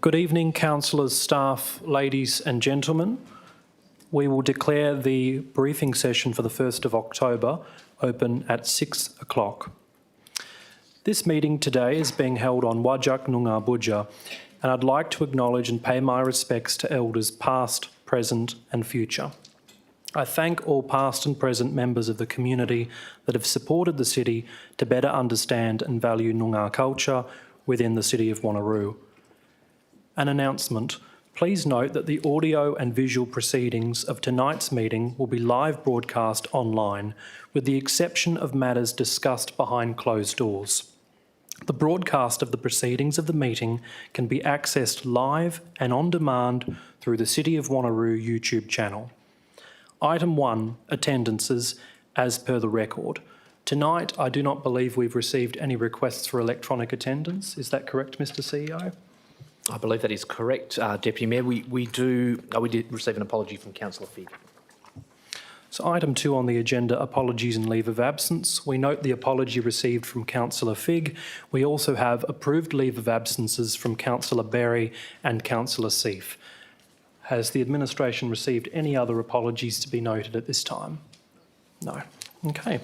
Good evening, councillors, staff, ladies and gentlemen. We will declare the briefing session for the 1st of October open at 6 o'clock. This meeting today is being held on Wajak Noongar Budja, and I'd like to acknowledge and pay my respects to elders past, present and future. I thank all past and present members of the community that have supported the city to better understand and value Noongar culture within the city of Wanneroo. An announcement. Please note that the audio and visual proceedings of tonight's meeting will be live broadcast online, with the exception of matters discussed behind closed doors. The broadcast of the proceedings of the meeting can be accessed live and on demand through the City of Wanneroo YouTube channel. Item 1, attendances as per the record. Tonight, I do not believe we've received any requests for electronic attendance. Is that correct, Mr CEO? I believe that is correct, Deputy Mayor. We did receive an apology from Councillor Figg. So item 2 on the agenda, apologies and leave of absence. We note the apology received from Councillor Figg. We also have approved leave of absences from Councillor Berry and Councillor Seif. Has the administration received any other apologies to be noted at this time? No. Okay.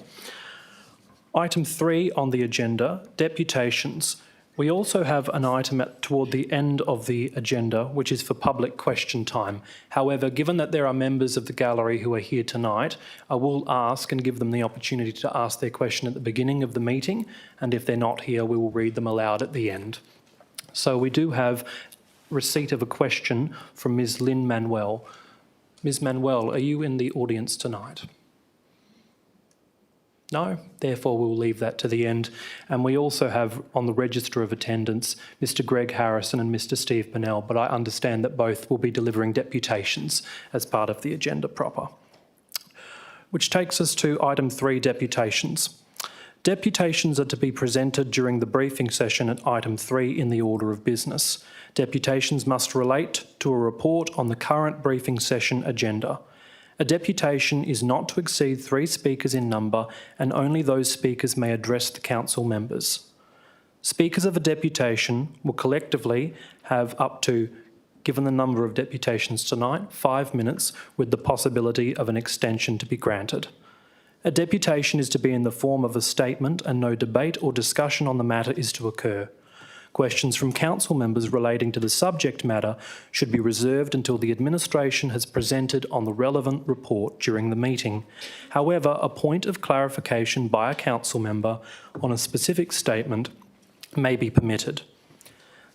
Item 3 on the agenda, deputations. We also have an item toward the end of the agenda, which is for public question time. However, given that there are members of the gallery who are here tonight, I will ask and give them the opportunity to ask their question at the beginning of the meeting, and if they're not here, we will read them aloud at the end. So we do have receipt of a question from Ms. Lynn Manuel. Ms. Manuel, are you in the audience tonight? No, therefore we'll leave that to the end. And we also have on the register of attendance Mr. Greg Harrison and Mr. Steve Burnell, but I understand that both will be delivering deputations as part of the agenda proper. Which takes us to item 3, deputations. Deputations are to be presented during the briefing session at item 3 in the order of business. Deputations must relate to a report on the current briefing session agenda. A deputation is not to exceed 3 speakers in number, and only those speakers may address the council members. Speakers of a deputation will collectively have up to, given the number of deputations tonight, 5 minutes, with the possibility of an extension to be granted. A deputation is to be in the form of a statement, and no debate or discussion on the matter is to occur. Questions from council members relating to the subject matter should be reserved until the administration has presented on the relevant report during the meeting. However, a point of clarification by a council member on a specific statement may be permitted.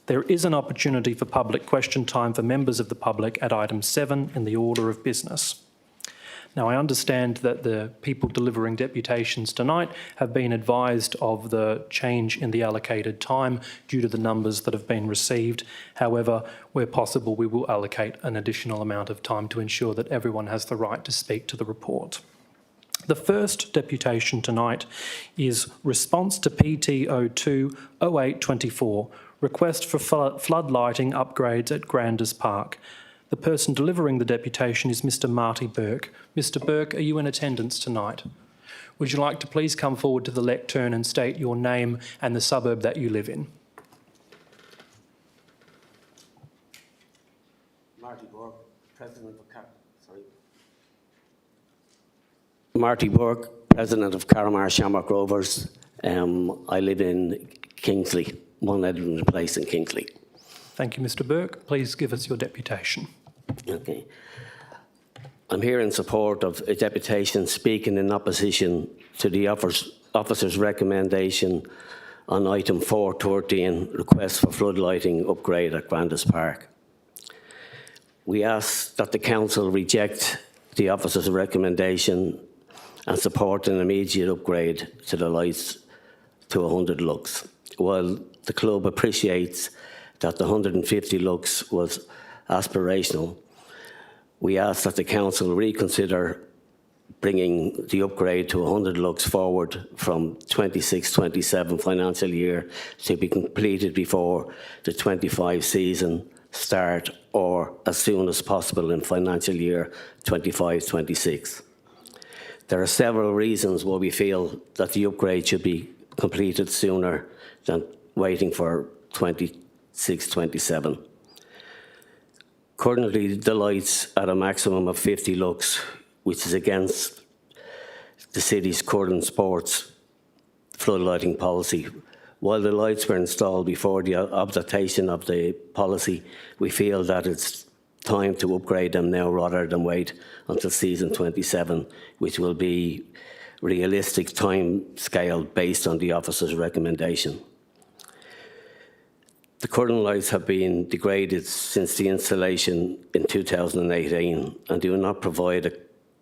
There is an opportunity for public question time for members of the public at item 7 in the order of business. Now, I understand that the people delivering deputations tonight have been advised of the change in the allocated time due to the numbers that have been received. However, where possible, we will allocate an additional amount of time to ensure that everyone has the right to speak to the report. The first deputation tonight is response to PT 02-0824, request for flood lighting upgrades at Grandis Park. The person delivering the deputation is Mr. Marty Burke. Mr. Burke, are you in attendance tonight? Would you like to please come forward to the lectern and state your name and the suburb that you live in? Marty Burke, President of Carramar Shamrock Rovers. I live in Kingsley, 1 Edmund Place in Kingsley. Thank you, Mr. Burke. Please give us your deputation. Okay. I'm here in support of a deputation speaking in opposition to the officer's recommendation on item 4.13, request for floodlighting upgrade at Grandis Park. We ask that the council reject the officer's recommendation and support an immediate upgrade to the lights to 100 lux. While the club appreciates that the 150 lux was aspirational, we ask that the council reconsider bringing the upgrade to 100 lux forward from 26-27 financial year to be completed before the 25 season start or as soon as possible in financial year 25-26. There are several reasons why we feel that the upgrade should be completed sooner than waiting for 26-27. Currently, the lights at a maximum of 50 lux, which is against the city's current sports floodlighting policy. While the lights were installed before the adoption of the policy, we feel that it's time to upgrade them now rather than wait until season 27, which will be realistic time scale based on the officer's recommendation. The current lights have been degraded since the installation in 2018 and do not provide a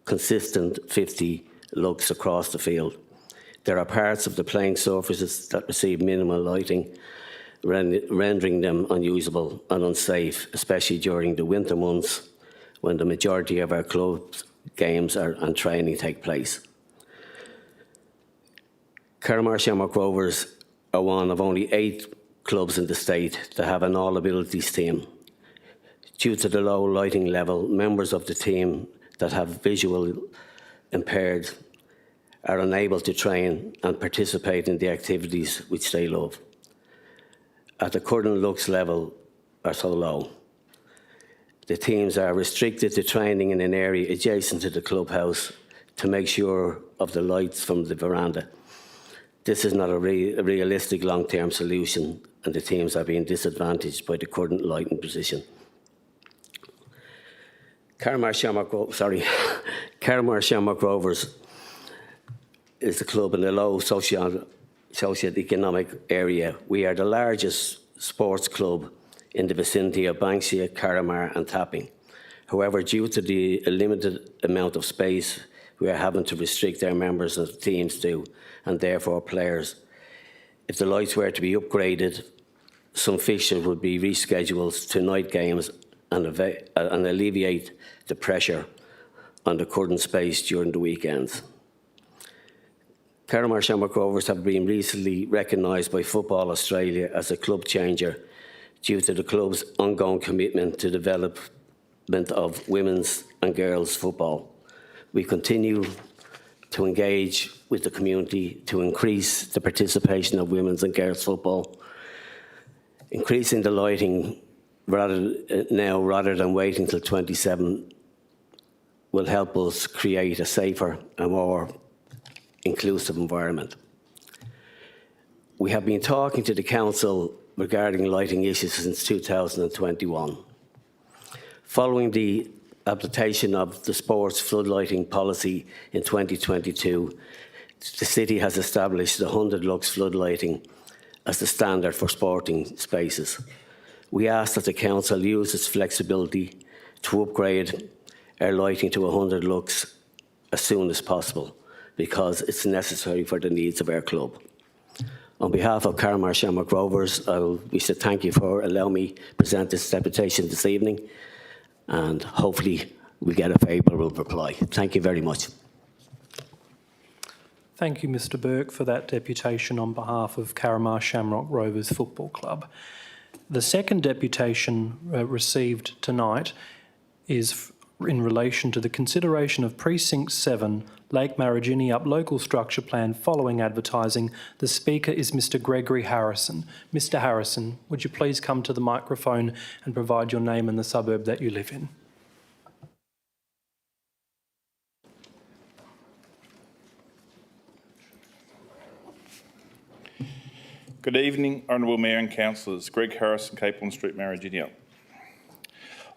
consistent 50 lux across the field. There are parts of the playing surfaces that receive minimal lighting, rendering them unusable and unsafe, especially during the winter months when the majority of our clubs, games and training take place. Carramar Shamrock Rovers are one of only 8 clubs in the state that have an all-abilities team. Due to the low lighting level, members of the team that have visual impaired are unable to train and participate in the activities which they love. At the current lux level are so low. The teams are restricted to training in an area adjacent to the clubhouse to make sure of the lights from the veranda. This is not a realistic long-term solution, and the teams are being disadvantaged by the current lighting position. Carramar Shamrock Rovers is a club in a low socio-economic area. We are the largest sports club in the vicinity of Banksia, Carramar and Tapping. However, due to the limited amount of space, we are having to restrict our members of teams to, and therefore players. If the lights were to be upgraded, some fixtures would be rescheduled to night games and alleviate the pressure on the current space during the weekends. Carramar Shamrock Rovers have been recently recognised by Football Australia as a club changer due to the club's ongoing commitment to development of women's and girls' football. We continue to engage with the community to increase the participation of women's and girls' football. Increasing the lighting rather than waiting till 27 will help us create a safer and more inclusive environment. We have been talking to the council regarding lighting issues since 2021. Following the adaptation of the sports floodlighting policy in 2022, the city has established the 100 lux floodlighting as the standard for sporting spaces. We ask that the council use its flexibility to upgrade our lighting to 100 lux as soon as possible, because it's necessary for the needs of our club. On behalf of Carramar Shamrock Rovers, I wish to thank you for allowing me to present this deputation this evening, and hopefully we get a favourable reply. Thank you very much. Thank you, Mr Burke, for that deputation on behalf of Carramar Shamrock Rovers Football Club. The second deputation received tonight is in relation to the consideration of Precinct 7 Lake Marigini local structure plan following advertising. The speaker is Mr Gregory Harrison. Mr Harrison, would you please come to the microphone and provide your name and the suburb that you live in? Good evening, Honourable Mayor and Councillors. Greg Harrison, Capelin Street, Marigini.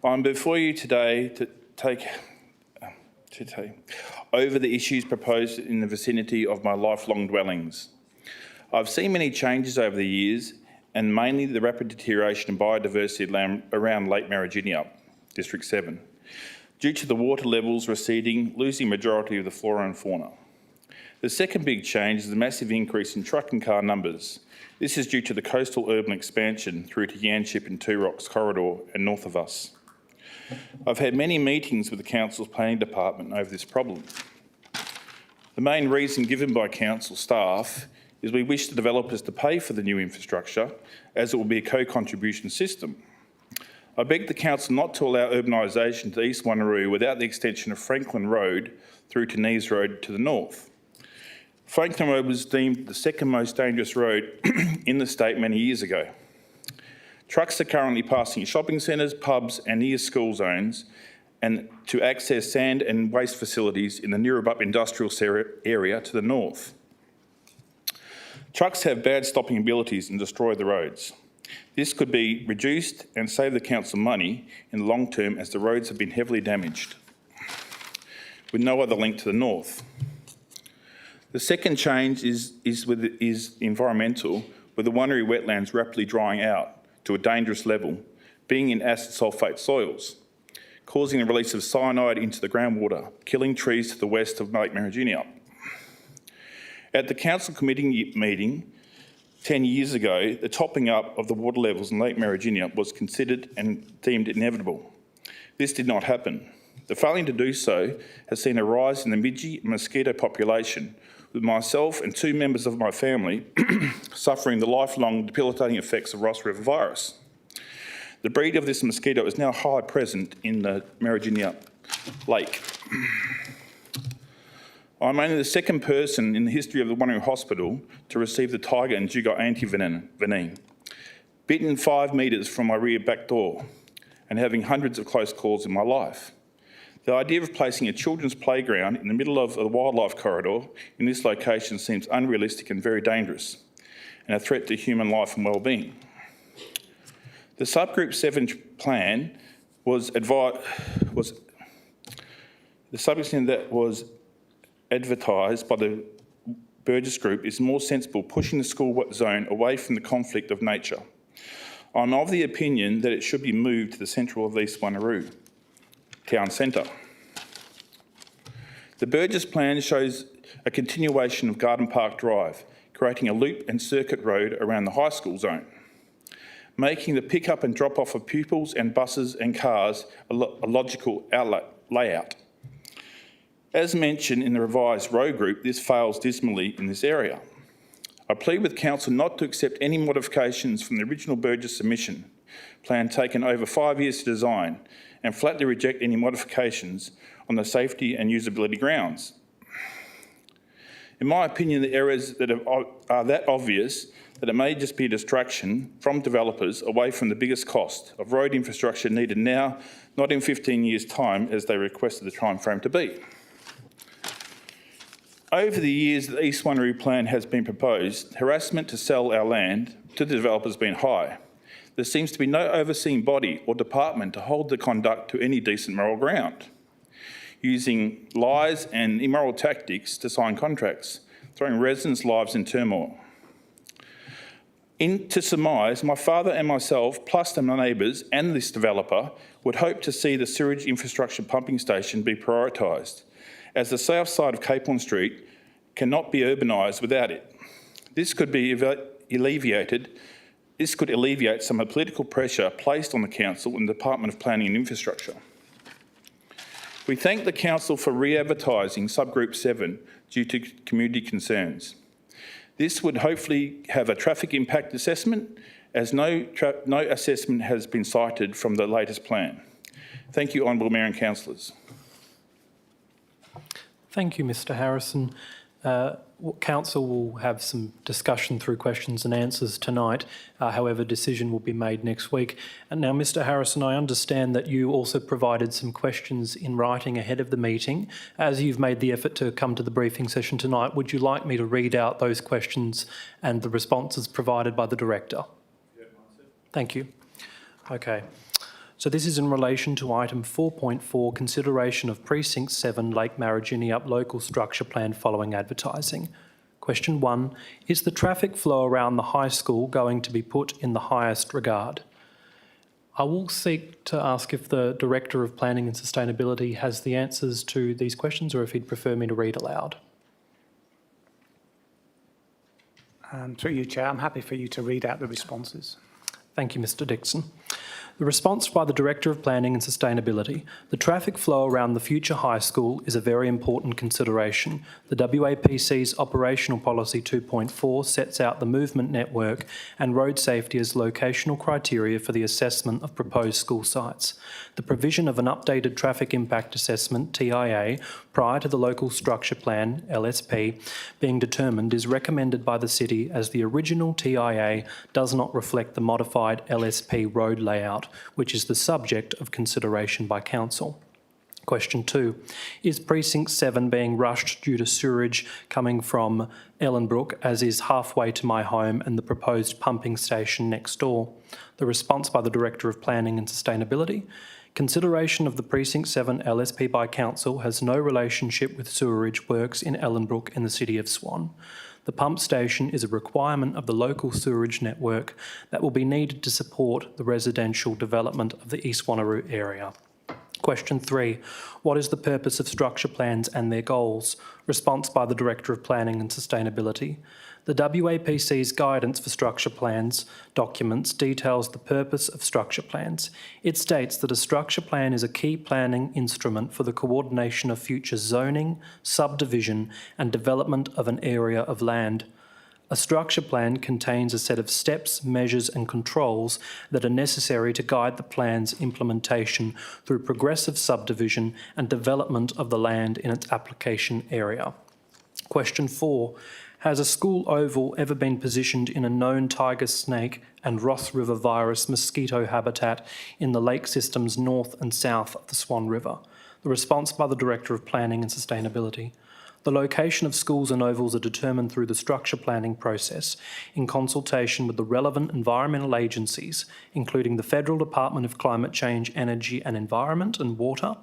I'm before you today to take over the issues proposed in the vicinity of my lifelong dwellings. I've seen many changes over the years, and mainly the rapid deterioration of biodiversity around Lake Marigini, District 7, due to the water levels receding, losing majority of the flora and fauna. The second big change is the massive increase in truck and car numbers. This is due to the coastal urban expansion through to Yanchep and Two Rocks corridor and north of us. I've had many meetings with the Council's Planning Department over this problem. The main reason given by Council staff is we wish the developers to pay for the new infrastructure, as it will be a co-contribution system. I beg the Council not to allow urbanisation to East Wanneroo without the extension of Franklin Road through to Neves Road to the north. Franklin Road was deemed the second most dangerous road in the state many years ago. Trucks are currently passing at shopping centres, pubs and near school zones, and to access sand and waste facilities in the Neerabup industrial area to the north. Trucks have bad stopping abilities and destroy the roads. This could be reduced and save the council money in the long term, as the roads have been heavily damaged, with no other link to the north. The second change is environmental, with the Wanneroo wetlands rapidly drying out to a dangerous level, being in acid sulphate soils, causing the release of cyanide into the groundwater, killing trees to the west of Lake Mariginiup. At the council committee meeting 10 years ago, the topping up of the water levels in Lake Mariginiup was considered and deemed inevitable. This did not happen. The failing to do so has seen a rise in the midgie and mosquito population, with myself and 2 members of my family suffering the lifelong debilitating effects of Ross River virus. The breed of this mosquito is now high present in the Mariginiup Lake. I'm only the second person in the history of the Wanneroo Hospital to receive the tiger and dugong antivenin, bitten 5 metres from my rear back door, and having hundreds of close calls in my life. The idea of placing a children's playground in the middle of a wildlife corridor in this location seems unrealistic and very dangerous, and a threat to human life and well-being. The subgroup 7 plan was advertised by the Burgess Group is more sensible, pushing the school zone away from the conflict of nature. I'm of the opinion that it should be moved to the central of East Wanneroo town centre. The Burgess plan shows a continuation of Garden Park Drive, creating a loop and circuit road around the high school zone, making the pick-up and drop-off of pupils and buses and cars a logical layout. As mentioned in the revised road group, this fails dismally in this area. I plead with Council not to accept any modifications from the original Burgess submission plan taken over 5 years to design, and flatly reject any modifications on the safety and usability grounds. In my opinion, the errors that are that obvious that it may just be a distraction from developers away from the biggest cost of road infrastructure needed now, not in 15 years' time as they requested the time frame to be. Over the years the East Wanneroo plan has been proposed, harassment to sell our land to the developers has been high. There seems to be no overseeing body or department to hold the conduct to any decent moral ground, using lies and immoral tactics to sign contracts, throwing residents' lives in turmoil. To surmise, my father and myself, plus the neighbours and this developer, would hope to see the sewage infrastructure pumping station be prioritised, as the south side of Capon Street cannot be urbanised without it. This could alleviate some of the political pressure placed on the Council and the Department of Planning and Infrastructure. We thank the Council for re-advertising subgroup 7 due to community concerns. This would hopefully have a traffic impact assessment, as no assessment has been cited from the latest plan. Thank you, Honourable Mayor and Councillors. Thank you, Mr Harrison. Council will have some discussion through questions and answers tonight. However, decision will be made next week. And now, Mr Harrison, I understand that you also provided some questions in writing ahead of the meeting. As you've made the effort to come to the briefing session tonight, would you like me to read out those questions and the responses provided by the Director? Yeah, thank you. Okay. So this is in relation to item 4.4, consideration of Precinct 7 Lake Mariginiup local structure plan following advertising. Question 1, is the traffic flow around the high school going to be put in the highest regard? I will seek to ask if the Director of Planning and Sustainability has the answers to these questions, or if he'd prefer me to read aloud. Through you, Chair, I'm happy for you to read out the responses. Thank you, Mr Dixon. The response by the Director of Planning and Sustainability. The traffic flow around the future high school is a very important consideration. The WAPC's Operational Policy 2.4 sets out the movement network and road safety as locational criteria for the assessment of proposed school sites. The provision of an updated traffic impact assessment, TIA, prior to the local structure plan, LSP, being determined is recommended by the City as the original TIA does not reflect the modified LSP road layout, which is the subject of consideration by Council. Question 2. Is Precinct 7 being rushed due to sewerage coming from Ellenbrook, as is halfway to my home and the proposed pumping station next door? The response by the Director of Planning and Sustainability. Consideration of the Precinct 7 LSP by Council has no relationship with sewerage works in Ellenbrook in the City of Swan. The pump station is a requirement of the local sewerage network that will be needed to support the residential development of the East Wanneroo area. Question 3. What is the purpose of structure plans and their goals? Response by the Director of Planning and Sustainability. The WAPC's guidance for structure plans documents details the purpose of structure plans. It states that a structure plan is a key planning instrument for the coordination of future zoning, subdivision and development of an area of land. A structure plan contains a set of steps, measures and controls that are necessary to guide the plan's implementation through progressive subdivision and development of the land in its application area. Question 4. Has a school oval ever been positioned in a known tiger snake and Ross River virus mosquito habitat in the lake systems north and south of the Swan River? The response by the Director of Planning and Sustainability. The location of schools and ovals are determined through the structure planning process in consultation with the relevant environmental agencies, including the Federal Department of Climate Change, Energy and Environment and Water,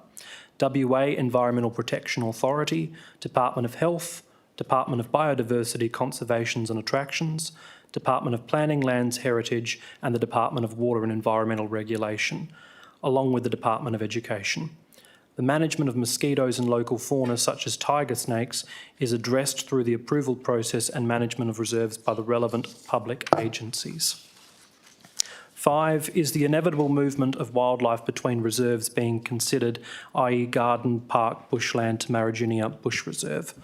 WA Environmental Protection Authority, Department of Health, Department of Biodiversity, Conservations and Attractions, Department of Planning, Lands, Heritage and the Department of Water and Environmental Regulation, along with the Department of Education. The management of mosquitoes and local fauna such as tiger snakes is addressed through the approval process and management of reserves by the relevant public agencies. 5. Is the inevitable movement of wildlife between reserves being considered, i.e. garden, park, bushland to Marigina Bush Reserve?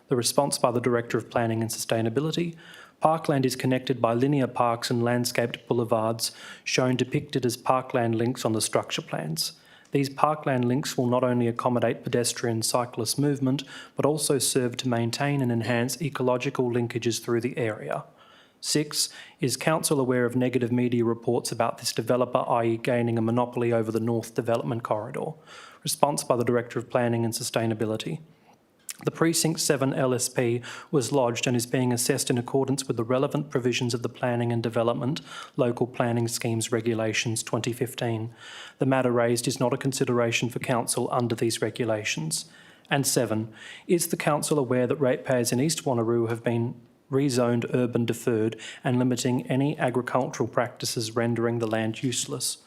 The response by the Director of Planning and Sustainability. Parkland is connected by linear parks and landscaped boulevards shown depicted as parkland links on the structure plans. These parkland links will not only accommodate pedestrian cyclist movement, but also serve to maintain and enhance ecological linkages through the area. 6. Is Council aware of negative media reports about this developer, i.e. gaining a monopoly over the North Development Corridor? Response by the Director of Planning and Sustainability. The Precinct 7 LSP was lodged and is being assessed in accordance with the relevant provisions of the Planning and Development Local Planning Schemes Regulations 2015. The matter raised is not a consideration for Council under these regulations. And 7. Is the Council aware that ratepayers in East Wanneroo have been rezoned urban deferred and limiting any agricultural practices rendering the land useless?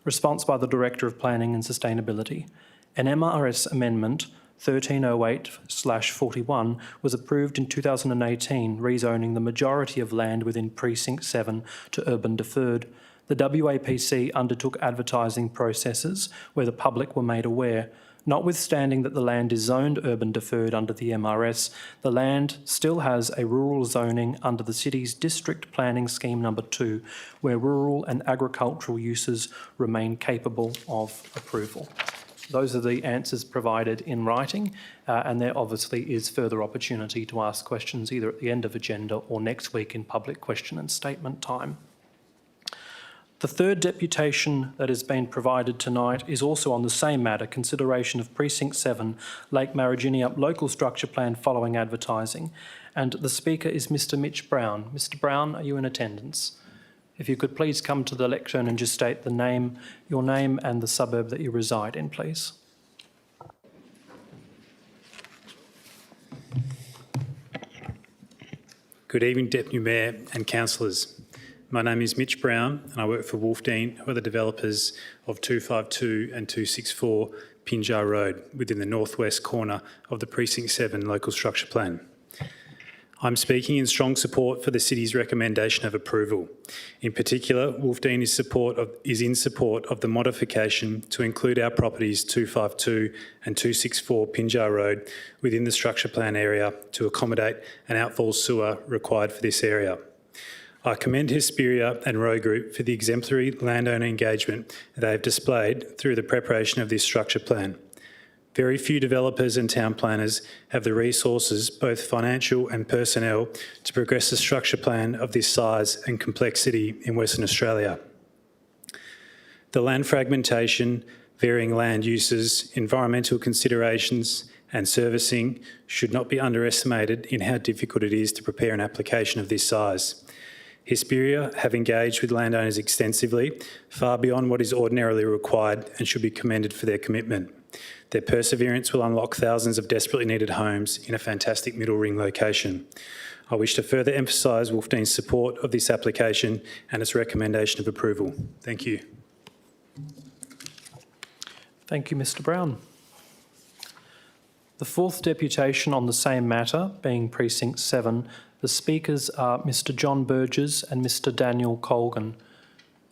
Response by the Director of Planning and Sustainability. An MRS amendment 1308/41 was approved in 2018, rezoning the majority of land within Precinct 7 to urban deferred. The WAPC undertook advertising processes where the public were made aware. Notwithstanding that the land is zoned urban deferred under the MRS, the land still has a rural zoning under the City's District Planning Scheme number 2, where rural and agricultural uses remain capable of approval. Those are the answers provided in writing, and there obviously is further opportunity to ask questions either at the end of agenda or next week in public question and statement time. The third deputation that has been provided tonight is also on the same matter, consideration of Precinct 7 Lake Marigina local structure plan following advertising. And the speaker is Mr. Mitch Brown. Mr. Brown, are you in attendance? If you could please come to the lectern and just state your name and the suburb that you reside in, please. Good evening, Deputy Mayor and councillors. My name is Mitch Brown and I work for Wolfdean, who are the developers of 252 and 264 Pinjar Road within the northwest corner of the Precinct 7 local structure plan. I'm speaking in strong support for the City's recommendation of approval. In particular, Wolfdean is in support of the modification to include our properties 252 and 264 Pinjar Road within the structure plan area to accommodate an outfall sewer required for this area. I commend Hesperia and Row Group for the exemplary landowner engagement they have displayed through the preparation of this structure plan. Very few developers and town planners have the resources, both financial and personnel, to progress a structure plan of this size and complexity in Western Australia. The land fragmentation, varying land uses, environmental considerations and servicing should not be underestimated in how difficult it is to prepare an application of this size. Hesperia have engaged with landowners extensively, far beyond what is ordinarily required, and should be commended for their commitment. Their perseverance will unlock thousands of desperately needed homes in a fantastic middle ring location. I wish to further emphasise Wolfdean's support of this application and its recommendation of approval. Thank you. Thank you, Mr Brown. The fourth deputation on the same matter, being Precinct 7, the speakers are Mr John Burgess and Mr Daniel Colgan.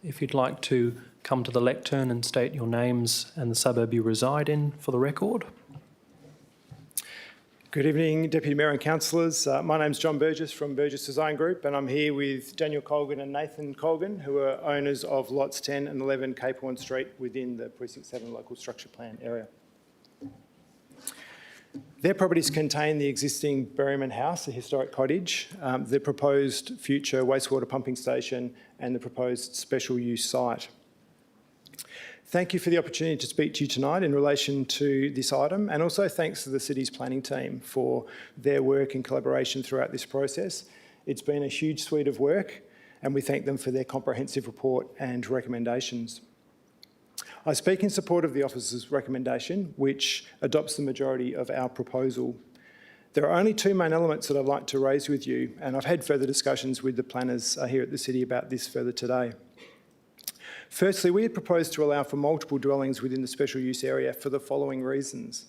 If you'd like to come to the lectern and state your names and the suburb you reside in for the record. Good evening, Deputy Mayor and Councillors. My name's John Burgess from Burgess Design Group, and I'm here with Daniel Colgan and Nathan Colgan, who are owners of lots 10 and 11 Cape Horn Street within the Precinct 7 local structure plan area. Their properties contain the existing Berryman House, a historic cottage, the proposed future wastewater pumping station and the proposed special use site. Thank you for the opportunity to speak to you tonight in relation to this item, and also thanks to the City's planning team for their work and collaboration throughout this process. It's been a huge suite of work, and we thank them for their comprehensive report and recommendations. I speak in support of the officer's recommendation, which adopts the majority of our proposal. There are only two main elements that I'd like to raise with you, and I've had further discussions with the planners here at the City about this further today. Firstly, we had proposed to allow for multiple dwellings within the special use area for the following reasons.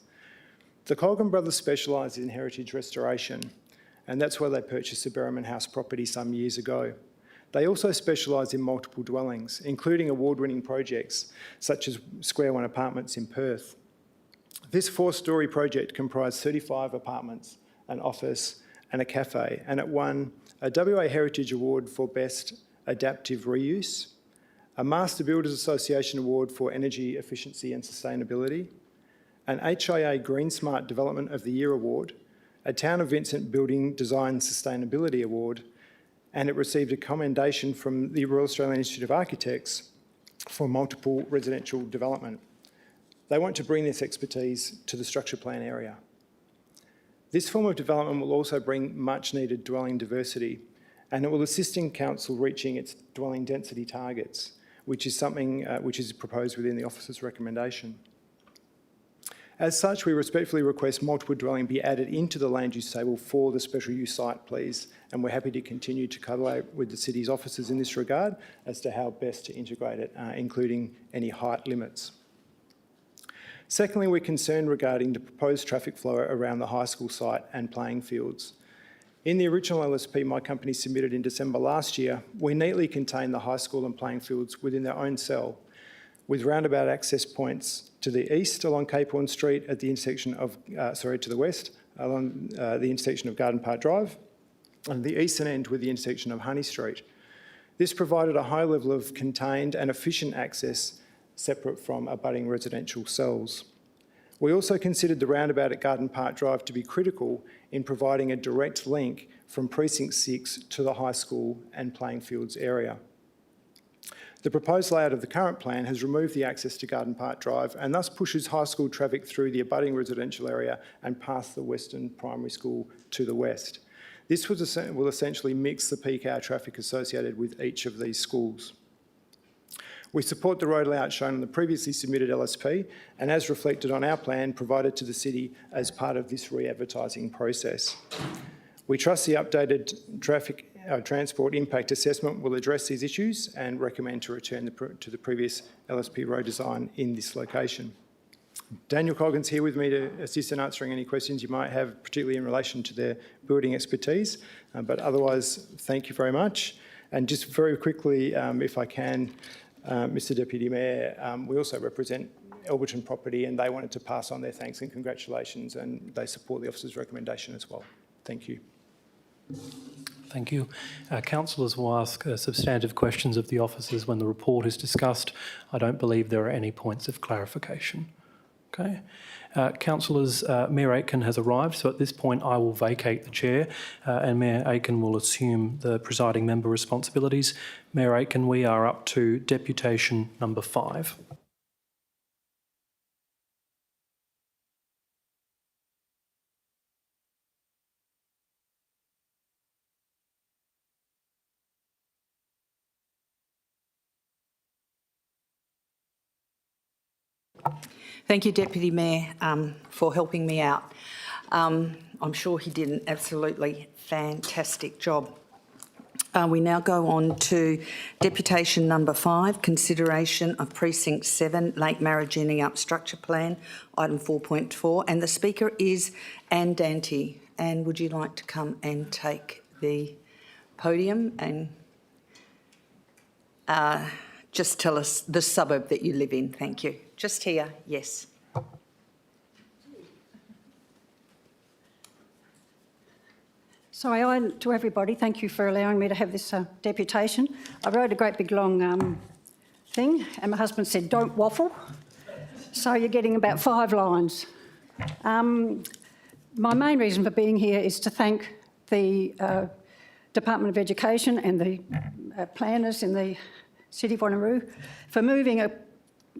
The Colgan brothers specialise in heritage restoration, and that's why they purchased the Berryman House property some years ago. They also specialise in multiple dwellings, including award-winning projects such as Square One Apartments in Perth. This four-storey project comprised 35 apartments, an office and a cafe, and it won a WA Heritage Award for Best Adaptive Reuse, a Master Builders Association Award for Energy Efficiency and Sustainability, an HIA Green Smart Development of the Year Award, a Town of Vincent Building Design Sustainability Award, and it received a commendation from the Royal Australian Institute of Architects for multiple residential development. They want to bring this expertise to the structure plan area. This form of development will also bring much needed dwelling diversity, and it will assist in council reaching its dwelling density targets, which is something which is proposed within the officer's recommendation. As such, we respectfully request multiple dwelling be added into the land use table for the special use site, please, and we're happy to continue to collaborate with the City's officers in this regard as to how best to integrate it, including any height limits. Secondly, we're concerned regarding the proposed traffic flow around the high school site and playing fields. In the original LSP my company submitted in December last year, we neatly contained the high school and playing fields within their own cell, with roundabout access points to the east along Cape Horn Street at the intersection of, to the west along the intersection of Garden Park Drive, and the eastern end with the intersection of Honey Street. This provided a high level of contained and efficient access separate from abutting residential cells. We also considered the roundabout at Garden Park Drive to be critical in providing a direct link from Precinct 6 to the high school and playing fields area. The proposed layout of the current plan has removed the access to Garden Park Drive and thus pushes high school traffic through the abutting residential area and past the Western Primary School to the west. This will essentially mix the peak hour traffic associated with each of these schools. We support the road layout shown on the previously submitted LSP and as reflected on our plan provided to the City as part of this re-advertising process. We trust the updated transport impact assessment will address these issues and recommend to return to the previous LSP road design in this location. Daniel Coggan's here with me to assist in answering any questions you might have, particularly in relation to their building expertise. But otherwise, thank you very much. And just very quickly, if I can, Mr Deputy Mayor, we also represent Alberton Property, and they wanted to pass on their thanks and congratulations, and they support the officer's recommendation as well. Thank you. Thank you. Councillors will ask substantive questions of the officers when the report is discussed. I don't believe there are any points of clarification. Okay. Councillors, Mayor Aitken has arrived, so at this point I will vacate the chair and Mayor Aitken will assume the presiding member responsibilities. Mayor Aitken, we are up to deputation number 5. Thank you, Deputy Mayor, for helping me out. I'm sure he did an absolutely fantastic job. We now go on to deputation number 5, consideration of Precinct 7, Lake Marigini Structure Plan, item 4.4, and the speaker is Anne Dante. Anne, would you like to come and take the podium and just tell us the suburb that you live in? Thank you. Just here, yes. So to everybody, thank you for allowing me to have this deputation. I wrote a great big long thing and my husband said, don't waffle. So you're getting about 5 lines. My main reason for being here is to thank the Department of Education and the planners in the City of Wanneroo for moving a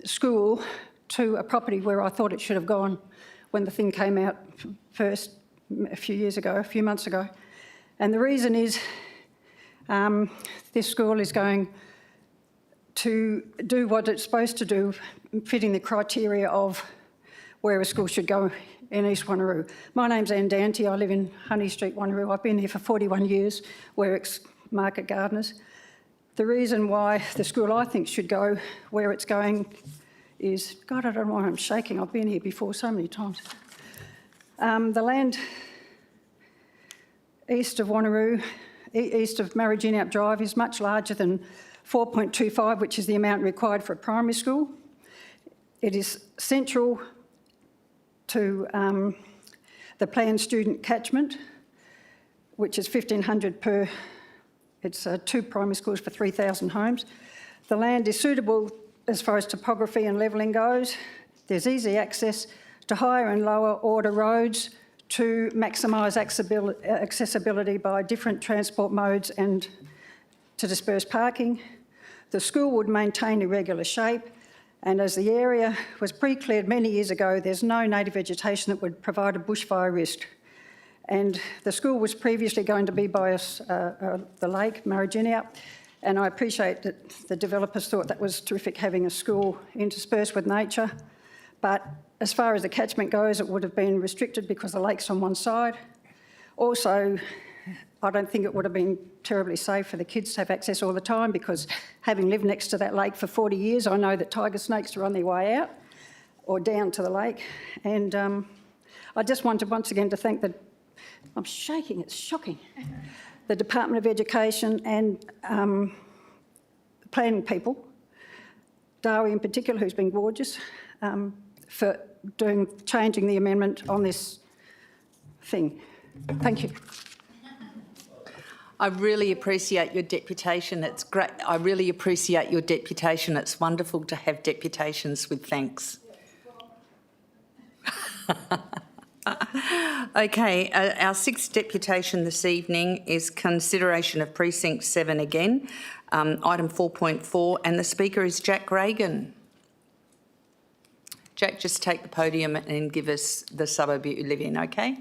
school to a property where I thought it should have gone when the thing came out first a few months ago. And the reason is this school is going to do what it's supposed to do, fitting the criteria of where a school should go in East Wanneroo. My name's Anne Dante. I live in Honey Street, Wanneroo. I've been here for 41 years. We're ex-market gardeners. The reason why the school I think should go where it's going is, God, I don't know why I'm shaking. I've been here before so many times. The land east of Wanneroo, east of Marigini Drive, is much larger than 4.25, which is the amount required for a primary school. It is central to the planned student catchment, which is 1,500 per. It's 2 primary schools for 3,000 homes. The land is suitable as far as topography and levelling goes. There's easy access to higher and lower order roads to maximise accessibility by different transport modes and to disperse parking. The school would maintain irregular shape, and as the area was pre-cleared many years ago, there's no native vegetation that would provide a bushfire risk. And the school was previously going to be by the lake, Marigini, and I appreciate that the developers thought that was terrific, having a school interspersed with nature. But as far as the catchment goes, it would have been restricted because the lake's on one side. Also, I don't think it would have been terribly safe for the kids to have access all the time, because having lived next to that lake for 40 years, I know that tiger snakes are on their way out or down to the lake. And I just wanted once again to thank the, I'm shaking, it's shocking, the Department of Education and planning people, Darwy in particular, who's been gorgeous, for changing the amendment on this thing. Thank you. I really appreciate your deputation. It's great. I really appreciate your deputation. It's wonderful to have deputations with thanks. Okay, our 6th deputation this evening is consideration of Precinct 7 again, item 4.4, and the speaker is Jack Reagan. Jack, just take the podium and give us the suburb you live in, okay?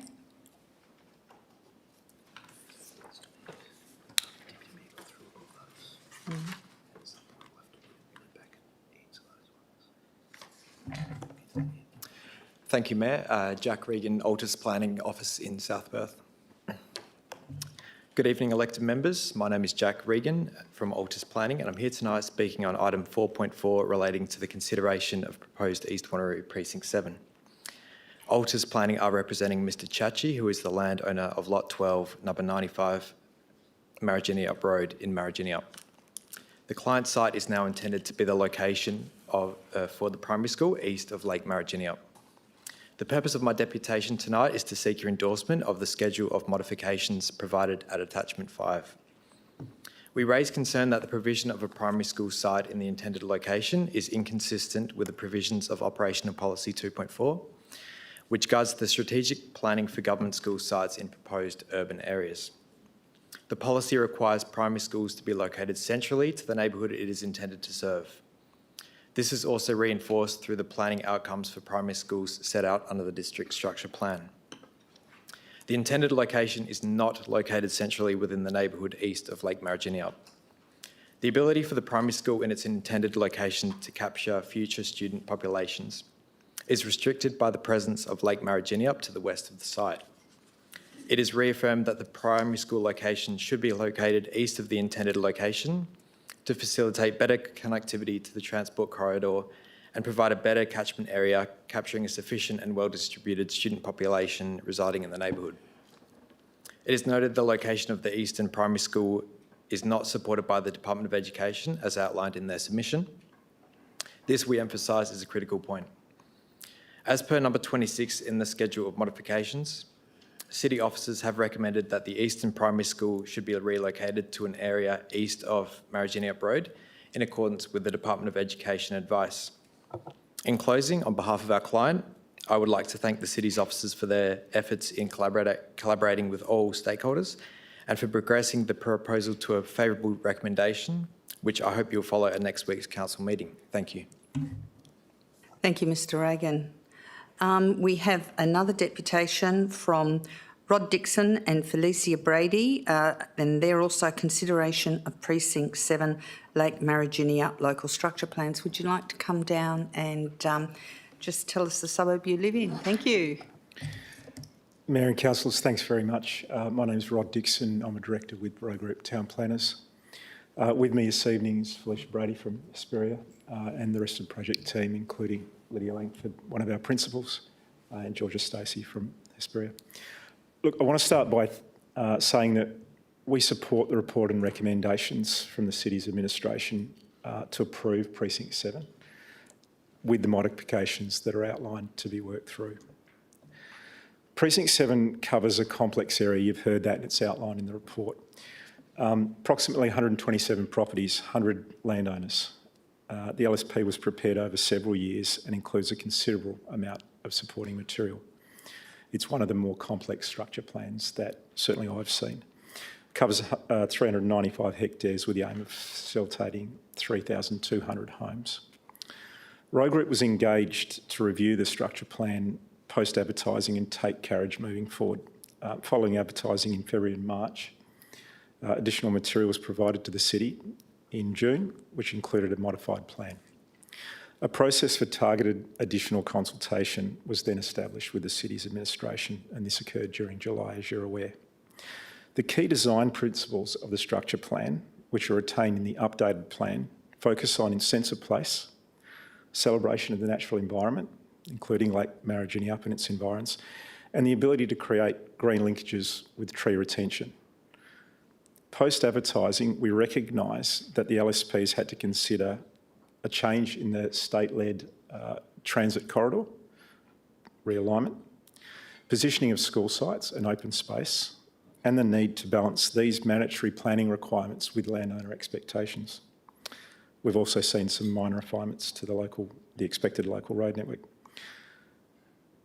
Thank you, Mayor. Jack Regan, Altus Planning Office in South Perth. Good evening, elected members. My name is Jack Regan from Altus Planning, and I'm here tonight speaking on item 4.4 relating to the consideration of proposed East Wanneroo Precinct 7. Altus Planning are representing Mr Chachi, who is the landowner of Lot 12, number 95, Mariginiup Road in Mariginiup. The client site is now intended to be the location for the primary school east of Lake Mariginiup. The purpose of my deputation tonight is to seek your endorsement of the schedule of modifications provided at attachment 5. We raise concern that the provision of a primary school site in the intended location is inconsistent with the provisions of Operational Policy 2.4, which guides the strategic planning for government school sites in proposed urban areas. The policy requires primary schools to be located centrally to the neighbourhood it is intended to serve. This is also reinforced through the planning outcomes for primary schools set out under the district structure plan. The intended location is not located centrally within the neighbourhood east of Lake Mariginiup. The ability for the primary school in its intended location to capture future student populations is restricted by the presence of Lake Mariginiup to the west of the site. It is reaffirmed that the primary school location should be located east of the intended location to facilitate better connectivity to the transport corridor and provide a better catchment area capturing a sufficient and well-distributed student population residing in the neighbourhood. It is noted the location of the Eastern Primary School is not supported by the Department of Education as outlined in their submission. This, we emphasise, is a critical point. As per number 26 in the schedule of modifications, City officers have recommended that the Eastern Primary School should be relocated to an area east of Mariginiup Road in accordance with the Department of Education advice. In closing, on behalf of our client, I would like to thank the City's officers for their efforts in collaborating with all stakeholders and for progressing the proposal to a favourable recommendation, which I hope you'll follow at next week's council meeting. Thank you. Thank you, Mr Regan. We have another deputation from Rod Dixon and Felicia Brady, and they're also consideration of Precinct 7 Lake Mariginiup local structure plans. Would you like to come down and just tell us the suburb you live in? Thank you. Mayor and councillors, thanks very much. My name is Rod Dixon. I'm a director with Row Group Town Planners. With me this evening is Felicia Brady from Hesperia and the rest of the project team, including Lydia Langford, one of our principals, and Georgia Stacey from Hesperia. Look, I want to start by saying that we support the report and recommendations from the City's administration to approve Precinct 7 with the modifications that are outlined to be worked through. Precinct 7 covers a complex area, you've heard that, and it's outlined in the report. Approximately 127 properties, 100 landowners. The LSP was prepared over several years and includes a considerable amount of supporting material. It's one of the more complex structure plans that certainly I've seen. It covers 395 hectares with the aim of facilitating 3,200 homes. Row Group was engaged to review the structure plan post-advertising and take carriage moving forward. Following advertising in February and March, additional material was provided to the City in June, which included a modified plan. A process for targeted additional consultation was then established with the City's administration, and this occurred during July, as you're aware. The key design principles of the structure plan, which are retained in the updated plan, focus on sense of place, celebration of the natural environment, including Lake Mariginiup and its environs, and the ability to create green linkages with tree retention. Post-advertising, we recognise that the LSPs had to consider a change in the state-led transit corridor, realignment, positioning of school sites and open space, and the need to balance these mandatory planning requirements with landowner expectations. We've also seen some minor refinements to the expected local road network.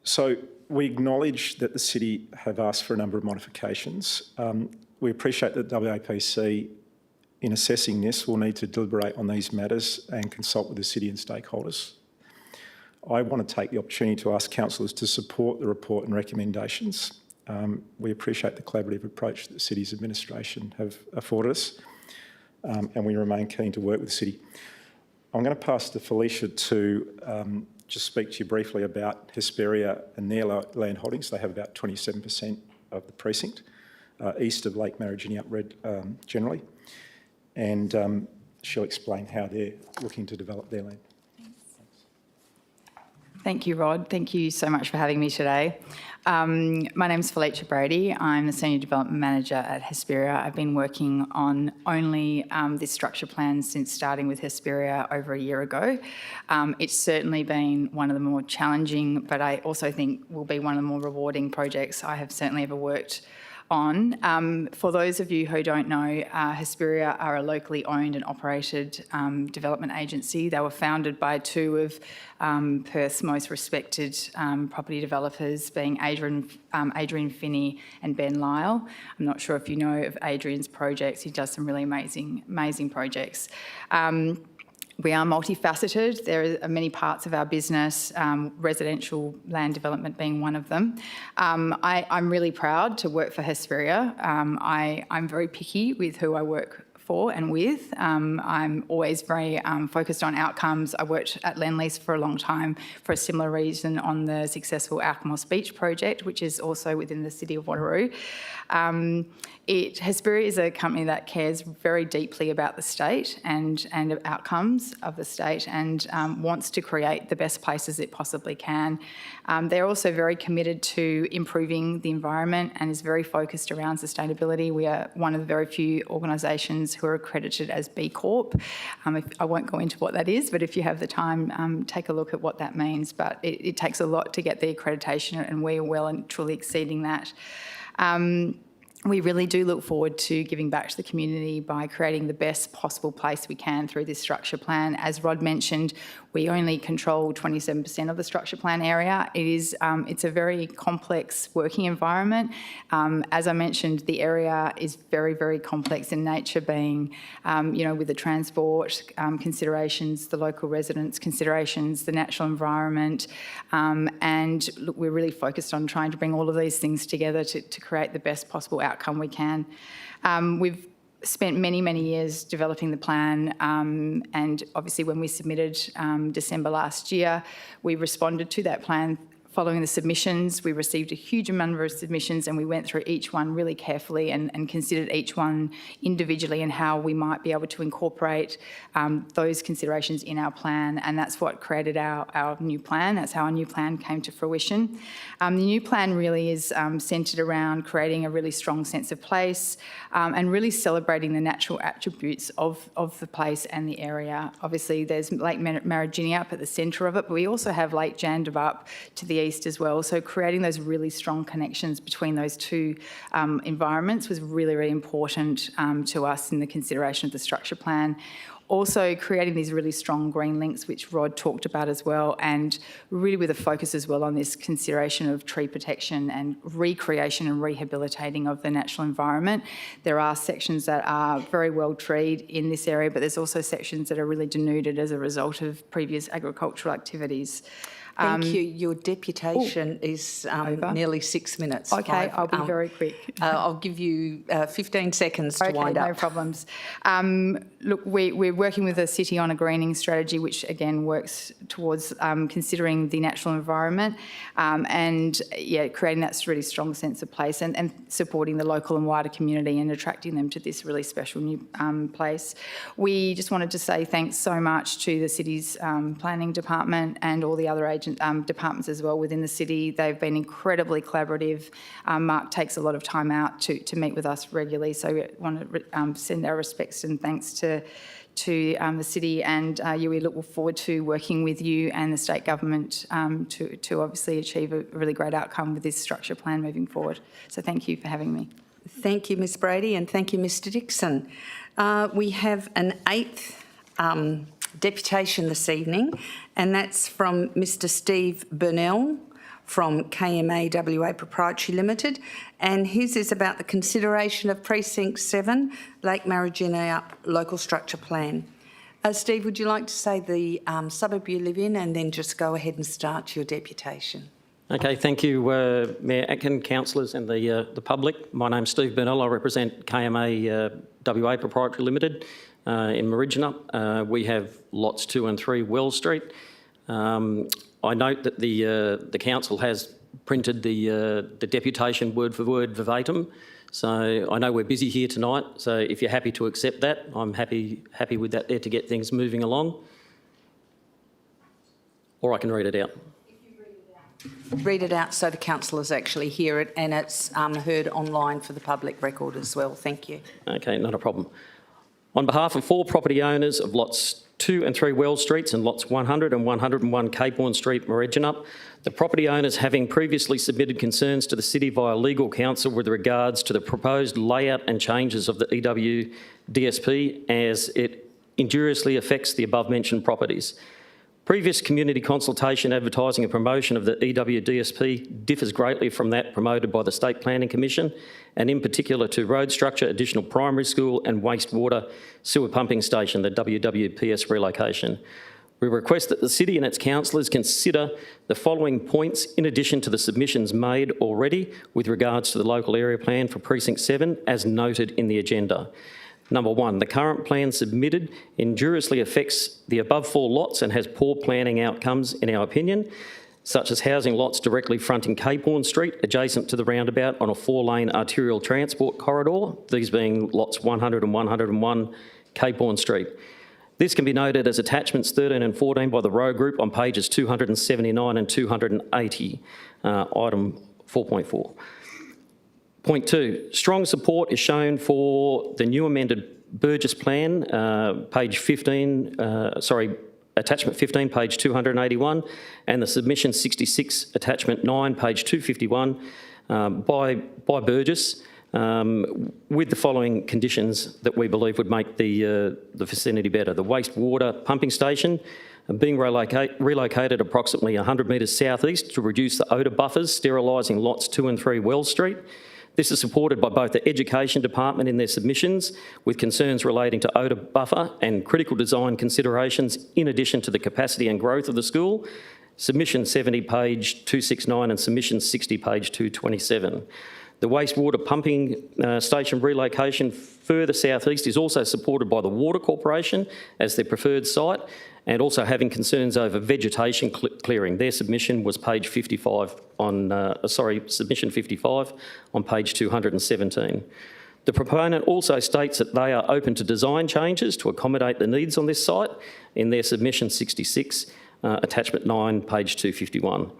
So we acknowledge that the City have asked for a number of modifications. We appreciate that WAPC, in assessing this, will need to deliberate on these matters and consult with the City and stakeholders. I want to take the opportunity to ask councillors to support the report and recommendations. We appreciate the collaborative approach that the City's administration have afforded us, and we remain keen to work with the City. I'm going to pass to Felicia to just speak to you briefly about Hesperia and their land holdings. They have about 27% of the precinct. east of Lake Marigini generally. And she'll explain how they're looking to develop their land. Thank you, Rod. Thank you so much for having me today. My name is Felicia Brady. I'm the Senior Development Manager at Hesperia. I've been working on only this structure plan since starting with Hesperia over a year ago. It's certainly been one of the more challenging, but I also think will be one of the more rewarding projects I have certainly ever worked on. For those of you who don't know, Hesperia are a locally owned and operated development agency. They were founded by two of Perth's most respected property developers, being Adrian Finney and Ben Lyle. I'm not sure if you know of Adrian's projects. He does some really amazing projects. We are multifaceted. There are many parts of our business, residential land development being one of them. I'm really proud to work for Hesperia. I'm very picky with who I work for and with. I'm always very focused on outcomes. I worked at Lendlease for a long time for a similar reason on the successful Alkimos Beach project, which is also within the city of Wanneroo. Hesperia is a company that cares very deeply about the state and outcomes of the state and wants to create the best places it possibly can. They're also very committed to improving the environment and is very focused around sustainability. We are one of the very few organisations who are accredited as B Corp. I won't go into what that is, but if you have the time, take a look at what that means. But it takes a lot to get the accreditation, and we are well and truly exceeding that. We really do look forward to giving back to the community by creating the best possible place we can through this structure plan. As Rod mentioned, we only control 27% of the structure plan area. It's a very complex working environment. As I mentioned, the area is very, very complex in nature, being, with the transport considerations, the local residents considerations, the natural environment, and look, we're really focused on trying to bring all of these things together to create the best possible outcome we can. We've spent many years developing the plan, and obviously when we submitted December last year, we responded to that plan. Following the submissions, we received a huge number of submissions, and we went through each one really carefully and considered each one individually and how we might be able to incorporate those considerations in our plan, and that's what created our new plan. That's how our new plan came to fruition. The new plan really is centred around creating a really strong sense of place and really celebrating the natural attributes of the place and the area. Obviously, there's Lake Marigini up at the centre of it, but we also have Lake Dundebar to the east as well. So creating those really strong connections between those two environments was really, really important to us in the consideration of the structure plan. Also creating these really strong green links, which Rod talked about as well, and really with a focus as well on this consideration of tree protection and recreation and rehabilitating of the natural environment. There are sections that are very well treed in this area, but there's also sections that are really denuded as a result of previous agricultural activities. Thank you. Your deputation is nearly 6 minutes. Okay, I'll be very quick. I'll give you 15 seconds to wind up. No problems. Look, we're working with the city on a greening strategy, which again works towards considering the natural environment and creating that really strong sense of place and supporting the local and wider community and attracting them to this really special new place. We just wanted to say thanks so much to the city's planning department and all the other departments as well within the city. They've been incredibly collaborative. Mark takes a lot of time out to meet with us regularly, so we want to send our respects and thanks to the city, and we look forward to working with you and the state government to obviously achieve a really great outcome with this structure plan moving forward. So thank you for having me. Thank you, Ms Brady, and thank you, Mr Dixon. We have an eighth deputation this evening, and that's from Mr Steve Burnell from KMA WA Proprietary Limited, and his is about the consideration of Precinct 7, Lake Marigini Local Structure Plan. Steve, would you like to say the suburb you live in and then just go ahead and start your deputation? Okay, thank you, Mayor Atkin, councillors and the public. My name's Steve Burnell. I represent KMA WA Proprietary Limited in Marigina. We have lots 2 and 3 Wells Street. I note that the council has printed the deputation word for word verbatim, So I know we're busy here tonight, so if you're happy to accept that, I'm happy with that there to get things moving along. Or I can read it out. Read it out so the councillors actually hear it, and it's heard online for the public record as well. Thank you. Okay, not a problem. On behalf of 4 property owners of lots 2 and 3 Wells Streets and lots 100 and 101 Cape Horn Street, Mareginup, the property owners having previously submitted concerns to the City via legal counsel with regards to the proposed layout and changes of the EW DSP as it injuriously affects the above-mentioned properties. Previous community consultation, advertising and promotion of the EW DSP differs greatly from that promoted by the State Planning Commission, and in particular to road structure, additional primary school and wastewater sewer pumping station, the WWPS relocation. We request that the City and its councillors consider the following points in addition to the submissions made already with regards to the local area plan for Precinct 7 as noted in the agenda. Number 1, the current plan submitted injuriously affects the above 4 lots and has poor planning outcomes in our opinion, such as housing lots directly fronting Cape Horn Street adjacent to the roundabout on a 4-lane arterial transport corridor, these being lots 100 and 101 Cape Horn Street. This can be noted as attachments 13 and 14 by the row group on pages 279 and 280, item 4.4. Point 2, strong support is shown for the new amended Burgess plan, attachment 15, page 281, and the submission 66, attachment 9, page 251, by Burgess, with the following conditions that we believe would make the vicinity better. The wastewater pumping station being relocated approximately 100 metres southeast to reduce the odour buffers, sterilising lots 2 and 3 Wells Street. This is supported by both the Education Department in their submissions with concerns relating to odour buffer and critical design considerations in addition to the capacity and growth of the school. Submission 70, page 269 and submission 60, page 227. The wastewater pumping station relocation further southeast is also supported by the Water Corporation as their preferred site and also having concerns over vegetation clearing. Their submission was page 55 on, submission 55 on page 217. The proponent also states that they are open to design changes to accommodate the needs on this site in their submission 66, attachment 9, page 251.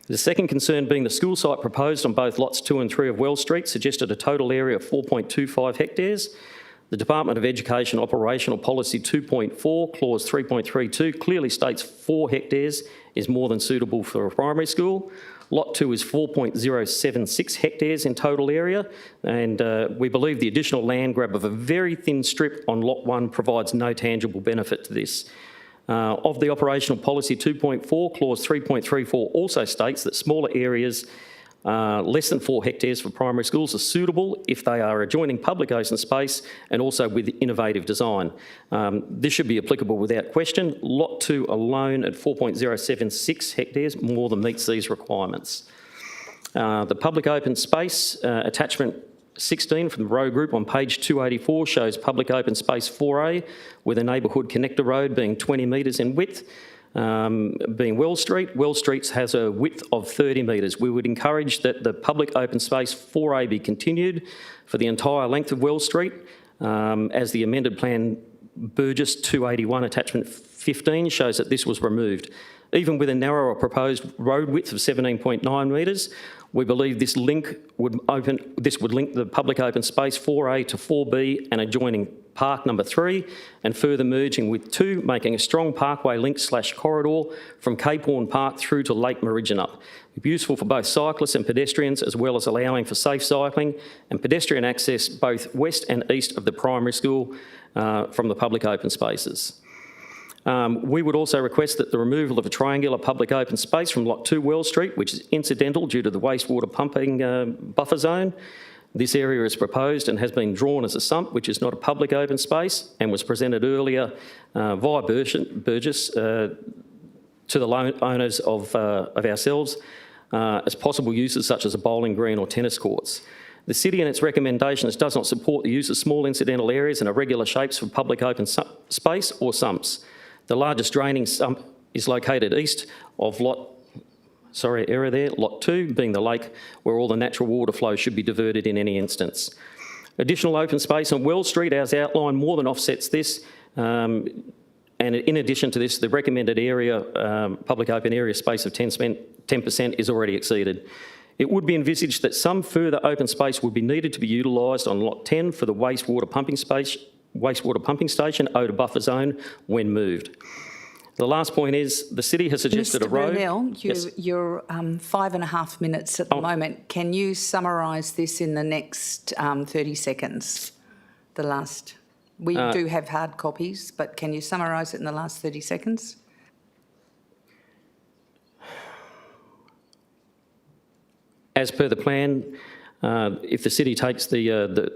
The second concern being the school site proposed on both lots 2 and 3 of Wells Street suggested a total area of 4.25 hectares. The Department of Education Operational Policy 2.4, Clause 3.32 clearly states 4 hectares is more than suitable for a primary school. Lot 2 is 4.076 hectares in total area, and we believe the additional land grab of a very thin strip on Lot 1 provides no tangible benefit to this. Of the Operational Policy 2.4, Clause 3.34 also states that smaller areas less than 4 hectares for primary schools are suitable if they are adjoining public open space and also with innovative design. This should be applicable without question. Lot 2 alone at 4.076 hectares more than meets these requirements. The public open space attachment 16 from the row group on page 284 shows public open space 4A with a neighbourhood connector road being 20 metres in width. Being Wells Street. Wells Street has a width of 30 metres. We would encourage that the public open space 4A be continued for the entire length of Wells Street as the amended plan Burgess 281 attachment 15 shows that this was removed. Even with a narrower proposed road width of 17.9 metres, we believe this would link the public open space 4A to 4B and adjoining park number 3 and further merging with 2, making a strong parkway link / corridor from Cape Horn Park through to Lake Mareginup. It'd be useful for both cyclists and pedestrians as well as allowing for safe cycling and pedestrian access both west and east of the primary school from the public open spaces. We would also request that the removal of a triangular public open space from Lot 2 Wells Street, which is incidental due to the wastewater pumping buffer zone. This area is proposed and has been drawn as a sump, which is not a public open space, and was presented earlier via Burgess to the owners of ourselves as possible uses such as a bowling green or tennis courts. The City and its recommendations does not support the use of small incidental areas and irregular shapes for public open space or sumps. The largest draining sump is located east of Lot error there. Lot 2 being the lake where all the natural water flow should be diverted in any instance. Additional open space on Wells Street, as outlined, more than offsets this. And in addition to this, the recommended area, public open area space of 10% is already exceeded. It would be envisaged that some further open space would be needed to be utilised on Lot 10 for the wastewater pumping station owed a buffer zone when moved. The last point is the city has suggested a road. Mr. Burnell, you're 5.5 minutes at the moment. Can you summarise this in the next 30 seconds? The last. We do have hard copies, but can you summarise it in the last 30 seconds? As per the plan, if the city takes the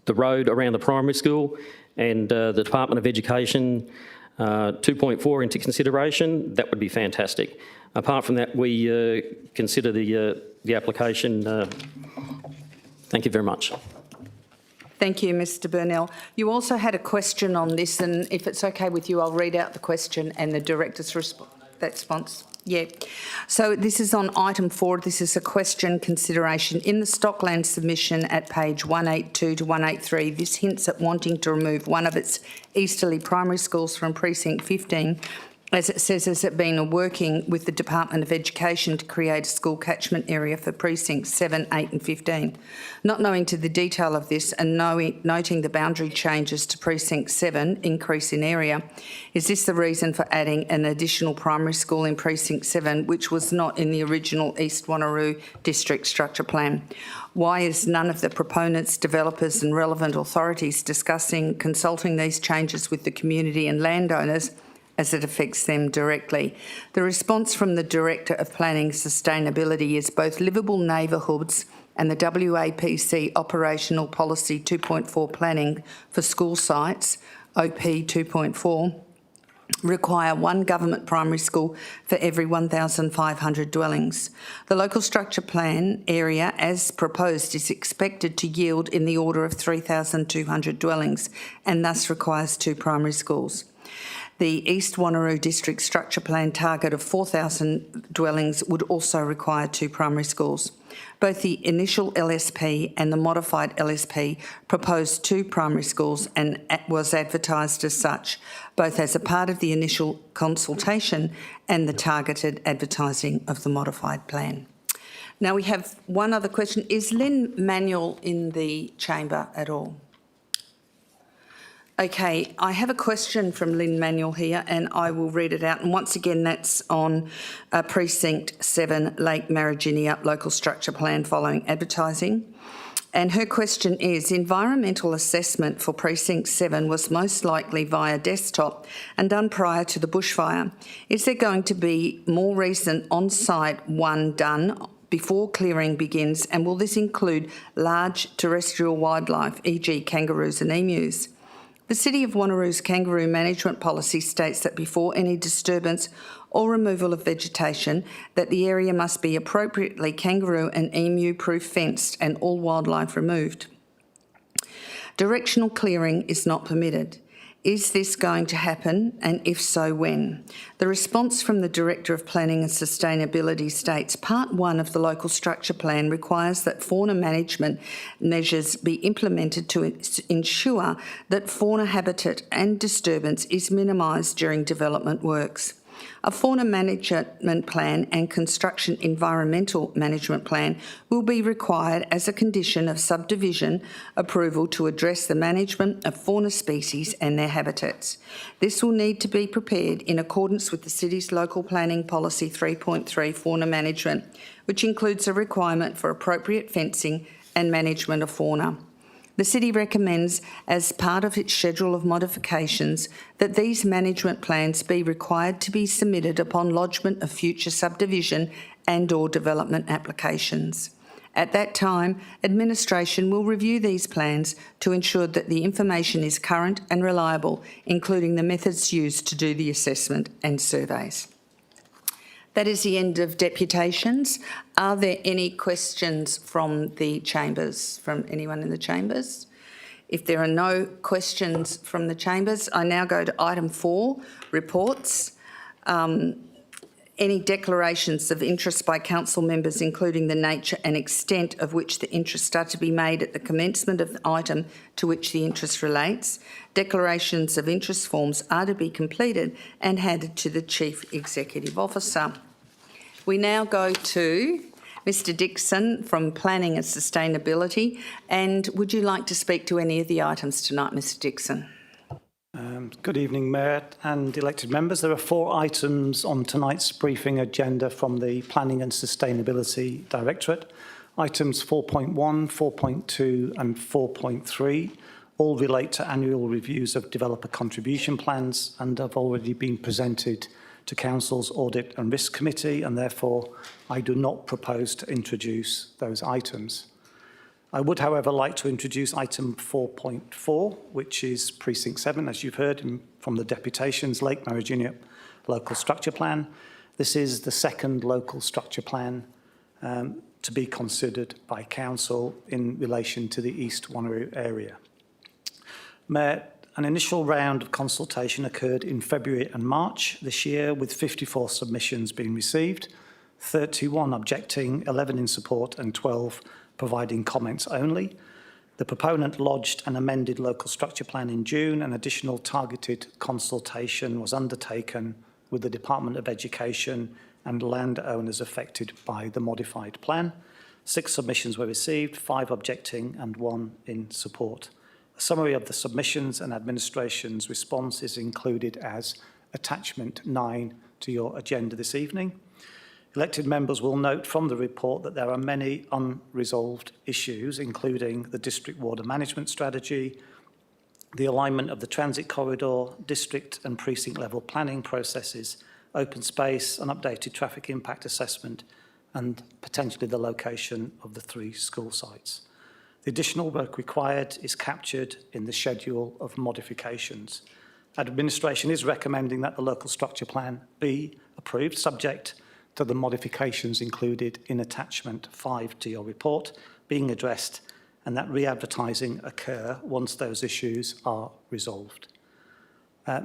road around the primary school and the Department of Education 2.4 into consideration, that would be fantastic. Apart from that, we consider the application. Thank you very much. Thank you, Mr. Burnell. You also had a question on this, and if it's okay with you, I'll read out the question and the director's response. Yeah. So this is on item 4. This is a question consideration. In the Stockland submission at page 182 to 183, this hints at wanting to remove one of its easterly primary schools from precinct 15, as it says, has it been working with the Department of Education to create a school catchment area for precincts 7, 8 and 15. Not knowing to the detail of this and noting the boundary changes to precinct 7, increase in area, is this the reason for adding an additional primary school in precinct 7, which was not in the original East Wanneroo district structure plan? Why is none of the proponents, developers and relevant authorities consulting these changes with the community and landowners as it affects them directly? The response from the Director of Planning Sustainability is both livable neighbourhoods and the WAPC Operational Policy 2.4 Planning for School Sites, OP 2.4, require one government primary school for every 1,500 dwellings. The local structure plan area, as proposed, is expected to yield in the order of 3,200 dwellings and thus requires 2 primary schools. The East Wanneroo District Structure Plan target of 4,000 dwellings would also require 2 primary schools. Both the initial LSP and the modified LSP proposed 2 primary schools and was advertised as such, both as a part of the initial consultation and the targeted advertising of the modified plan. Now we have one other question. Is Lynn Manuel in the chamber at all? Okay, I have a question from Lynn Manuel here and I will read it out. And once again, that's on Precinct 7, Lake Marigini Local Structure Plan following advertising. And her question is, environmental assessment for Precinct 7 was most likely via desktop and done prior to the bushfire. Is there going to be more recent on-site one done before clearing begins? And will this include large terrestrial wildlife, e.g. kangaroos and emus? The City of Wanneroo's kangaroo management policy states that before any disturbance or removal of vegetation, that the area must be appropriately kangaroo and emu-proof fenced and all wildlife removed. Directional clearing is not permitted. Is this going to happen, and if so, when? The response from the Director of Planning and Sustainability states, Part 1 of the Local Structure Plan requires that fauna management measures be implemented to ensure that fauna habitat and disturbance is minimised during development works. A fauna management plan and construction environmental management plan will be required as a condition of subdivision approval to address the management of fauna species and their habitats. This will need to be prepared in accordance with the City's Local Planning Policy 3.3 Fauna Management, which includes a requirement for appropriate fencing and management of fauna. The City recommends, as part of its schedule of modifications, that these management plans be required to be submitted upon lodgement of future subdivision and/or development applications. At that time, administration will review these plans to ensure that the information is current and reliable, including the methods used to do the assessment and surveys. That is the end of deputations. Are there any questions from the chambers, from anyone in the chambers? If there are no questions from the chambers, I now go to item 4, reports. Any declarations of interest by council members, including the nature and extent of which the interests are to be made at the commencement of the item to which the interest relates. Declarations of interest forms are to be completed and handed to the Chief Executive Officer. We now go to Mr Dixon from Planning and Sustainability. And would you like to speak to any of the items tonight, Mr Dixon? Good evening, Mayor and elected members. There are 4 items on tonight's briefing agenda from the Planning and Sustainability Directorate. Items 4.1, 4.2 and 4.3 all relate to annual reviews of developer contribution plans and have already been presented to Council's Audit and Risk Committee, and therefore I do not propose to introduce those items. I would, however, like to introduce item 4.4, which is Precinct 7, as you've heard from the deputations, Lake Mariginiup Local Structure Plan. This is the second local structure plan to be considered by Council in relation to the East Wanneroo area. Mayor, an initial round of consultation occurred in February and March this year, with 54 submissions being received, 31 objecting, 11 in support and 12 providing comments only. The proponent lodged an amended local structure plan in June. An additional targeted consultation was undertaken with the Department of Education and landowners affected by the modified plan. 6 submissions were received, 5 objecting and 1 in support. A summary of the submissions and administration's response is included as attachment 9 to your agenda this evening. Elected members will note from the report that there are many unresolved issues, including the district water management strategy, the alignment of the transit corridor, district and precinct level planning processes, open space, an updated traffic impact assessment, and potentially the location of the 3 school sites. The additional work required is captured in the schedule of modifications. Administration is recommending that the local structure plan be approved, subject to the modifications included in attachment 5 to your report being addressed, and that re-advertising occur once those issues are resolved.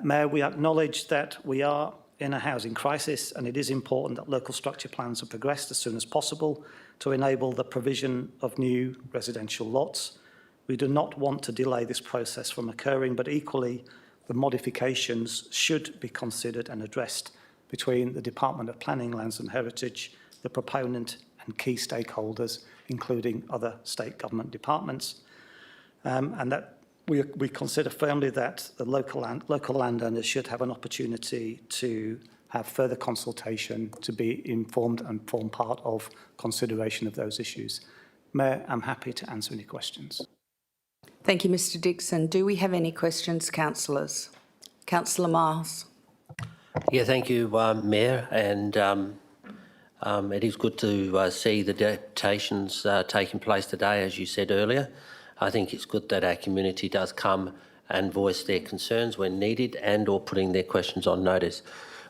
Mayor, we acknowledge that we are in a housing crisis, and it is important that local structure plans are progressed as soon as possible to enable the provision of new residential lots. We do not want to delay this process from occurring, but equally the modifications should be considered and addressed between the Department of Planning, Lands and Heritage, the proponent and key stakeholders, including other state government departments. And that we consider firmly that the local landowners should have an opportunity to have further consultation, to be informed and form part of consideration of those issues. Mayor, I'm happy to answer any questions. Thank you, Mr Dixon. Do we have any questions, councillors? Councillor Miles. Yeah, thank you, Mayor, and it is good to see the deputations taking place today, as you said earlier. I think it's good that our community does come and voice their concerns when needed and or putting their questions on notice.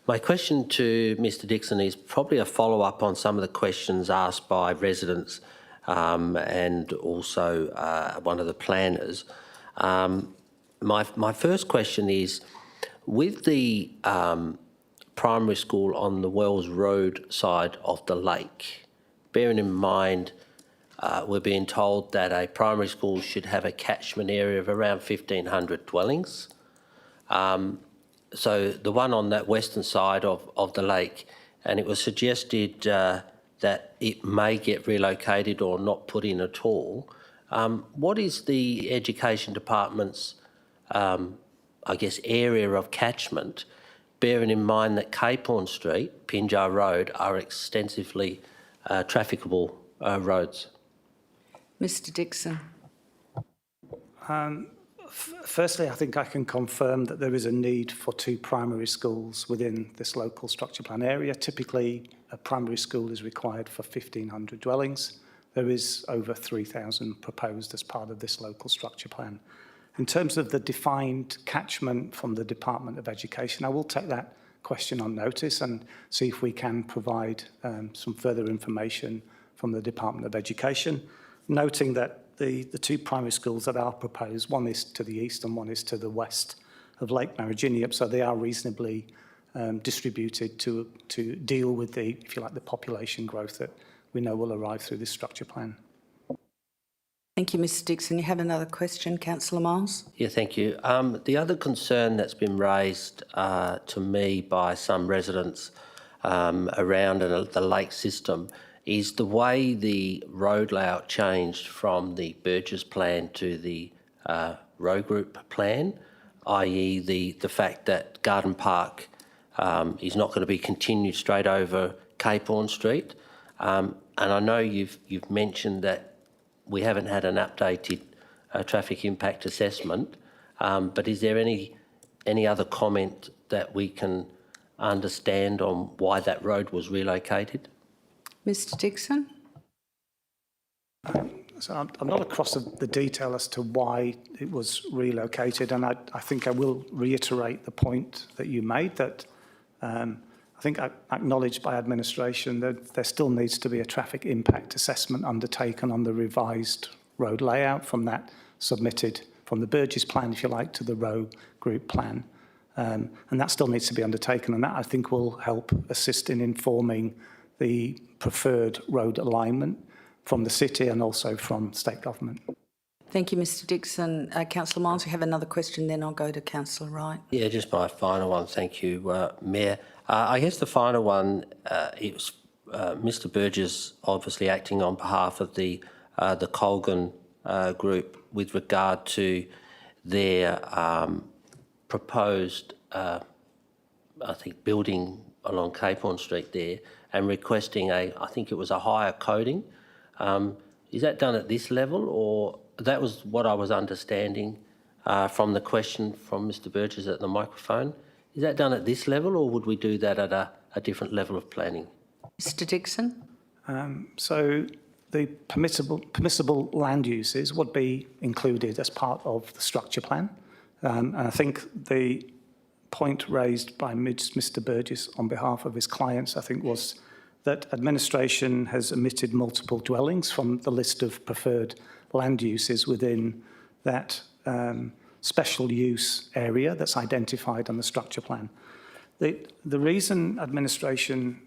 My question to Mr Dixon is probably a follow-up on some of the questions asked by residents and also one of the planners. My first question is, with the primary school on the Wells Road side of the lake, bearing in mind we're being told that a primary school should have a catchment area of around 1,500 dwellings. So the one on that western side of the lake, and it was suggested that it may get relocated or not put in at all. What is the Education Department's I guess, area of catchment, bearing in mind that Capehorn Street, Pinjar Road, are extensively trafficable roads? Mr Dixon. Firstly, I think I can confirm that there is a need for 2 primary schools within this local structure plan area. Typically, a primary school is required for 1,500 dwellings. There is over 3,000 proposed as part of this local structure plan. In terms of the defined catchment from the Department of Education, I will take that question on notice and see if we can provide some further information from the Department of Education, noting that the 2 primary schools that are proposed, one is to the east and one is to the west of Lake Mariginiup, so they are reasonably distributed to deal with the, if you like, the population growth that we know will arrive through this structure plan. Thank you, Mr Dixon. You have another question, Councillor Miles? Yeah, thank you. The other concern that's been raised to me by some residents around the lake system is the way the road layout changed from the Burgess plan to the road group plan, i.e. the fact that Garden Park is not going to be continued straight over Cape Horn Street. And I know you've mentioned that we haven't had an updated traffic impact assessment, but is there any other comment that we can understand on why that road was relocated? Mr Dixon? So I'm not across the detail as to why it was relocated, and I think I will reiterate the point that you made, that I think acknowledged by administration that there still needs to be a traffic impact assessment undertaken on the revised road layout from that submitted from the Burgess plan, if you like, to the road group plan. And that still needs to be undertaken, and that I think will help assist in informing the preferred road alignment from the city and also from state government. Thank you, Mr Dixon. Councillor Miles, you have another question, then I'll go to Councillor Wright. Yeah, just my final one. Thank you, Mayor. I guess the final one, it was Mr Burgess obviously acting on behalf of the Colgan group with regard to their proposed, I think, building along Cape Horn Street there and requesting I think it was a higher coding. Is that done at this level, or that was what I was understanding from the question from Mr Burgess at the microphone? Is that done at this level, or would we do that at a different level of planning? Mr Dixon? So the permissible land uses would be included as part of the structure plan. And I think the point raised by Mr Burgess on behalf of his clients, I think, was that administration has omitted multiple dwellings from the list of preferred land uses within that special use area that's identified on the structure plan. The reason administration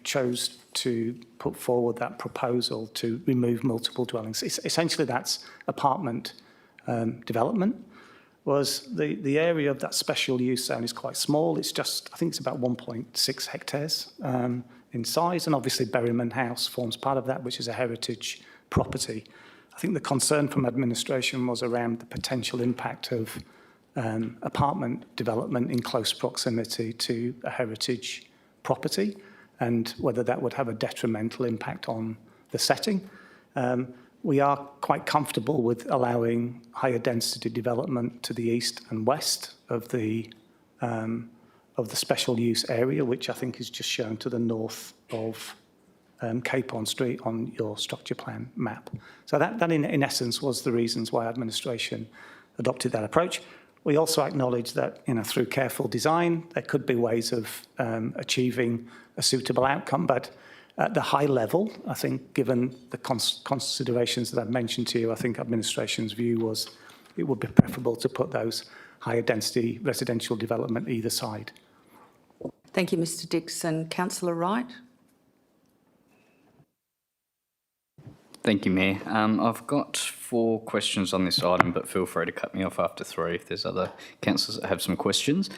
chose to put forward that proposal to remove multiple dwellings, essentially that's apartment development, was the area of that special use zone is quite small. It's just, I think it's about 1.6 hectares in size, and obviously Berryman House forms part of that, which is a heritage property. I think the concern from administration was around the potential impact of apartment development in close proximity to a heritage property and whether that would have a detrimental impact on the setting. We are quite comfortable with allowing higher density development to the east and west of the special use area, which I think is just shown to the north of Cape Horn Street on your structure plan map. So that in essence was the reasons why administration adopted that approach. We also acknowledge that, through careful design, there could be ways of achieving a suitable outcome, but at the high level, I think, given the considerations that I've mentioned to you, I think administration's view was it would be preferable to put those higher density residential development either side. Thank you, Mr Dixon. Councillor Wright? Thank you, Mayor. I've got 4 questions on this item, but feel free to cut me off after 3 if there's other councillors that have some questions.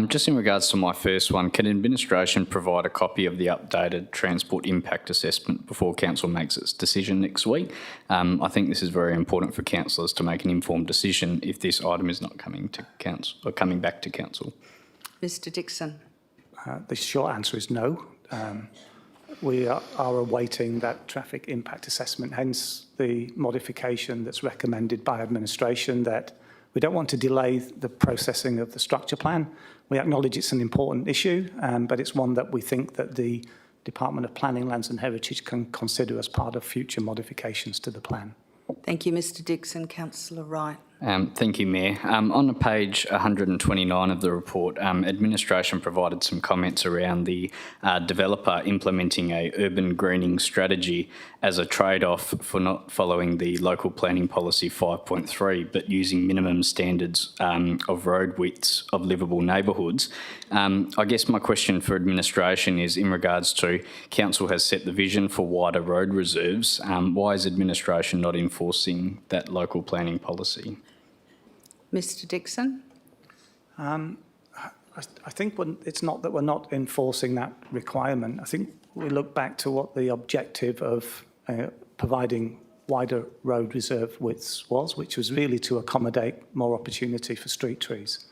Just in regards to my first one, can administration provide a copy of the updated transport impact assessment before council makes its decision next week? I think this is very important for councillors to make an informed decision if this item is not coming to council or coming back to council. Mr Dixon? The short answer is no. We are awaiting that traffic impact assessment, hence the modification that's recommended by administration, that we don't want to delay the processing of the structure plan. We acknowledge it's an important issue, but it's one that we think that the Department of Planning, Lands and Heritage can consider as part of future modifications to the plan. Thank you, Mr Dixon. Councillor Wright? Thank you, Mayor. On page 129 of the report, administration provided some comments around the developer implementing a urban greening strategy as a trade-off for not following the local planning policy 5.3, but using minimum standards of road widths of livable neighbourhoods. I guess my question for administration is in regards to council has set the vision for wider road reserves. Why is administration not enforcing that local planning policy? Mr Dixon? I think it's not that we're not enforcing that requirement. I think we look back to what the objective of providing wider road reserve widths was, which was really to accommodate more opportunity for street trees.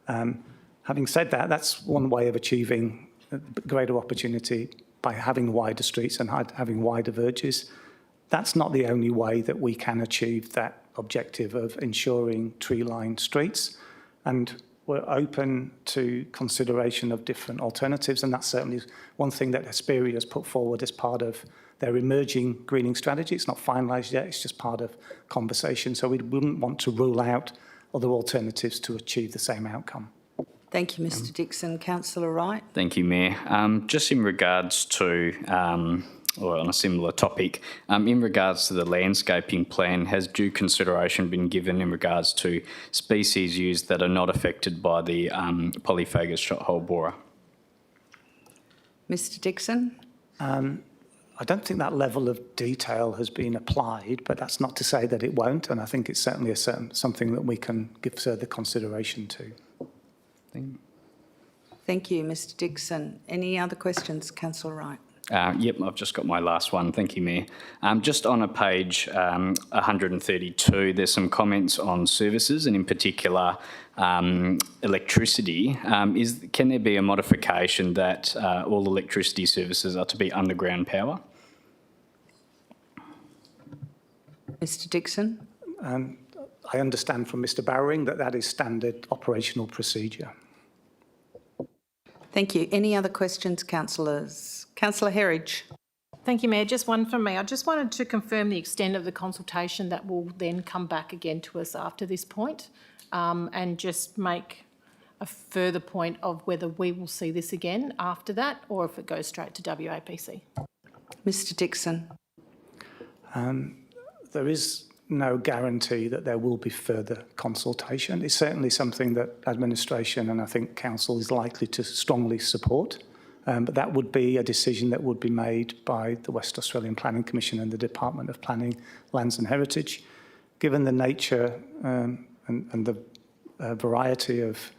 Having said that, that's one way of achieving greater opportunity by having wider streets and having wider verges. That's not the only way that we can achieve that objective of ensuring tree-lined streets, and we're open to consideration of different alternatives, and that's certainly one thing that Hesperia has put forward as part of their emerging greening strategy. It's not finalised yet, it's just part of conversation, so we wouldn't want to rule out other alternatives to achieve the same outcome. Thank you, Mr Dixon. Councillor Wright? Thank you, Mayor. Just in regards to or on a similar topic, in regards to the landscaping plan, has due consideration been given in regards to species used that are not affected by the polyphagous shot-hole borer? Mr Dixon? I don't think that level of detail has been applied, but that's not to say that it won't, and I think it's certainly something that we can give further consideration to. Thank you, Mr Dixon. Any other questions, Councillor Wright? Yep, I've just got my last one. Thank you, Mayor. Just on a page 132, there's some comments on services and in particular electricity. Can there be a modification that all electricity services are to be underground power? Mr Dixon? I understand from Mr Bowering that that is standard operational procedure. Thank you. Any other questions, councillors? Councillor Herridge. Thank you, Mayor. Just one from me. I just wanted to confirm the extent of the consultation that will then come back again to us after this point, and just make a further point of whether we will see this again after that or if it goes straight to WAPC. Mr Dixon. There is no guarantee that there will be further consultation. It's certainly something that administration and I think council is likely to strongly support. But that would be a decision that would be made by the West Australian Planning Commission and the Department of Planning, Lands and Heritage. Given the nature and the variety of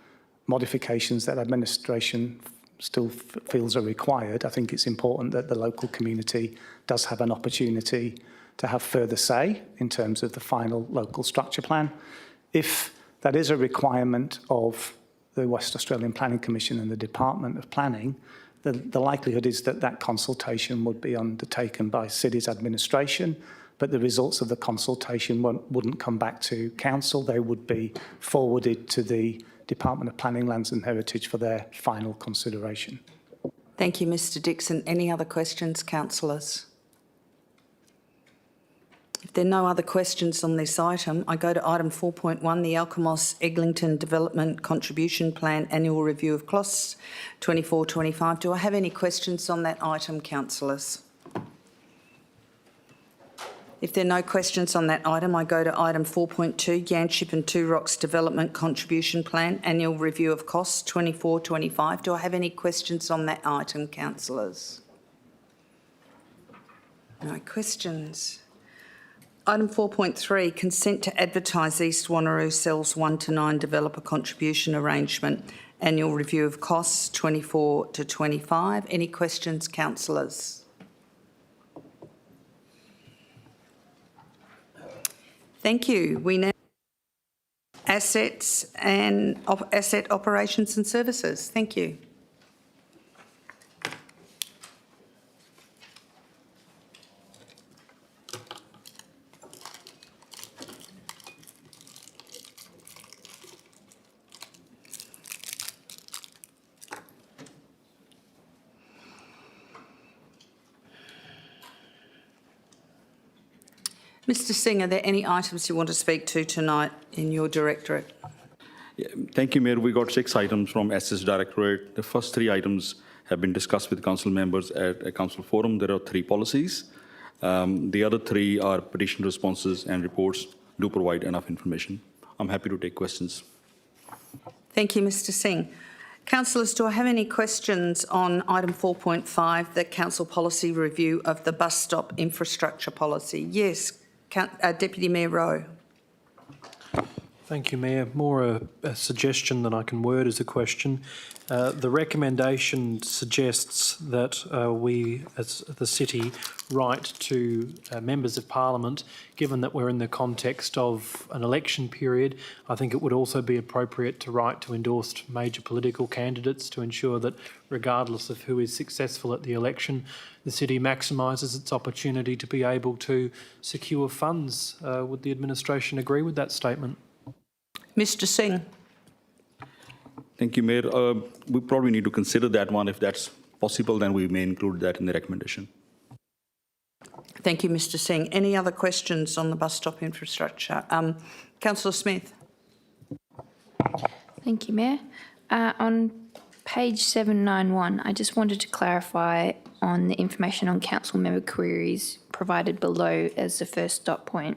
modifications that administration still feels are required, I think it's important that the local community does have an opportunity to have further say in terms of the final local structure plan. If that is a requirement of the West Australian Planning Commission and the Department of Planning, the likelihood is that that consultation would be undertaken by city's administration, but the results of the consultation wouldn't come back to council. They would be forwarded to the Department of Planning, Lands and Heritage for their final consideration. Thank you, Mr Dixon. Any other questions, councillors? If there are no other questions on this item, I go to item 4.1, the Alkimos-Eglinton Development Contribution Plan Annual Review of Costs 24-25. Do I have any questions on that item, councillors? If there are no questions on that item, I go to item 4.2, Yanchip and Two Rocks Development Contribution Plan Annual Review of Costs 24-25. Do I have any questions on that item, councillors? No questions. Item 4.3, consent to advertise East Wanneroo Cells 1 to 9 Developer Contribution Arrangement Annual Review of Costs 24-25. Any questions, councillors? Thank you. We now assets and asset operations and services. Thank you. Mr Singh, are there any items you want to speak to tonight in your directorate? Yeah, thank you, Mayor. We got 6 items from SS Directorate. The first 3 items have been discussed with council members at a council forum. There are 3 policies. The other 3 are petition responses and reports do provide enough information. I'm happy to take questions. Thank you, Mr Singh. Councillors, do I have any questions on item 4.5, the council policy review of the bus stop infrastructure policy? Yes, Deputy Mayor Rowe. Thank you, Mayor. More a suggestion than I can word as a question. The recommendation suggests that we, as the city, write to members of Parliament, given that we're in the context of an election period. I think it would also be appropriate to write to endorsed major political candidates to ensure that, regardless of who is successful at the election, the city maximises its opportunity to be able to secure funds. Would the administration agree with that statement? Mr Singh. Thank you, Mayor. We probably need to consider that one. If that's possible, then we may include that in the recommendation. Thank you, Mr Singh. Any other questions on the bus stop infrastructure? Councillor Smith. Thank you, Mayor. On page 791, I just wanted to clarify on the information on council member queries provided below as the first dot point.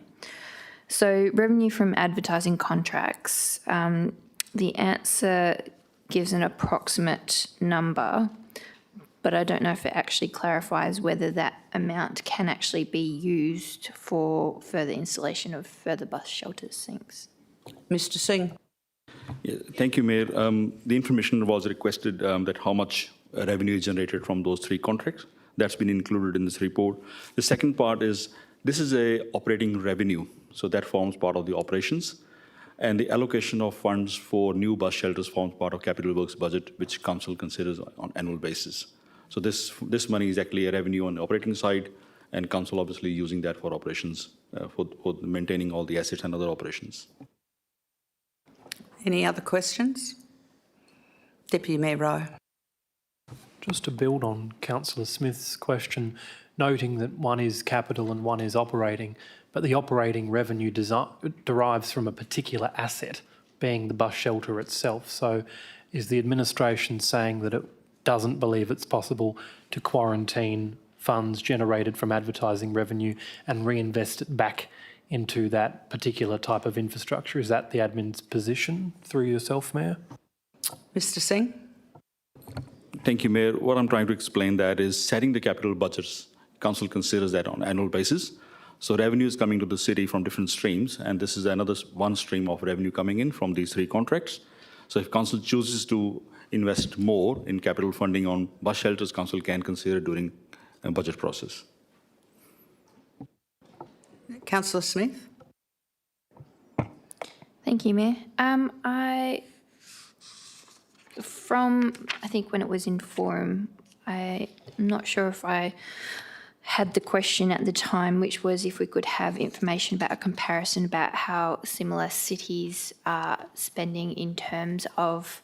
So revenue from advertising contracts, the answer gives an approximate number, but I don't know if it actually clarifies whether that amount can actually be used for further installation of further bus shelters. Thanks. Mr Singh. Yeah, thank you, Mayor. The information was requested that how much revenue is generated from those 3 contracts. That's been included in this report. The second part is, this is a operating revenue, so that forms part of the operations. And the allocation of funds for new bus shelters forms part of capital works budget, which council considers on annual basis. So this money is actually a revenue on the operating side, and council obviously using that for operations, for maintaining all the assets and other operations. Any other questions? Deputy Mayor Rowe. Just to build on Councillor Smith's question, noting that one is capital and one is operating, but the operating revenue derives from a particular asset, being the bus shelter itself. So is the administration saying that it doesn't believe it's possible to quarantine funds generated from advertising revenue and reinvest it back into that particular type of infrastructure? Is that the admin's position, through yourself, Mayor? Mr Singh. Thank you, Mayor. What I'm trying to explain that is setting the capital budgets, council considers that on an annual basis. So revenue is coming to the city from different streams, and this is another one stream of revenue coming in from these 3 contracts. So if council chooses to invest more in capital funding on bus shelters, council can consider during a budget process. Councillor Smith. Thank you, Mayor. I think when it was in forum, I'm not sure if I had the question at the time, which was if we could have information about a comparison about how similar cities are spending in terms of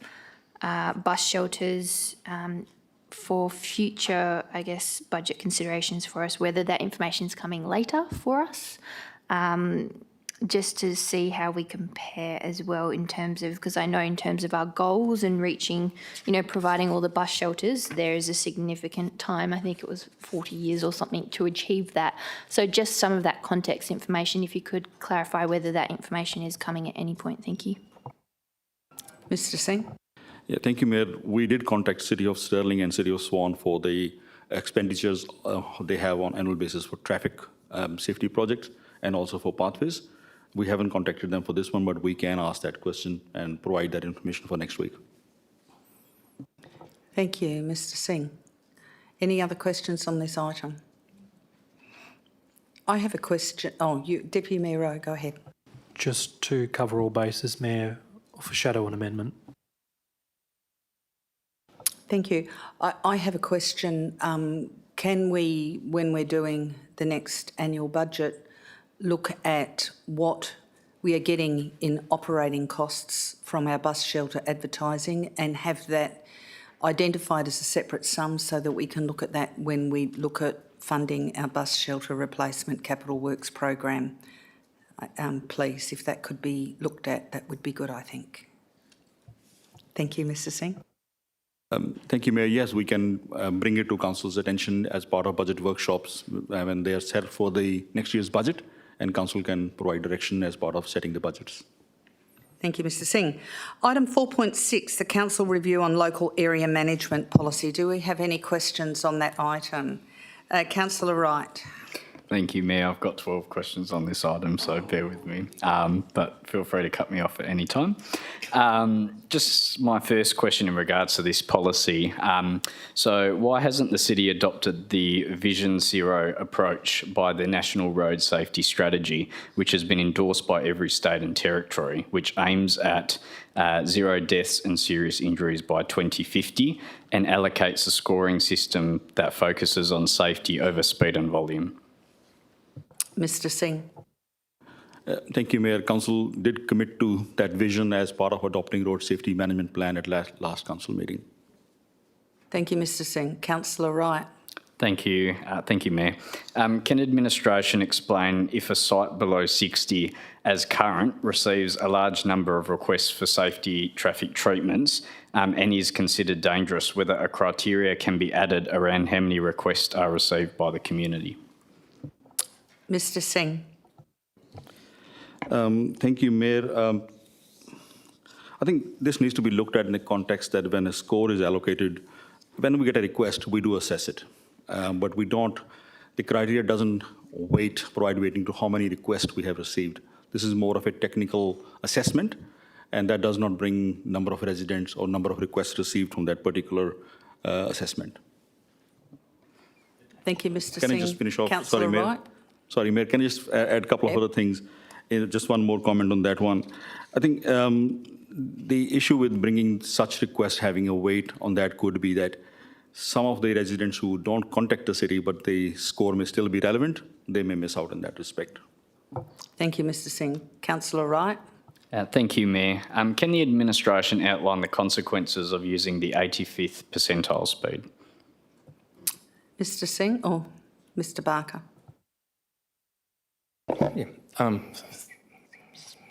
bus shelters for future, I guess, budget considerations for us, whether that information is coming later for us, just to see how we compare as well in terms of, because I know in terms of our goals and reaching, providing all the bus shelters, there is a significant time, I think it was 40 years or something, to achieve that. So just some of that context information, if you could clarify whether that information is coming at any point. Thank you. Mr Singh. Yeah, thank you, Mayor. We did contact City of Stirling and City of Swan for the expenditures they have on annual basis for traffic safety projects and also for pathways. We haven't contacted them for this one, but we can ask that question and provide that information for next week. Thank you, Mr Singh. Any other questions on this item? I have a question. Deputy Mayor Rowe, go ahead. Just to cover all bases, Mayor, foreshadow an amendment. Thank you. I have a question. Can we, when we're doing the next annual budget, look at what we are getting in operating costs from our bus shelter advertising and have that identified as a separate sum so that we can look at that when we look at funding our bus shelter replacement capital works program? please, if that could be looked at, that would be good, I think. Thank you, Mr Singh. Thank you, Mayor. Yes, we can bring it to Council's attention as part of budget workshops when they are set for the next year's budget, and Council can provide direction as part of setting the budgets. Thank you, Mr Singh. Item 4.6, the Council review on local area management policy. Do we have any questions on that item? Councillor Wright. Thank you, Mayor. I've got 12 questions on this item, so bear with me. But feel free to cut me off at any time. Just my first question in regards to this policy. So why hasn't the city adopted the Vision Zero approach by the National Road Safety Strategy, which has been endorsed by every state and territory, which aims at zero deaths and serious injuries by 2050 and allocates a scoring system that focuses on safety over speed and volume? Mr Singh. Thank you, Mayor. Council did commit to that vision as part of adopting road safety management plan at last council meeting. Thank you, Mr Singh. Councillor Wright. Thank you. Thank you, Mayor. Can administration explain if a site below 60 as current receives a large number of requests for safety traffic treatments and is considered dangerous, whether a criteria can be added around how many requests are received by the community? Mr Singh. Thank you, Mayor. I think this needs to be looked at in the context that when a score is allocated, when we get a request, we do assess it. But we don't, the criteria doesn't provide weighting to how many requests we have received. This is more of a technical assessment, and that does not bring number of residents or number of requests received from that particular assessment. Thank you, Mr Singh. Can I just finish off? Councillor Sorry, Mayor. Wright. Sorry, Mayor, can I just add a couple of other things? Just one more comment on that one. I think the issue with bringing such requests having a weight on that could be that some of the residents who don't contact the city, but the score may still be relevant, they may miss out in that respect. Thank you, Mr Singh. Councillor Wright. Thank you, Mayor. Can the administration outline the consequences of using the 85th percentile speed? Mr Singh or Mr Barker? Yeah.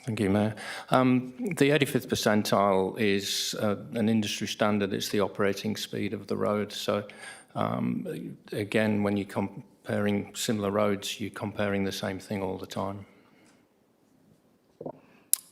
Thank you, Mayor. The 85th percentile is an industry standard. It's the operating speed of the road. So, again, when you're comparing similar roads, you're comparing the same thing all the time.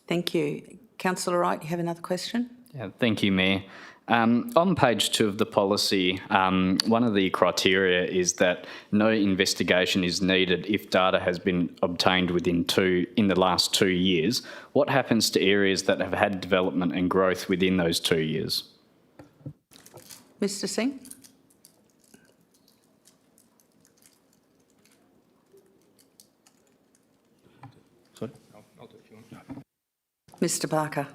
Thank you. Councillor Wright, you have another question? Yeah, thank you, Mayor. On page 2 of the policy, one of the criteria is that no investigation is needed if data has been obtained in the last 2 years. What happens to areas that have had development and growth within those 2 years? Mr Singh? Sorry? I'll do it if you want. Mr Barker.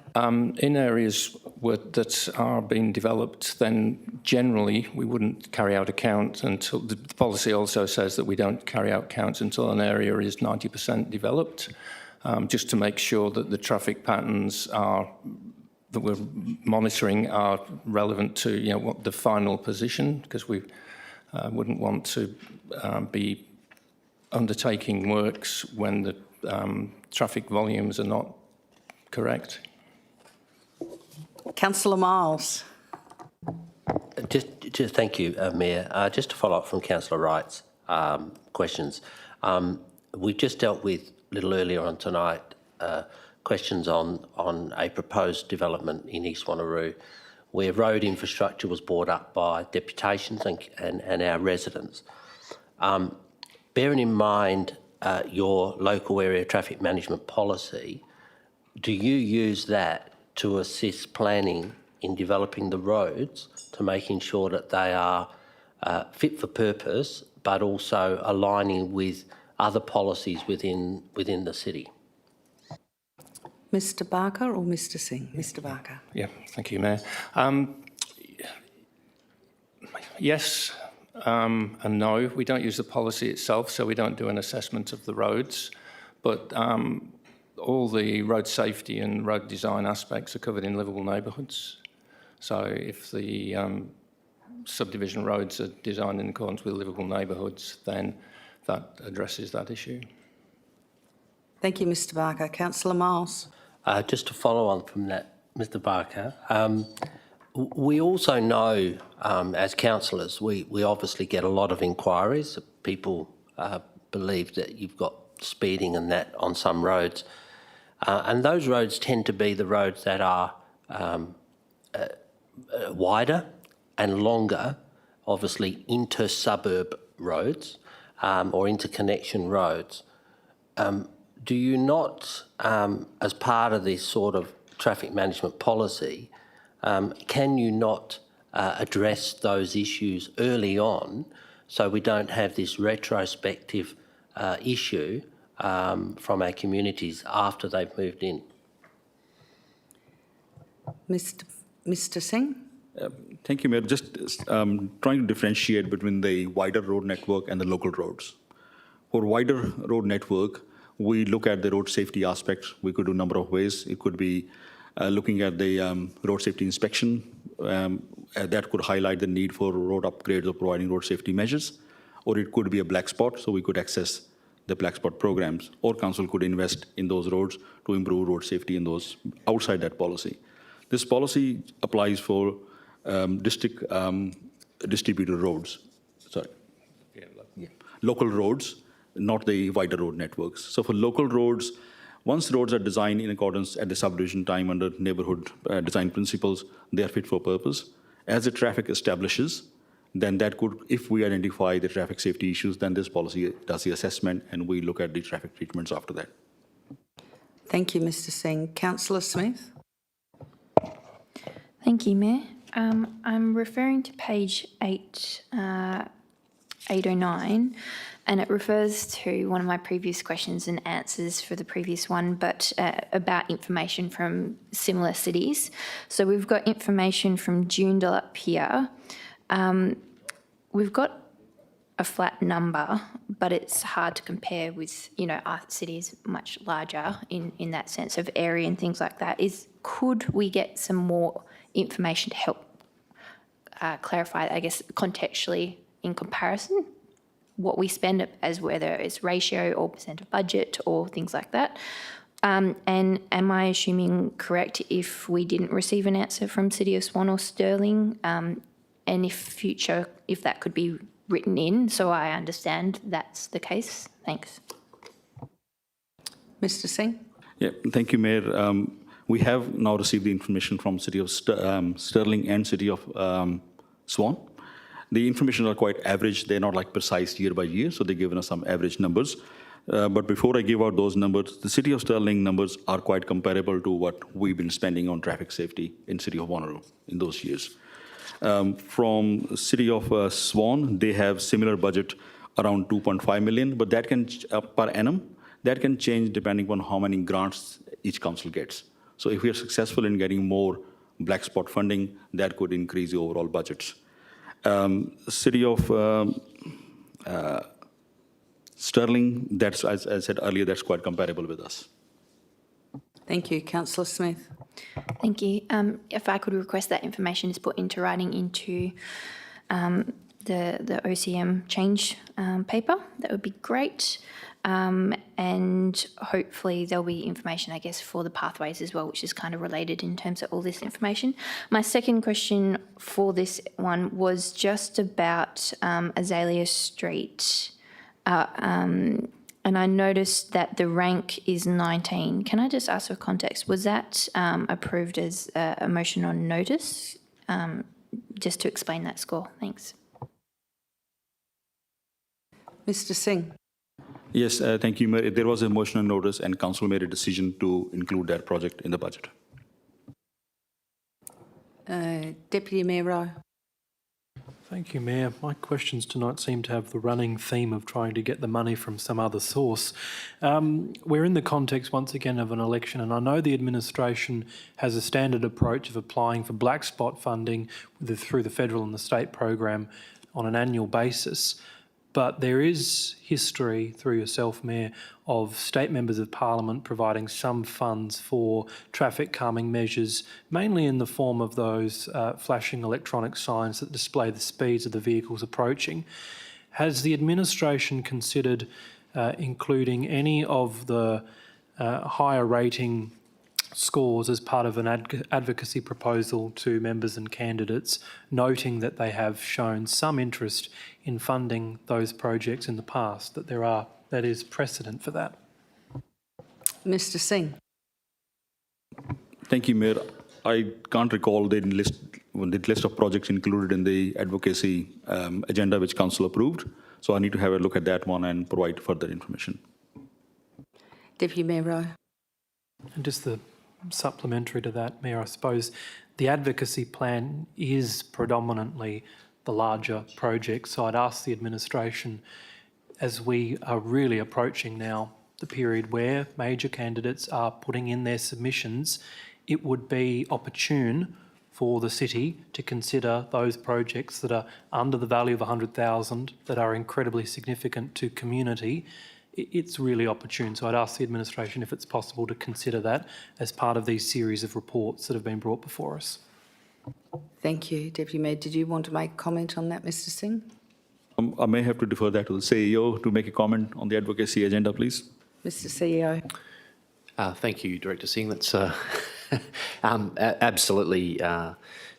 In areas that are being developed, then generally we wouldn't carry out a count until, the policy also says that we don't carry out counts until an area is 90% developed, just to make sure that the traffic patterns that we're monitoring are relevant to what the final position, because we wouldn't want to be undertaking works when the traffic volumes are not correct. Councillor Miles. Just thank you, Mayor. Just to follow up from Councillor Wright's questions, we just dealt with a little earlier on tonight questions on a proposed development in East Wanneroo where road infrastructure was brought up by deputations and our residents. Bearing in mind your local area traffic management policy, do you use that to assist planning in developing the roads to making sure that they are fit for purpose, but also aligning with other policies within the city? Mr Barker or Mr Singh? Mr Barker. Yeah, thank you, Mayor. Yes and no. We don't use the policy itself, so we don't do an assessment of the roads, but all the road safety and road design aspects are covered in livable neighbourhoods. So if the subdivision roads are designed in accordance with livable neighbourhoods, then that addresses that issue. Thank you, Mr Barker. Councillor Miles. Just to follow on from that, Mr Barker, we also know as councillors, we obviously get a lot of inquiries. People believe that you've got speeding and that on some roads. And those roads tend to be the roads that are wider and longer, obviously inter-suburb roads or interconnection roads. Do you not, as part of this sort of traffic management policy, can you not address those issues early on so we don't have this retrospective issue from our communities after they've moved in? Mr Singh? Thank you, Mayor. Just trying to differentiate between the wider road network and the local roads. For wider road network, we look at the road safety aspects. We could do a number of ways. It could be looking at the road safety inspection. That could highlight the need for road upgrades or providing road safety measures. Or it could be a black spot, so we could access the black spot programs. Or council could invest in those roads to improve road safety in those outside that policy. This policy applies for district distributed roads. Sorry. Local roads, not the wider road networks. So for local roads, once roads are designed in accordance at the subdivision time under neighbourhood design principles, they are fit for purpose. As the traffic establishes, then that could, if we identify the traffic safety issues, then this policy does the assessment and we look at the traffic treatments after that. Thank you, Mr Singh. Councillor Smith? Thank you, Mayor. I'm referring to page 809, and it refers to one of my previous questions and answers for the previous one, but about information from similar cities. So we've got information from Joondalup up here. We've got a flat number, but it's hard to compare with, you know, our cities much larger in that sense of area and things like that. Could we get some more information to help clarify, I guess, contextually in comparison, what we spend as whether it's ratio or percent of budget or things like that? And am I assuming correct if we didn't receive an answer from City of Swan or Stirling? And if that could be written in, so I understand that's the case. Thanks. Mr Singh? Yeah, thank you, Mayor. We have now received the information from City of Stirling and City of Swan. The information are quite average. They're not like precise year by year, so they've given us some average numbers. But before I give out those numbers, the City of Stirling numbers are quite comparable to what we've been spending on traffic safety in City of Wanneroo in those years. From City of Swan, they have similar budget around 2.5 million, but that can, per annum, that can change depending on how many grants each council gets. So if we are successful in getting more black spot funding, that could increase the overall budgets. City of Stirling, that's, as I said earlier, that's quite comparable with us. Thank you. Councillor Smith? Thank you. If I could request that information is put into writing into the OCM change paper, that would be great. And hopefully there'll be information, I guess, for the pathways as well, which is kind of related in terms of all this information. My second question for this one was just about Azalea Street. And I noticed that the rank is 19. Can I just ask for context? Was that approved as a motion on notice? Just to explain that score. Thanks. Mr Singh? Yes, thank you, Mayor. There was a motion on notice and council made a decision to include that project in the budget. Deputy Mayor Rowe? Thank you, Mayor. My questions tonight seem to have the running theme of trying to get the money from some other source. We're in the context, once again, of an election, and I know the administration has a standard approach of applying for black spot funding through the federal and the state program on an annual basis. But there is history, through yourself, Mayor, of state members of parliament providing some funds for traffic calming measures, mainly in the form of those flashing electronic signs that display the speeds of the vehicles approaching. Has the administration considered including any of the higher rating scores as part of an advocacy proposal to members and candidates, noting that they have shown some interest in funding those projects in the past, that is precedent for that. Mr. Singh. Thank you, Mayor. I can't recall the list of projects included in the advocacy agenda which Council approved. So I need to have a look at that one and provide further information. Deputy Mayor Rowe. And just the supplementary to that, Mayor, I suppose the advocacy plan is predominantly the larger projects. So I'd ask the administration, as we are really approaching now the period where major candidates are putting in their submissions, it would be opportune for the city to consider those projects that are under the value of 100,000 that are incredibly significant to community. It's really opportune. So I'd ask the administration if it's possible to consider that as part of these series of reports that have been brought before us. Thank you. Deputy Mayor, did you want to make a comment on that, Mr. Singh? I may have to defer that to the CEO to make a comment on the advocacy agenda, please. Mr. CEO. Thank you, Director Singh. That's absolutely,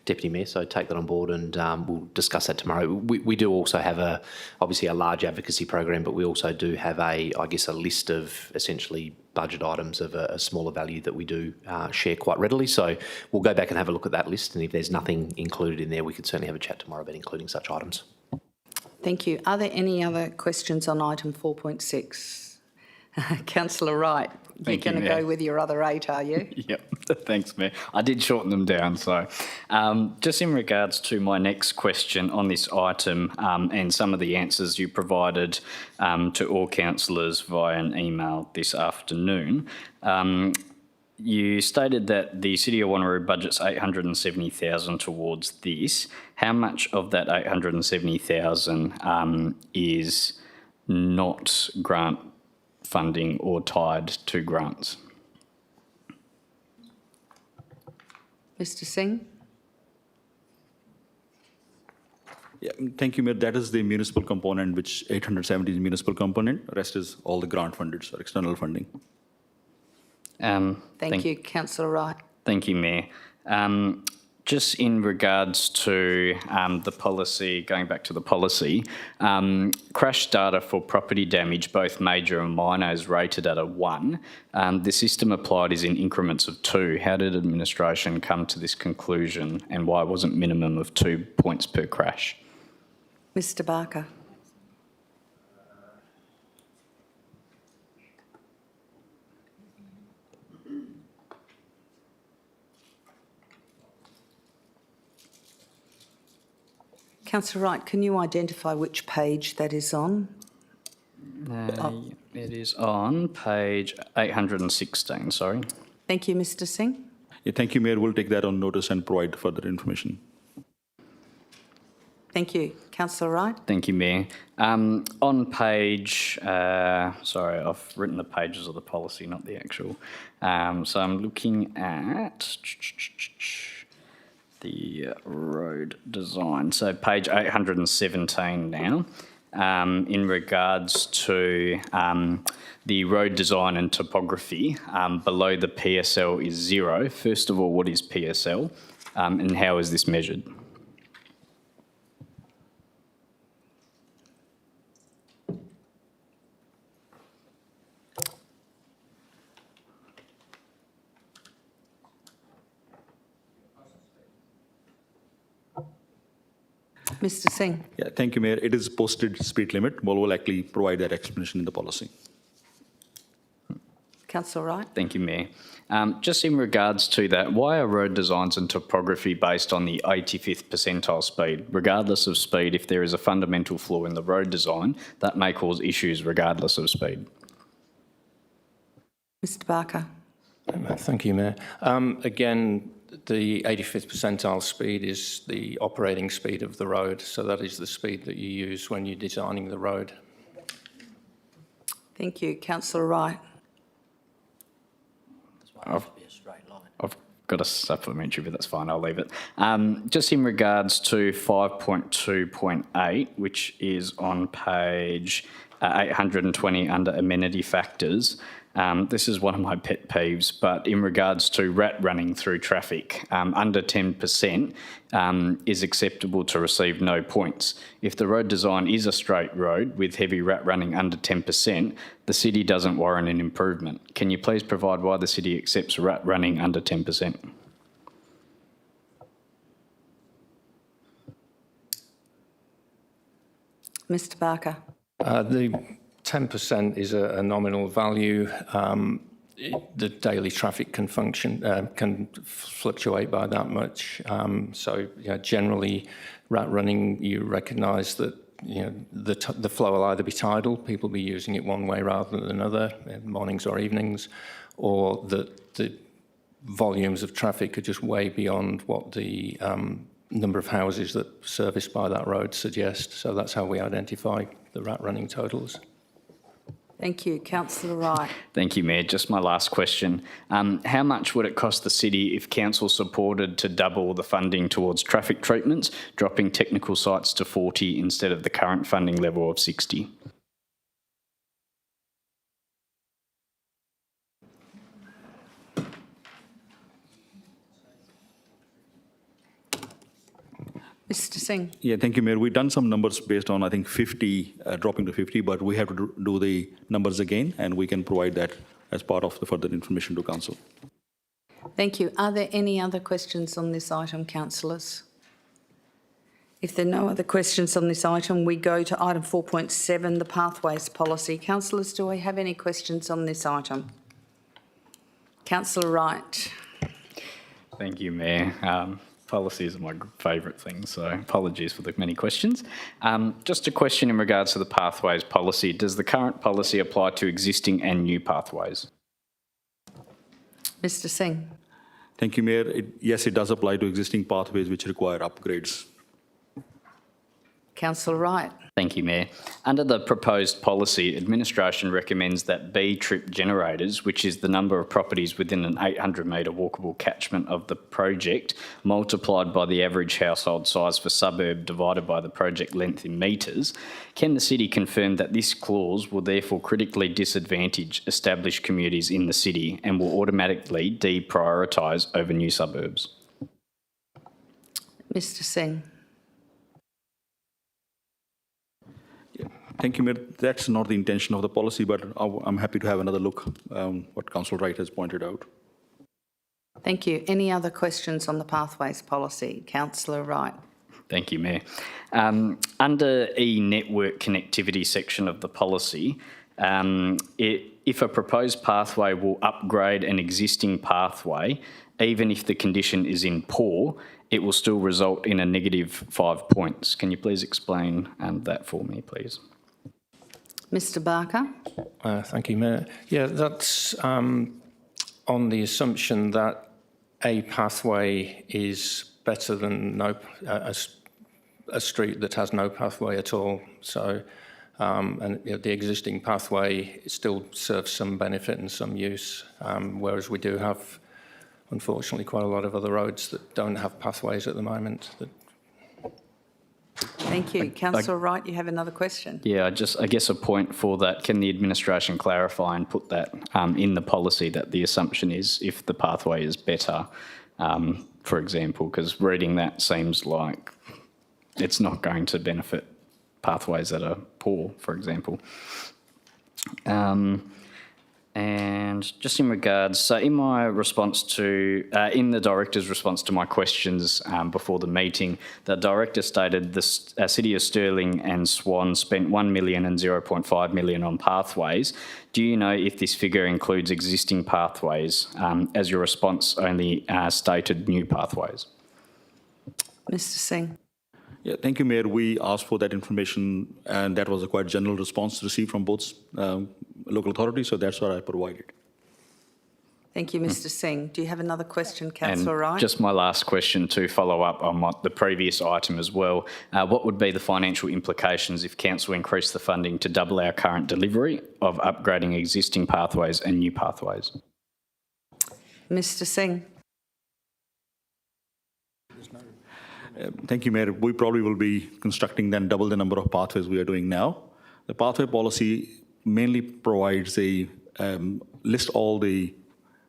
Deputy Mayor, so take that on board and we'll discuss that tomorrow. We do also have obviously a large advocacy program, but we also do have a list of essentially budget items of a smaller value that we do share quite readily. So we'll go back and have a look at that list, and if there's nothing included in there, we could certainly have a chat tomorrow about including such items. Thank you. Are there any other questions on item 4.6? Councillor Wright, you're going to go with your other 8, are you? Yep, thanks, Mayor. I did shorten them down. So just in regards to my next question on this item and some of the answers you provided to all councillors via an email this afternoon, you stated that the City of Wanneroo budgets $870,000 towards this. How much of that $870,000 is not grant funding or tied to grants? Mr. Singh? Yeah, thank you, Mayor. That is the municipal component, which 870 is the municipal component. The rest is all the grant funded or external funding. Thank you, Councillor Wright. Thank you, Mayor. Just in regards to the policy, going back to the policy, crash data for property damage, both major and minor, is rated at a 1. The system applied is in increments of 2. How did administration come to this conclusion, and why wasn't minimum of 2 points per crash? Mr. Barker. Councillor Wright, can you identify which page that is on? It is on page 816, sorry. Thank you, Mr. Singh. Yeah, thank you, Mayor. We'll take that on notice and provide further information. Thank you. Councillor Wright. Thank you, Mayor. On page, sorry, I've written the pages of the policy, not the actual. So I'm looking at the road design. So page 817 now. In regards to the road design and topography, below the PSL is 0. First of all, what is PSL and how is this measured? Mr. Singh. Yeah, thank you, Mayor. It is posted speed limit. We'll likely provide that explanation in the policy. Councillor Wright. Thank you, Mayor. Just in regards to that, why are road designs and topography based on the 85th percentile speed? Regardless of speed, if there is a fundamental flaw in the road design, that may cause issues regardless of speed. Mr. Barker. Thank you, Mayor. Again, the 85th percentile speed is the operating speed of the road, so that is the speed that you use when you're designing the road. Thank you. Councillor Wright. I've got a supplementary, but that's fine, I'll leave it. Just in regards to 5.2.8, which is on page 820 under amenity factors, This is one of my pet peeves, but in regards to rat running through traffic, under 10% is acceptable to receive no points. If the road design is a straight road with heavy rat running under 10%, the city doesn't warrant an improvement. Can you please provide why the city accepts rat running under 10%? Mr Barker. The 10% is a nominal value. The daily traffic can fluctuate by that much. So generally, rat running, you recognise that the flow will either be tidal, people will be using it one way rather than another, mornings or evenings, or that the volumes of traffic are just way beyond what the number of houses that are serviced by that road suggest. So that's how we identify the rat running totals. Thank you. Councillor Wright. Thank you, Mayor. Just my last question. How much would it cost the city if council supported to double the funding towards traffic treatments, dropping technical sites to 40 instead of the current funding level of 60? Mr Singh. Yeah, thank you, Mayor. We've done some numbers based on, I think, 50, dropping to 50, but we have to do the numbers again, and we can provide that as part of the further information to council. Thank you. Are there any other questions on this item, councillors? If there are no other questions on this item, we go to item 4.7, the Pathways Policy. Councillors, do we have any questions on this item? Councillor Wright. Thank you, Mayor. Policies are my favourite thing, so apologies for the many questions. Just a question in regards to the Pathways Policy. Does the current policy apply to existing and new pathways? Mr Singh. Thank you, Mayor. Yes, it does apply to existing pathways which require upgrades. Councillor Wright. Thank you, Mayor. Under the proposed policy, administration recommends that B-trip generators, which is the number of properties within an 800-metre walkable catchment of the project, multiplied by the average household size for suburb divided by the project length in metres. Can the city confirm that this clause will therefore critically disadvantage established communities in the city and will automatically deprioritise over new suburbs? Mr Singh. Thank you, Mayor. That's not the intention of the policy, but I'm happy to have another look what Councillor Wright has pointed out. Thank you. Any other questions on the Pathways Policy? Councillor Wright. Thank you, Mayor. Under e-network connectivity section of the policy, if a proposed pathway will upgrade an existing pathway, even if the condition is in poor, it will still result in a negative 5 points. Can you please explain that for me, please? Mr Barker. Thank you, Mayor. Yeah, that's on the assumption that a pathway is better than a street that has no pathway at all. So, and the existing pathway still serves some benefit and some use, whereas we do have, unfortunately, quite a lot of other roads that don't have pathways at the moment. Thank you. Councillor Wright, you have another question? Yeah, I guess a point for that. Can the administration clarify and put that in the policy that the assumption is if the pathway is better, for example, because reading that seems like it's not going to benefit pathways that are poor, for example. And just in regards, so in my response to, in the director's response to my questions before the meeting, the director stated the City of Stirling and Swan spent 1 million and 0.5 million on pathways. Do you know if this figure includes existing pathways, as your response only stated new pathways? Mr Singh. Yeah, thank you, Mayor. We asked for that information, and that was a quite general response received from both local authorities, so that's what I provided. Thank you, Mr Singh. Do you have another question, Councillor Wright? Just my last question to follow up on the previous item as well. What would be the financial implications if council increased the funding to double our current delivery of upgrading existing pathways and new pathways? Mr Singh. Thank you, Mayor. We probably will be constructing then double the number of pathways we are doing now. The pathway policy mainly provides a list all the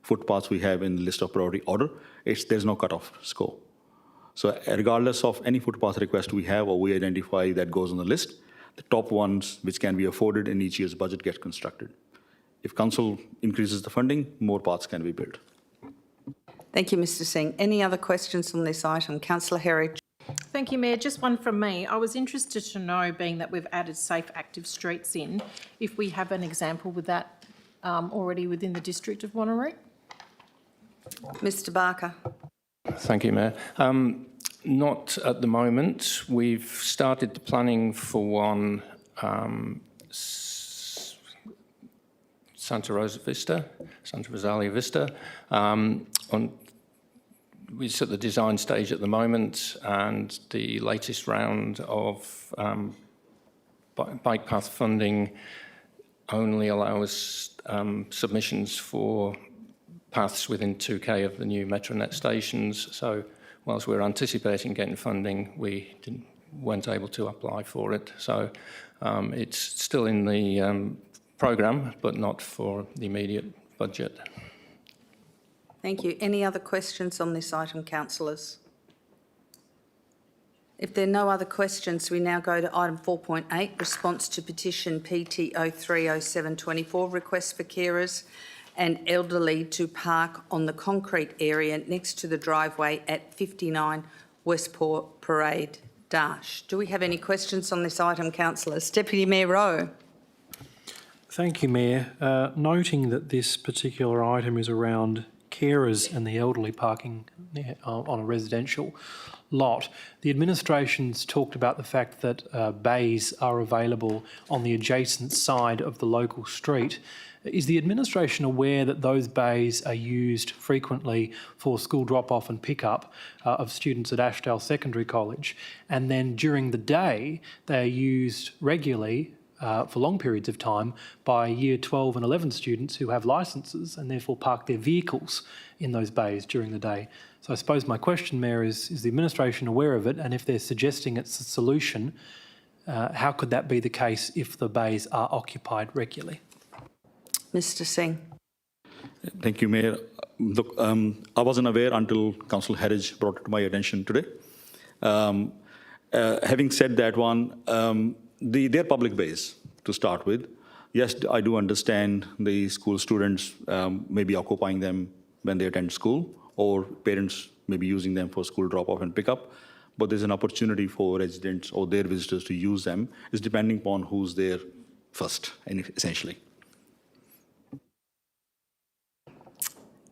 footpaths we have in the list of priority order. There's no cutoff score. So regardless of any footpath request we have or we identify that goes on the list, the top ones which can be afforded in each year's budget get constructed. If council increases the funding, more paths can be built. Thank you, Mr Singh. Any other questions on this item? Councillor Herridge. Thank you, Mayor. Just one from me. I was interested to know, being that we've added safe active streets in, if we have an example with that already within the district of Wanneroo. Mr Barker. Thank you, Mayor. Not at the moment. We've started the planning for one, Santa Rosalia Vista. We're at the design stage at the moment, and the latest round of bike path funding only allows submissions for paths within 2K of the new Metronet stations. So whilst we're anticipating getting funding, we weren't able to apply for it. So it's still in the programme, but not for the immediate budget. Thank you. Any other questions on this item, councillors? If there are no other questions, we now go to item 4.8, response to petition PT 030724, request for carers and elderly to park on the concrete area next to the driveway at 59 Westport Parade Dash. Do we have any questions on this item, councillors? Deputy Mayor Rowe. Thank you, Mayor. Noting that this particular item is around carers and the elderly parking on a residential lot, the administration's talked about the fact that bays are available on the adjacent side of the local street. Is the administration aware that those bays are used frequently for school drop-off and pick-up of students at Ashdale Secondary College, and then during the day they are used regularly for long periods of time by Year 12 and 11 students who have licences and therefore park their vehicles in those bays during the day? So I suppose my question, Mayor, is the administration aware of it? And if they're suggesting it's a solution, how could that be the case if the bays are occupied regularly? Mr Singh. Thank you, Mayor. Look, I wasn't aware until Councillor Herridge brought it to my attention today. Having said that one, they're public bays to start with. Yes, I do understand the school students may be occupying them when they attend school, or parents may be using them for school drop-off and pick-up, but there's an opportunity for residents or their visitors to use them. It's depending upon who's there first, essentially.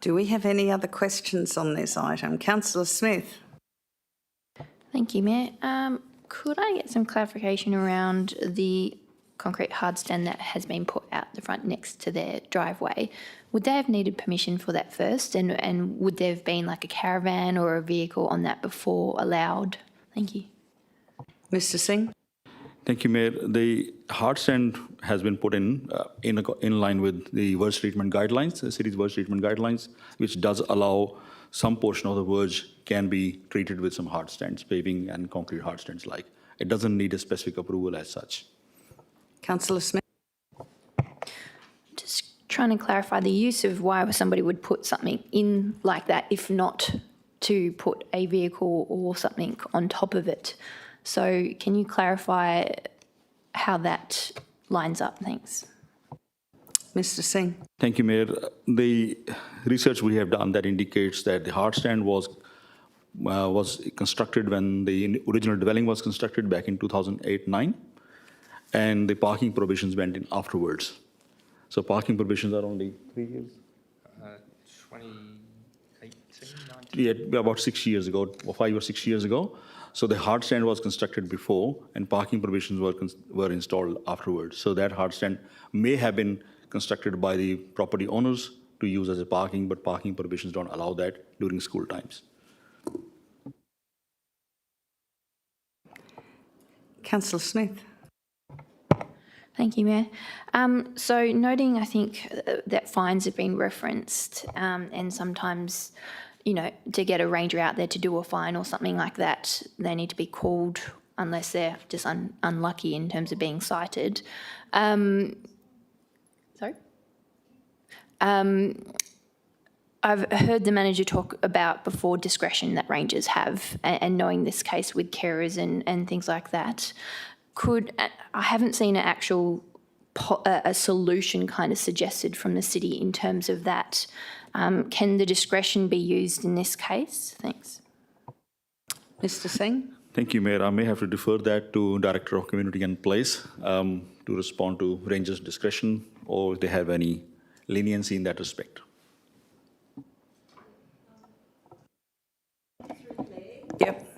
Do we have any other questions on this item? Councillor Smith. Thank you, Mayor. Could I get some clarification around the concrete hard stand that has been put out the front next to their driveway? Would they have needed permission for that first? And would there have been like a caravan or a vehicle on that before allowed? Thank you. Mr Singh. Thank you, Mayor. The hard stand has been put in line with the verge treatment guidelines, the city's verge treatment guidelines, which does allow some portion of the verge can be treated with some hard stands, paving and concrete hard stands like. It doesn't need a specific approval as such. Councillor Smith. Just trying to clarify the use of why somebody would put something in like that, if not to put a vehicle or something on top of it. So can you clarify how that lines up? Thanks. Mr Singh. Thank you, Mayor. The research we have done that indicates that the hard stand was constructed when the original dwelling was constructed back in 2008-9, and the parking provisions went in afterwards. So parking provisions are only 3 years? 2018, 19? Yeah, about 6 years ago, or 5 or 6 years ago. So the hard stand was constructed before, and parking provisions were installed afterwards. So that hard stand may have been constructed by the property owners to use as a parking, but parking provisions don't allow that during school times. Councillor Smith. Thank you, Mayor. So noting, I think, that fines have been referenced, and sometimes, you know, to get a ranger out there to do a fine or something like that, they need to be called unless they're just unlucky in terms of being cited. Sorry? I've heard the manager talk about before discretion that rangers have, and knowing this case with carers and things like that. I haven't seen an actual a solution kind of suggested from the city in terms of that. Can the discretion be used in this case? Thanks. Mr. Singh? Thank you, Mayor. I may have to defer that to Director of Community and Place to respond to Rangers' discretion, or if they have any leniency in that respect. Yep.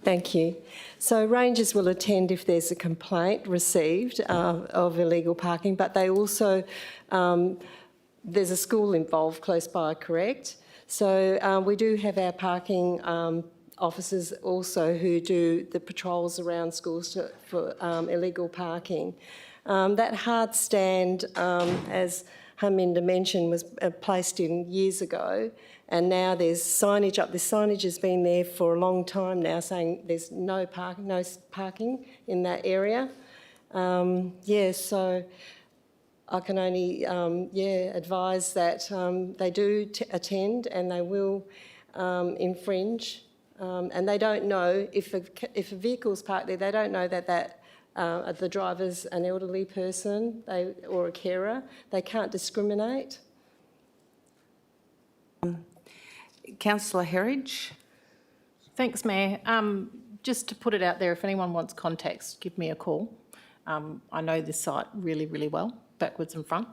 Thank you. So rangers will attend if there's a complaint received of illegal parking, but they also, there's a school involved close by, correct? So we do have our parking officers also who do the patrols around schools for illegal parking. That hard stand, as Harminder mentioned, was placed in years ago, and now there's signage up. This signage has been there for a long time now, saying there's no parking in that area. So I can only advise that they do attend, and they will infringe. And they don't know if a vehicle's parked there. They don't know that the driver's an elderly person or a carer. They can't discriminate. Councillor Herridge? Thanks, Mayor. Just to put it out there, if anyone wants context, give me a call. I know this site really, really well, backwards and front.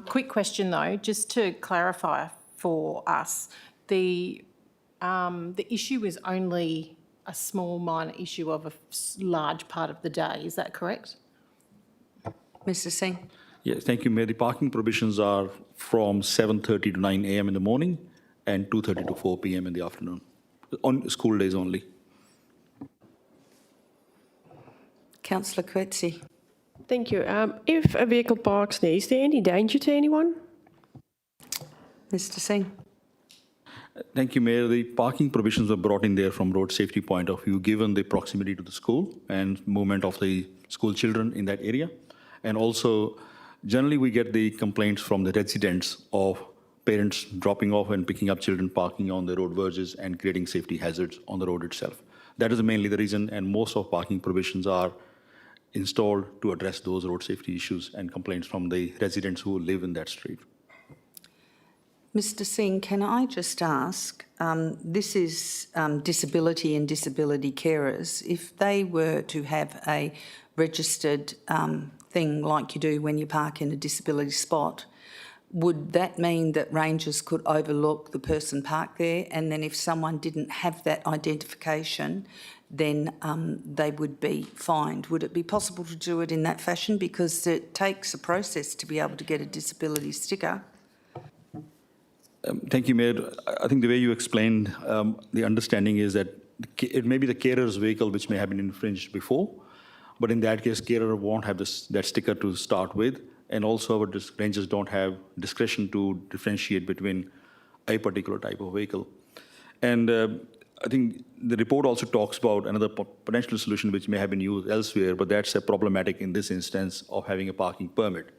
Quick question though, just to clarify for us, the issue is only a small minor issue of a large part of the day, is that correct? Mr. Singh? Yes, thank you, Mayor. The parking provisions are from 7:30 to 9 a.m. in the morning and 2:30 to 4 p.m. in the afternoon, on school days only. Councillor Coetzee. Thank you. If a vehicle parks there, is there any danger to anyone? Mr. Singh. Thank you, Mayor. The parking provisions were brought in there from road safety point of view, given the proximity to the school and movement of the school children in that area. And also, generally we get the complaints from the residents of parents dropping off and picking up children parking on the road verges and creating safety hazards on the road itself. That is mainly the reason, and most of parking provisions are installed to address those road safety issues and complaints from the residents who live in that street. Mr. Singh, can I just ask, this is disability and disability carers. If they were to have a registered thing like you do when you park in a disability spot, would that mean that rangers could overlook the person parked there, and then if someone didn't have that identification, then they would be fined? Would it be possible to do it in that fashion? Because it takes a process to be able to get a disability sticker. Thank you, Mayor. I think the way you explained, the understanding is that it may be the carer's vehicle which may have been infringed before, but in that case, carer won't have that sticker to start with, and also our rangers don't have discretion to differentiate between a particular type of vehicle. And I think the report also talks about another potential solution which may have been used elsewhere, but that's problematic in this instance of having a parking permit.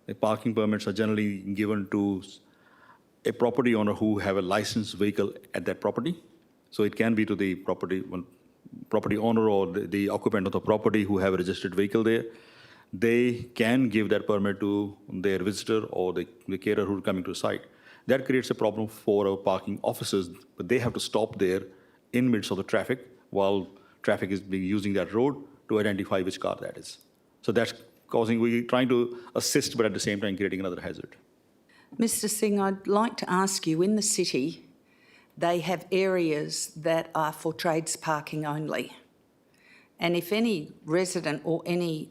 The parking permits are generally given to a property owner who have a licensed vehicle at that property. So it can be to the property owner or the occupant of the property who have a registered vehicle there. They can give that permit to their visitor or the carer who is coming to the site. That creates a problem for our parking officers, but they have to stop there in midst of the traffic while traffic is being using that road to identify which car that is. So that's causing, we're trying to assist, but at the same time creating another hazard. Mr. Singh, I'd like to ask you, in the city, they have areas that are for trades parking only. And if any resident or any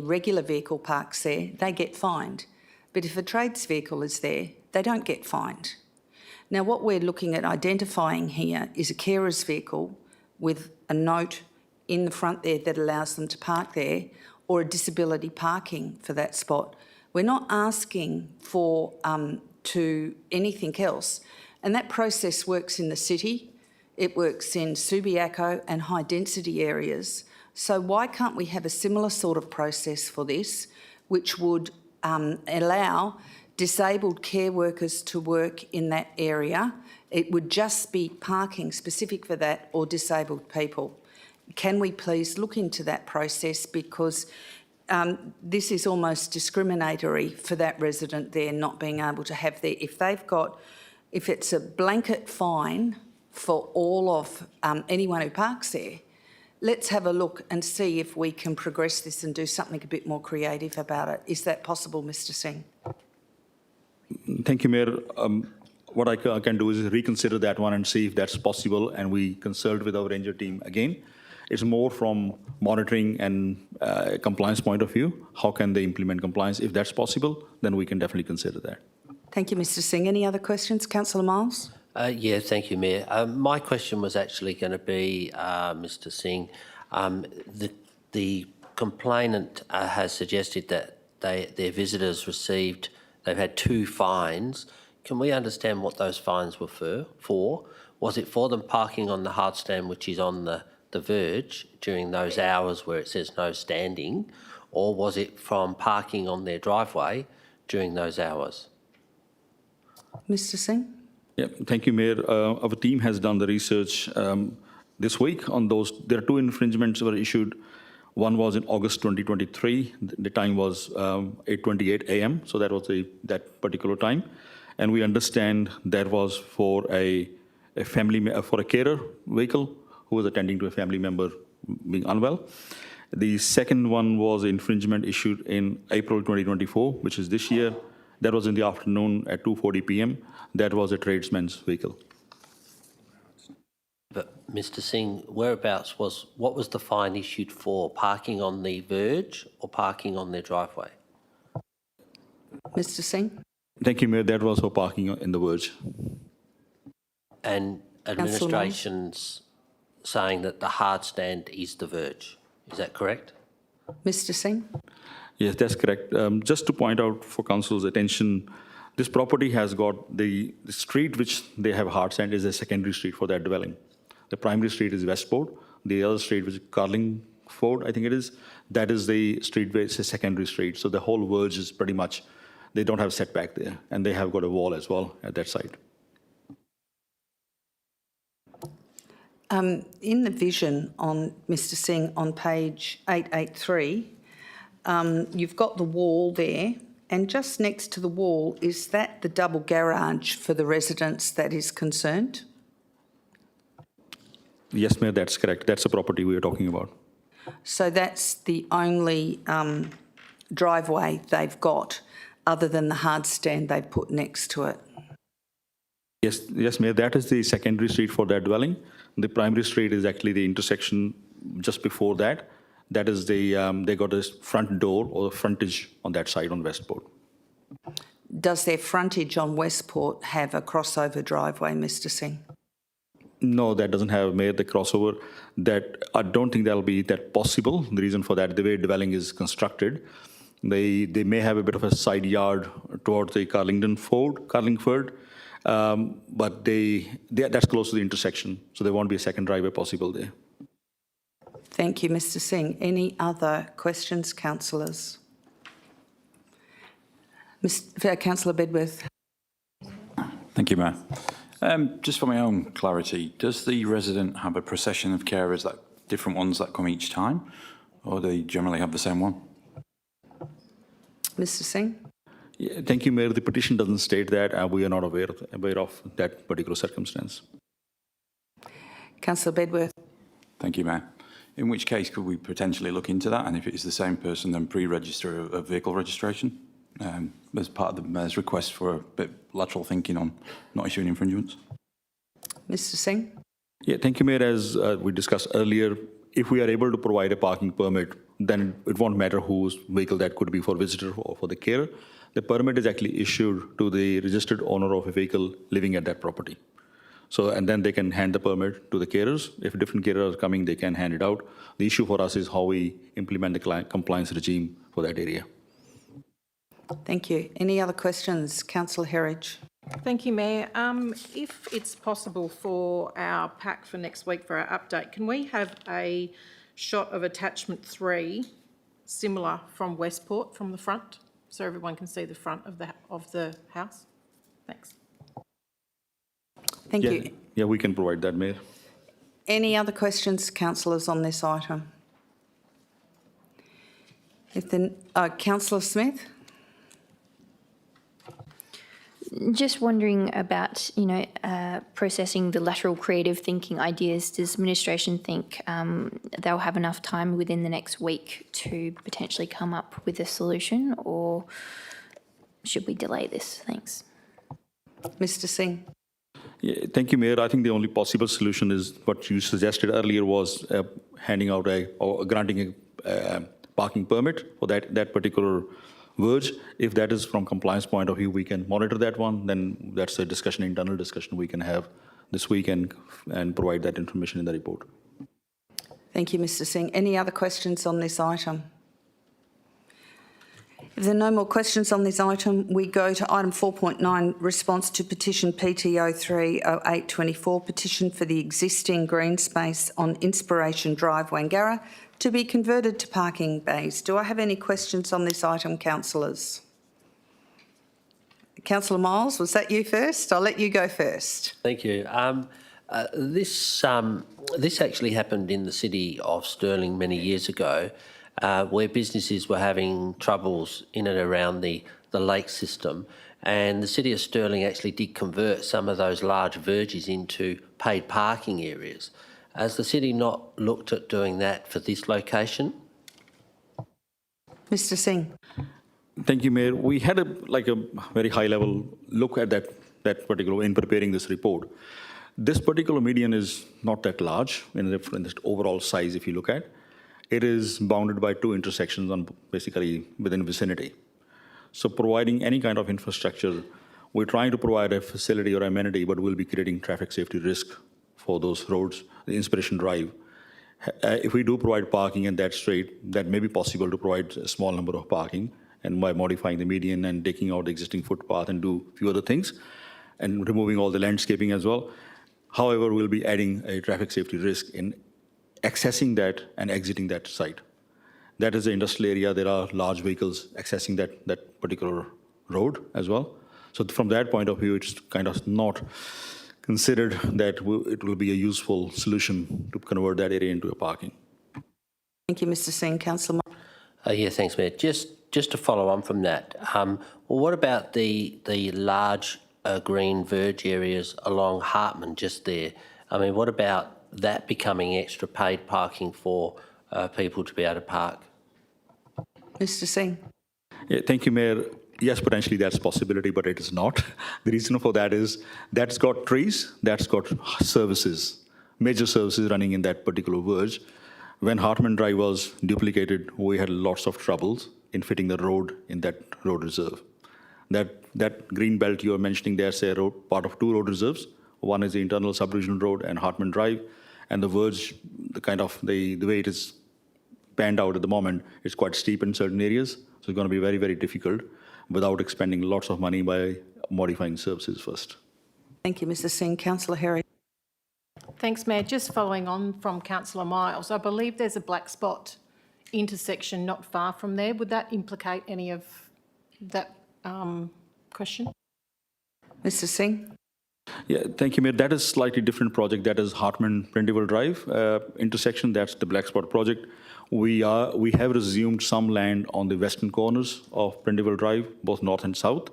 regular vehicle parks there, they get fined. But if a trades vehicle is there, they don't get fined. Now, what we're looking at identifying here is a carer's vehicle with a note in the front there that allows them to park there, or a disability parking for that spot. We're not asking for to anything else. And that process works in the city, it works in Subiaco and high density areas. So why can't we have a similar sort of process for this, which would allow disabled care workers to work in that area? It would just be parking specific for that or disabled people. Can we please look into that process, because this is almost discriminatory for that resident there not being able to have their, if it's a blanket fine for all of anyone who parks there, let's have a look and see if we can progress this and do something a bit more creative about it. Is that possible, Mr. Singh? Thank you, Mayor. What I can do is reconsider that one and see if that's possible, and we consult with our ranger team again. It's more from monitoring and compliance point of view. How can they implement compliance? If that's possible, then we can definitely consider that. Thank you, Mr. Singh. Any other questions? Councillor Miles? Yeah, thank you, Mayor. My question was actually going to be, Mr. Singh, the complainant has suggested that their visitors received, they've had 2 fines. Can we understand what those fines were for? Was it for them parking on the hard stand, which is on the verge during those hours where it says no standing, or was it from parking on their driveway during those hours? Mr. Singh? Yeah, thank you, Mayor. Our team has done the research this week on those. There are 2 infringements that were issued. One was in August 2023. The time was 8:28 a.m. So that was that particular time, and we understand that was for a carer vehicle who was attending to a family member being unwell. The second one was infringement issued in April 2024, which is this year. That was in the afternoon at 2:40 p.m. That was a tradesman's vehicle. But Mr. Singh, what was the fine issued for? Parking on the verge or parking on their driveway? Mr. Singh? Thank you, Mayor. That was for parking in the verge. And administration's saying that the hard stand is the verge. Is that correct? Mr. Singh? Yes, that's correct. Just to point out for council's attention, this property has got the street which they have hard stand is a secondary street for that dwelling. The primary street is Westport. The other street, which is Carlingford, I think it is, that is the street where it's a secondary street. So the whole verge is pretty much, they don't have setback there, and they have got a wall as well at that side. In the vision on Mr. Singh on page 883, you've got the wall there, and just next to the wall, is that the double garage for the residents that is concerned? Yes, Mayor, that's correct. That's the property we are talking about. So that's the only driveway they've got other than the hard stand they've put next to it? Yes, Mayor, that is the secondary street for that dwelling. The primary street is actually the intersection just before that. That is they got a front door or frontage on that side on Westport. Does their frontage on Westport have a crossover driveway, Mr. Singh? No, that doesn't have, Mayor, the crossover. That I don't think that'll be that possible. The reason for that, the way dwelling is constructed, they may have a bit of a side yard towards the Carlingford, but that's close to the intersection, so there won't be a second driveway possible there. Thank you, Mr. Singh. Any other questions, councillors? Councillor Bedworth. Thank you, Mayor. Just for my own clarity, does the resident have a procession of carers, different ones that come each time, or do they generally have the same one? Mr. Singh? Yeah, thank you, Mayor. The petition doesn't state that. We are not aware of that particular circumstance. Councillor Bedworth. Thank you, Mayor. In which case could we potentially look into that, and if it is the same person, then pre-register a vehicle registration as part of the Mayor's request for a bit of lateral thinking on not issuing infringements? Mr. Singh? Yeah, thank you, Mayor. As we discussed earlier, if we are able to provide a parking permit, then it won't matter whose vehicle that could be, for visitor or for the carer. The permit is actually issued to the registered owner of a vehicle living at that property. So, and then they can hand the permit to the carers. If different carers are coming, they can hand it out. The issue for us is how we implement the compliance regime for that area. Thank you. Any other questions? Councillor Herridge. Thank you, Mayor. If it's possible for our pack for next week for our update, can we have a shot of attachment 3, similar from Westport, from the front, so everyone can see the front of the house? Thanks. Thank you. Yeah, we can provide that, Mayor. Any other questions, councillors, on this item? If then, Councillor Smith. Just wondering about, processing the lateral creative thinking ideas. Does administration think they'll have enough time within the next week to potentially come up with a solution, or should we delay this? Thanks. Mr. Singh. Yeah, thank you, Mayor. I think the only possible solution is what you suggested earlier was handing out or granting a parking permit for that particular verge. If that is from compliance point of view, we can monitor that one. Then that's a discussion, internal discussion we can have this week and provide that information in the report. Thank you, Mr. Singh. Any other questions on this item? If there are no more questions on this item, we go to item 4.9, response to petition PTO 30824, petition for the existing green space on Inspiration Drive, Wangara, to be converted to parking bays. Do I have any questions on this item, councillors? Councillor Miles, was that you first? I'll let you go first. Thank you. This actually happened in the city of Stirling many years ago, where businesses were having troubles in and around the lake system, and the city of Stirling actually did convert some of those large verges into paid parking areas. Has the city not looked at doing that for this location? Mr. Singh. Thank you, Mayor. We had a very high level look at that particular in preparing this report. This particular median is not that large in the overall size. If you look at, it is bounded by 2 intersections on basically within vicinity. So providing any kind of infrastructure, we're trying to provide a facility or amenity, but we'll be creating traffic safety risk for those roads, the Inspiration Drive. If we do provide parking in that street, that may be possible to provide a small number of parking, and by modifying the median and taking out the existing footpath and do a few other things, and removing all the landscaping as well. However, we'll be adding a traffic safety risk in accessing that and exiting that site. That is the industrial area. There are large vehicles accessing that particular road as well. So from that point of view, it's kind of not considered that it will be a useful solution to convert that area into a parking. Thank you, Mr. Singh. Councillor. Yeah, thanks, Mayor. Just to follow on from that, well, what about the large green verge areas along Hartman just there? I mean, what about that becoming extra paid parking for people to be able to park? Mr. Singh. Yeah, thank you, Mayor. Yes, potentially that's a possibility, but it is not. The reason for that is that's got trees, that's got services, major services running in that particular verge. When Hartman Drive was duplicated, we had lots of troubles in fitting the road in that road reserve. That green belt you are mentioning there, say, part of 2 road reserves. One is the internal sub-regional road and Hartman Drive, and the verge, the way it is panned out at the moment, it's quite steep in certain areas. So it's going to be very, very difficult without expending lots of money by modifying services first. Thank you, Mr. Singh. Councillor Herry. Thanks, Mayor. Just following on from Councillor Miles, I believe there's a black spot intersection not far from there. Would that implicate any of that question? Mr. Singh. Yeah, thank you, Mayor. That is a slightly different project. That is Hartman-Prindiville Drive intersection. That's the black spot project. We have resumed some land on the western corners of Prindiville Drive, both north and south.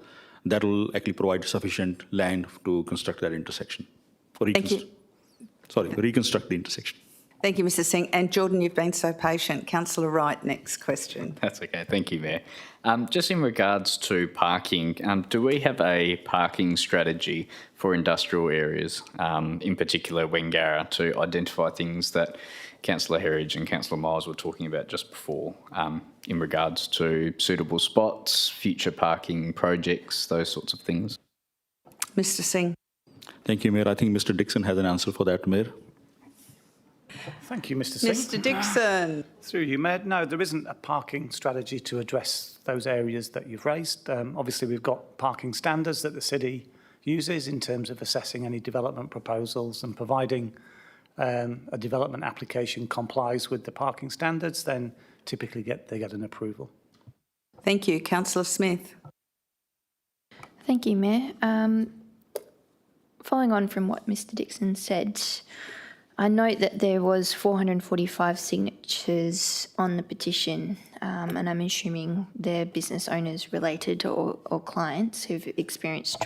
That will actually provide sufficient land to construct that intersection. Thank you. Reconstruct the intersection. Thank you, Mr. Singh. And Jordan, you've been so patient. Councillor Wright, next question. That's okay. Thank you, Mayor. Just in regards to parking, do we have a parking strategy for industrial areas, in particular Wangara, to identify things that Councillor Herridge and Councillor Miles were talking about just before, in regards to suitable spots, future parking projects, those sorts of things? Mr. Singh. Thank you, Mayor. I think Mr. Dixon has an answer for that, Mayor. Thank you, Mr. Singh. Mr. Dixon. Through you, Mayor. No, there isn't a parking strategy to address those areas that you've raised. Obviously, we've got parking standards that the city uses in terms of assessing any development proposals and providing a development application complies with the parking standards, then typically they get an approval. Thank you. Councillor Smith. Thank you, Mayor. Following on from what Mr. Dixon said, I note that there was 445 signatures on the petition, and I'm assuming they're business owners related or clients who've experienced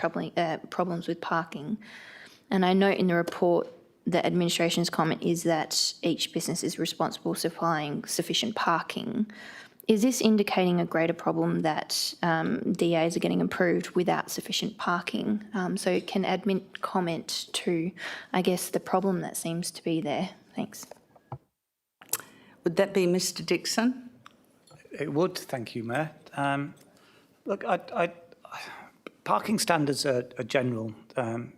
problems with parking. And I note in the report the administration's comment is that each business is responsible for supplying sufficient parking. Is this indicating a greater problem that DAs are getting approved without sufficient parking? So can admin comment to, I guess, the problem that seems to be there? Thanks. Would that be Mr. Dixon? It would, thank you, Mayor. Look, parking standards are general.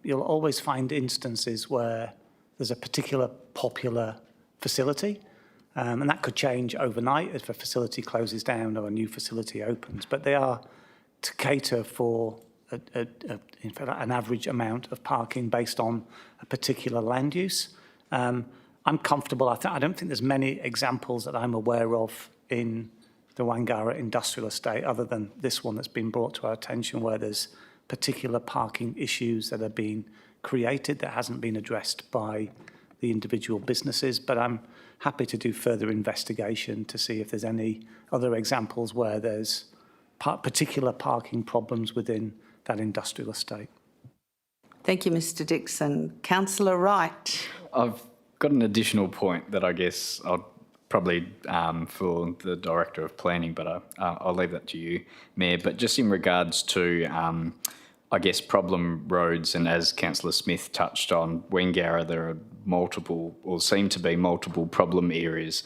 You'll always find instances where there's a particular popular facility, and that could change overnight if a facility closes down or a new facility opens. But they are to cater for in fact, an average amount of parking based on a particular land use. I'm comfortable. I don't think there's many examples that I'm aware of in the Wangara industrial estate other than this one that's been brought to our attention where there's particular parking issues that are being created that hasn't been addressed by the individual businesses. But I'm happy to do further investigation to see if there's any other examples where there's particular parking problems within that industrial estate. Thank you, Mr. Dixon. Councillor Wright. I've got an additional point that I guess I'll probably for the Director of Planning, but I'll leave that to you, Mayor. But just in regards to I guess, problem roads, and as Councillor Smith touched on, Wangara, there are multiple, or seem to be multiple problem areas,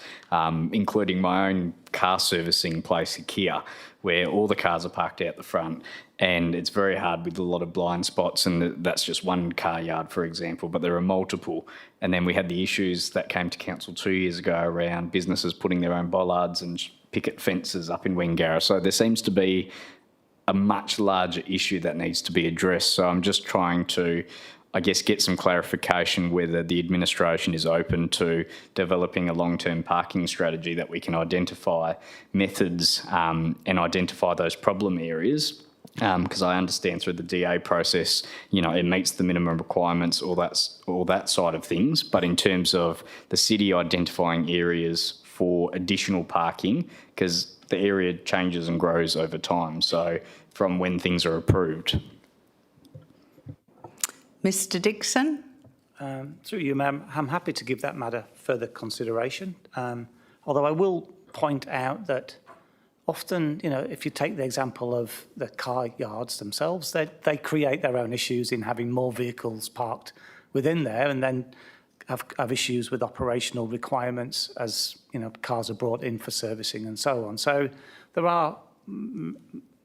including my own car servicing place, Kia, where all the cars are parked out the front, and it's very hard with a lot of blind spots, and that's just one car yard, for example, but there are multiple. And then we had the issues that came to council 2 years ago around businesses putting their own bollards and picket fences up in Wangara. So there seems to be a much larger issue that needs to be addressed. So I'm just trying to, I guess, get some clarification whether the administration is open to developing a long-term parking strategy that we can identify methods and identify those problem areas. Because I understand through the DA process, you know, it meets the minimum requirements, all that side of things. But in terms of the city identifying areas for additional parking, because the area changes and grows over time, so from when things are approved. Mr. Dixon. Through you, ma'am, I'm happy to give that matter further consideration. Although I will point out that often, you know, if you take the example of the car yards themselves, they create their own issues in having more vehicles parked within there, and then have issues with operational requirements as, you know, cars are brought in for servicing and so on. So there are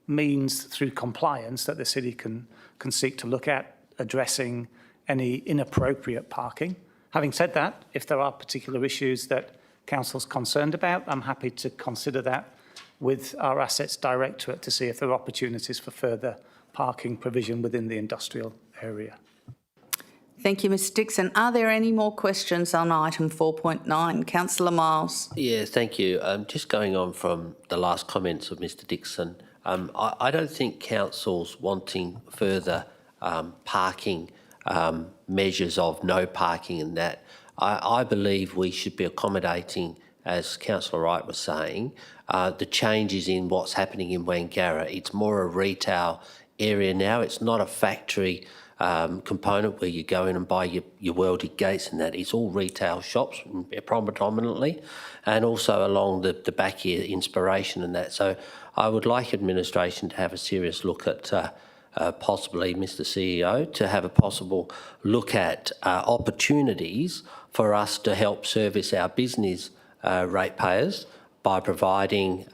means through compliance that the city can seek to look at addressing any inappropriate parking. Having said that, if there are particular issues that council's concerned about, I'm happy to consider that with our Assets Directorate to see if there are opportunities for further parking provision within the industrial area. Thank you, Mr. Dixon. Are there any more questions on item 4.9? Councillor Miles. Yeah, thank you. Just going on from the last comments of Mr. Dixon, I don't think council's wanting further parking measures of no parking and that. I believe we should be accommodating, as Councillor Wright was saying, the changes in what's happening in Wangara. It's more a retail area now. It's not a factory component where you go in and buy your welded gates and that. It's all retail shops predominantly, and also along the back here, Inspiration and that. So I would like administration to have a serious look at possibly, Mr. CEO, to have a possible look at opportunities for us to help service our business ratepayers by providing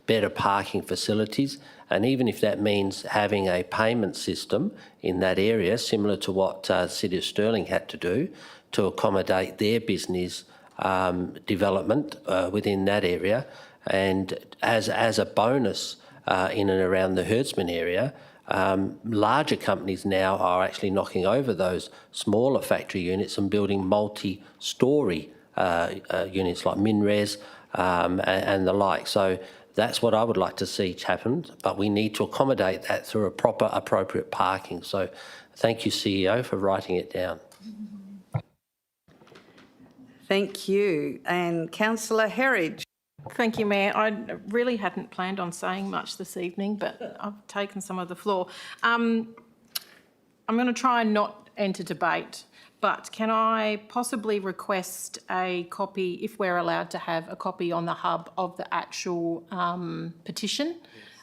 better parking facilities And even if that means having a payment system in that area, similar to what City of Stirling had to do to accommodate their business development within that area, and as a bonus in and around the Herdsman area, larger companies now are actually knocking over those smaller factory units and building multi-storey units like MinRes and the like. So that's what I would like to see happen, but we need to accommodate that through a proper, appropriate parking. So thank you, CEO, for writing it down. Thank you. And Councillor Herridge. Thank you, Mayor. I really hadn't planned on saying much this evening, but I've taken some of the floor. I'm going to try and not enter debate, but can I possibly request a copy, if we're allowed to have a copy on the hub of the actual petition?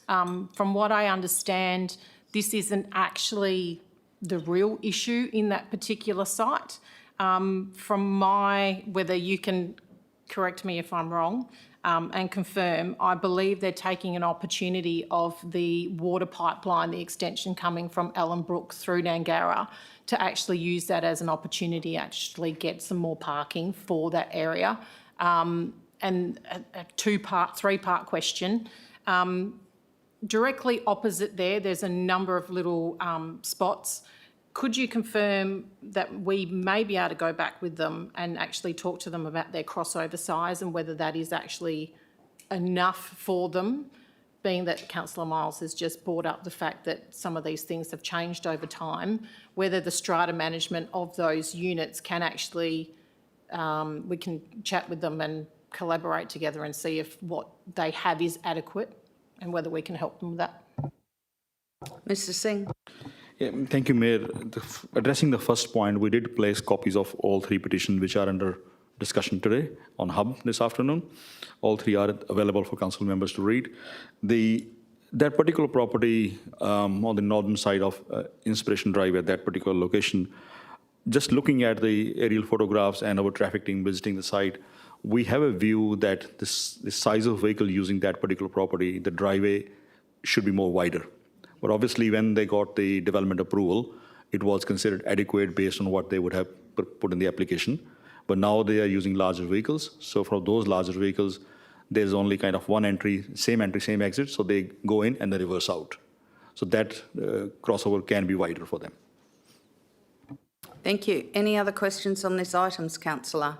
From what I understand, this isn't actually the real issue in that particular site. Whether you can correct me if I'm wrong, and confirm, I believe they're taking an opportunity of the water pipeline, the extension coming from Ellenbrook through Nangara, to actually use that as an opportunity to actually get some more parking for that area. And a three-part question. Directly opposite there's a number of little spots. Could you confirm that we may be able to go back with them and actually talk to them about their crossover size and whether that is actually enough for them, being that Councillor Miles has just brought up the fact that some of these things have changed over time, whether the strata management of those units can actually, we can chat with them and collaborate together and see if what they have is adequate and whether we can help them with that. Mr. Singh. Yeah, thank you, Mayor. Addressing the first point, we did place copies of all three petitions which are under discussion today on Hub this afternoon. All three are available for council members to read. That particular property on the northern side of Inspiration Drive at that particular location, just looking at the aerial photographs and our traffic team visiting the site, we have a view that the size of vehicle using that particular property, the driveway should be more wider. But obviously, when they got the development approval, it was considered adequate based on what they would have put in the application. But now they are using larger vehicles. So for those larger vehicles, there's only kind of one entry, same exit. So they go in and they reverse out. So that crossover can be wider for them. Thank you. Any other questions on this item, Councillor?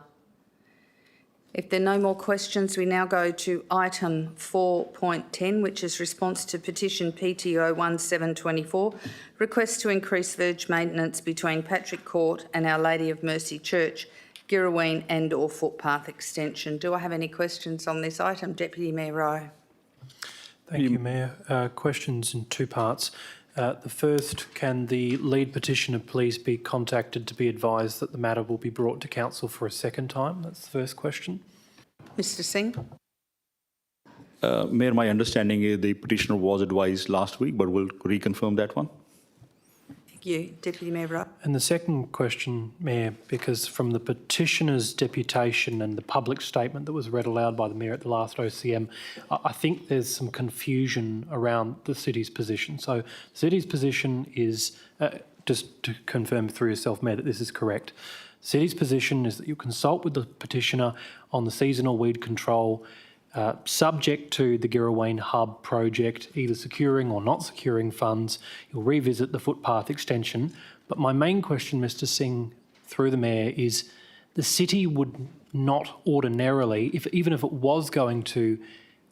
If there are no more questions, we now go to item 4.10, which is response to petition PTO 1724, request to increase verge maintenance between Patrick Court and Our Lady of Mercy Church, Girraween and/or footpath extension. Do I have any questions on this item? Deputy Mayor Rowe. Thank you, Mayor. Questions in two parts. The first, can the lead petitioner please be contacted to be advised that the matter will be brought to council for a second time? That's the first question. Mr. Singh. Mayor, my understanding is the petitioner was advised last week, but we'll reconfirm that one. Thank you. Deputy Mayor Rowe. And the second question, Mayor, because from the petitioner's deputation and the public statement that was read aloud by the Mayor at the last OCM, I think there's some confusion around the city's position. So the city's position is, just to confirm through yourself, Mayor, that this is correct. The city's position is that you consult with the petitioner on the seasonal weed control subject to the Girraween Hub project, either securing or not securing funds. You'll revisit the footpath extension. But my main question, Mr. Singh, through the Mayor, is the city would not ordinarily, even if it was going to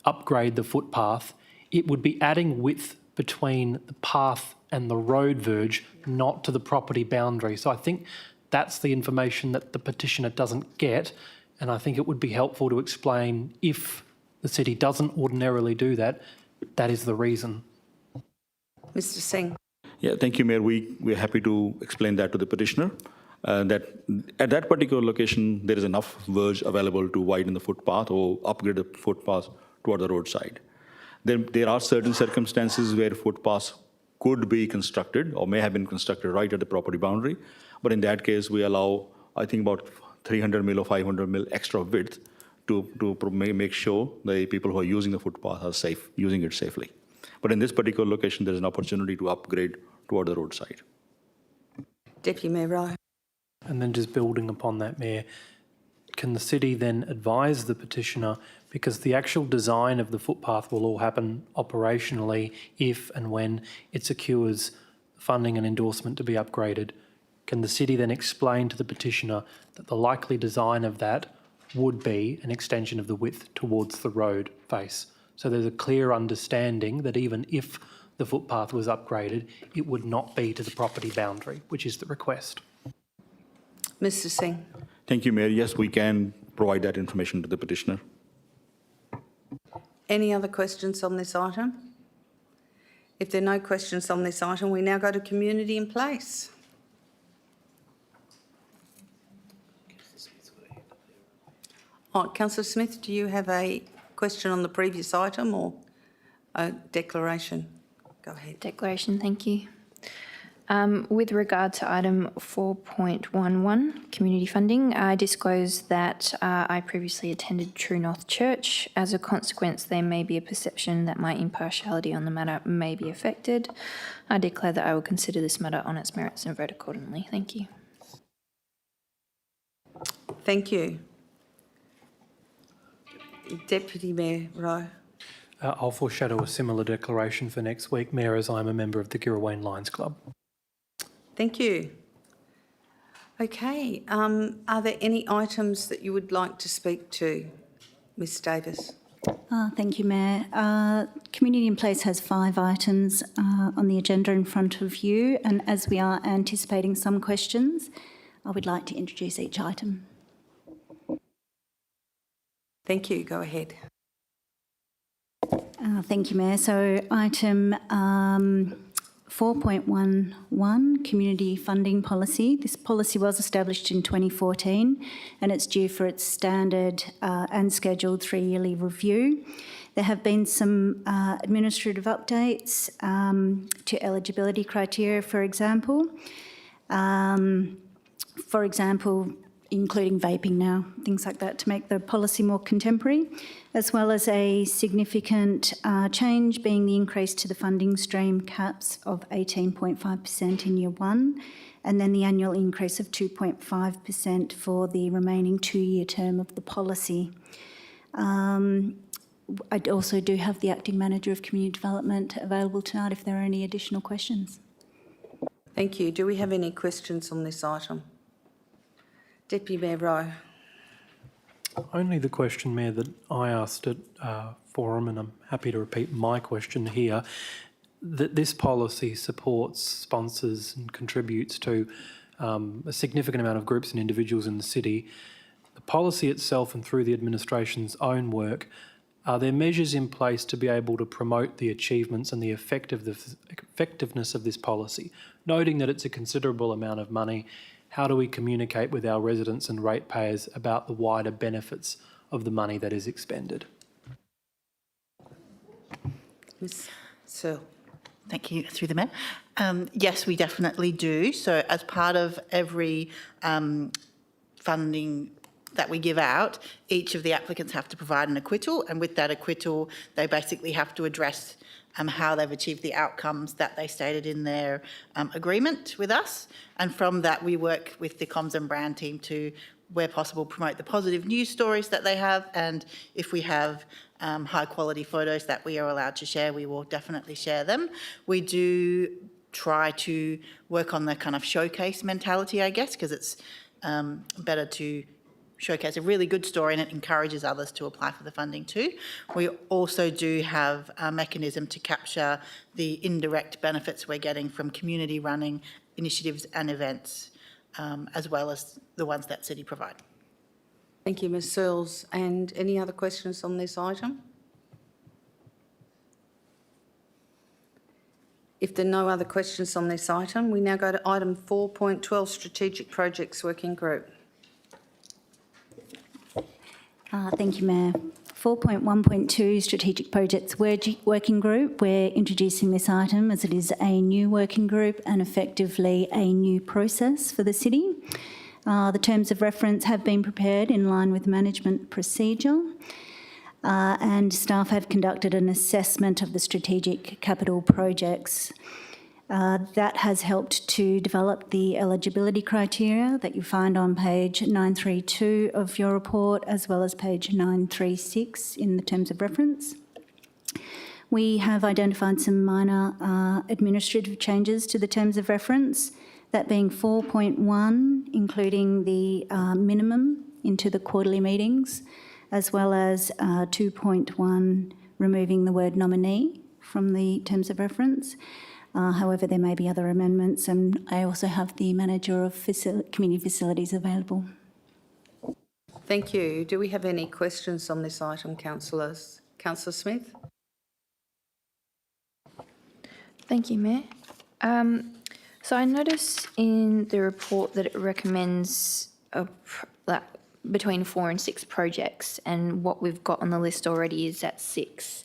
upgrade the footpath, it would be adding width between the path and the road verge, not to the property boundary. So I think that's the information that the petitioner doesn't get, and I think it would be helpful to explain if the city doesn't ordinarily do that, that is the reason. Mr. Singh. Yeah, thank you, Mayor. We're happy to explain that to the petitioner. That at that particular location, there is enough verge available to widen the footpath or upgrade the footpath toward the roadside. There are certain circumstances where footpaths could be constructed or may have been constructed right at the property boundary. But in that case, we allow, I think, about 300 mil or 500 mil extra width to make sure the people who are using the footpath are safe, using it safely. But in this particular location, there's an opportunity to upgrade toward the roadside. Deputy Mayor Rowe. And then just building upon that, Mayor, can the city then advise the petitioner, because the actual design of the footpath will all happen operationally if and when it secures funding and endorsement to be upgraded, can the city then explain to the petitioner that the likely design of that would be an extension of the width towards the road face? So there's a clear understanding that even if the footpath was upgraded, it would not be to the property boundary, which is the request. Mr Singh. Thank you, Mayor. Yes, we can provide that information to the petitioner. Any other questions on this item? If there are no questions on this item, we now go to community in place. Oh, Councillor Smith, do you have a question on the previous item or a declaration? Go ahead. Declaration, thank you. With regard to item 4.11, community funding, I disclose that I previously attended True North Church. As a consequence, there may be a perception that my impartiality on the matter may be affected. I declare that I will consider this matter on its merits and vote accordingly. Thank you. Thank you. Deputy Mayor Rowe. I'll foreshadow a similar declaration for next week, Mayor, as I'm a member of the Girrawayne Lions Club. Thank you. Okay, are there any items that you would like to speak to, Ms Davis? Thank you, Mayor. Community in Place has 5 items on the agenda in front of you, and as we are anticipating some questions, I would like to introduce each item. Thank you. Go ahead. Thank you, Mayor. So item 4.11, Community Funding Policy. This policy was established in 2014 and it's due for its standard and scheduled 3-yearly review. There have been some administrative updates to eligibility criteria, for example. Including vaping now, things like that, to make the policy more contemporary, as well as a significant change being the increase to the funding stream caps of 18.5% in year 1, and then the annual increase of 2.5% for the remaining 2-year term of the policy. I also do have the Acting Manager of Community Development available tonight if there are any additional questions. Thank you. Do we have any questions on this item? Deputy Mayor Rowe. Only the question, Mayor, that I asked at forum, and I'm happy to repeat my question here, that this policy supports, sponsors and contributes to a significant amount of groups and individuals in the city. The policy itself and through the administration's own work, are there measures in place to be able to promote the achievements and the effectiveness of this policy? Noting that it's a considerable amount of money, how do we communicate with our residents and ratepayers about the wider benefits of the money that is expended? Ms Searle. Thank you, through the Mayor. Yes, we definitely do. So as part of every funding that we give out, each of the applicants have to provide an acquittal, and with that acquittal, they basically have to address how they've achieved the outcomes that they stated in their agreement with us. And from that, we work with the comms and brand team to, where possible, promote the positive news stories that they have. And if we have high quality photos that we are allowed to share, we will definitely share them. We do try to work on the kind of showcase mentality, I guess, because it's better to showcase a really good story and it encourages others to apply for the funding too. We also do have a mechanism to capture the indirect benefits we're getting from community running initiatives and events, as well as the ones that City provide. Thank you, Ms Searles. And any other questions on this item? If there are no other questions on this item, we now go to item 4.12, Strategic Projects Working Group. Thank you, Mayor. 4.1.2 Strategic Projects Working Group. We're introducing this item as it is a new working group and effectively a new process for the city. The terms of reference have been prepared in line with management procedure. and staff have conducted an assessment of the strategic capital projects. That has helped to develop the eligibility criteria that you find on page 932 of your report, as well as page 936 in the terms of reference. We have identified some minor administrative changes to the terms of reference, that being 4.1, including the minimum into the quarterly meetings, as well as 2.1, removing the word nominee from the terms of reference. However, there may be other amendments, and I also have the manager of community facilities available. Thank you. Do we have any questions on this item, councillors? Councillor Smith? Thank you, Mayor. So I notice in the report that it recommends between 4 and 6 projects, and what we've got on the list already is at 6.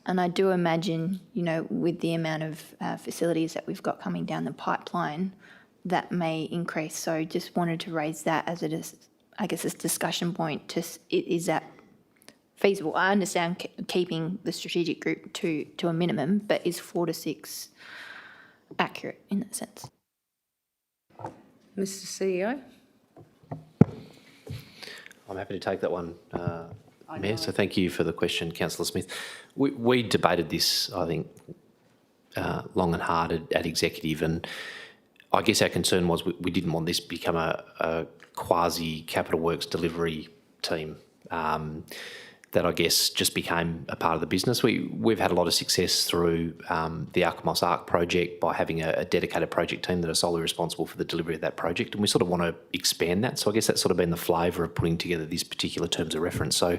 And I do imagine, you know, with the amount of facilities that we've got coming down the pipeline, that may increase. So just wanted to raise that as I guess, a discussion point. Is that feasible? I understand keeping the strategic group to a minimum, but is 4 to 6 accurate in that sense? Mr. CEO? I'm happy to take that one, Mayor. So thank you for the question, Councillor Smith. We debated this, I think, long and hard at executive, and I guess our concern was we didn't want this to become a quasi-capital works delivery team that I guess just became a part of the business. We've had a lot of success through the Alkimos Arc project by having a dedicated project team that are solely responsible for the delivery of that project, and we sort of want to expand that. So I guess that's sort of been the flavour of putting together this particular terms of reference. So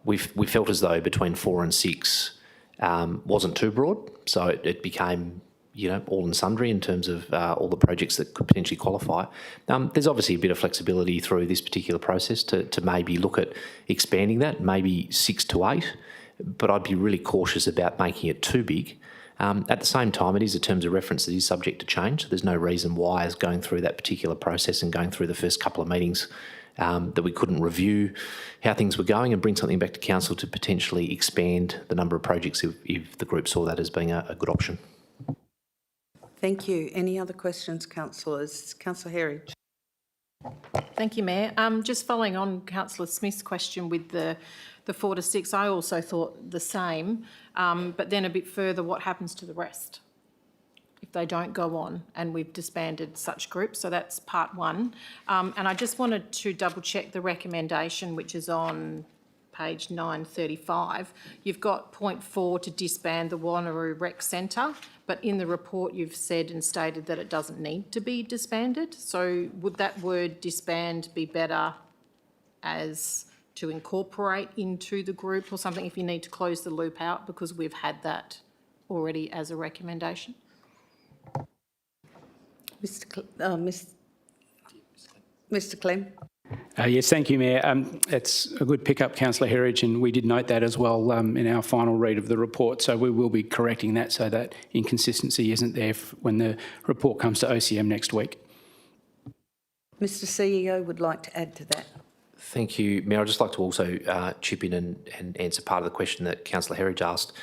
we felt as though between 4 and 6 wasn't too broad, so it became, you know, all and sundry in terms of all the projects that could potentially qualify. There's obviously a bit of flexibility through this particular process to maybe look at expanding that, maybe 6 to 8, but I'd be really cautious about making it too big. At the same time, it is a terms of reference that is subject to change, so there's no reason why, as going through that particular process and going through the first couple of meetings, that we couldn't review how things were going and bring something back to council to potentially expand the number of projects if the group saw that as being a good option. Thank you. Any other questions, councillors? Councillor Herridge. Thank you, Mayor. Just following on Councillor Smith's question with the 4 to 6, I also thought the same, but then a bit further, what happens to the rest if they don't go on and we've disbanded such groups? So that's part 1. And I just wanted to double check the recommendation, which is on page 935. You've got point 4 to disband the Wanneroo Rec Centre, but in the report you've said and stated that it doesn't need to be disbanded. So would that word disband be better as to incorporate into the group or something if you need to close the loop out, because we've had that already as a recommendation? Mr. Clem. Yes, thank you, Mayor. It's a good pick-up, Councillor Herridge, and we did note that as well in our final read of the report. So we will be correcting that so that inconsistency isn't there when the report comes to OCM next week. Mr. CEO would like to add to that. Thank you, Mayor. I'd just like to also chip in and answer part of the question that Councillor Herridge asked.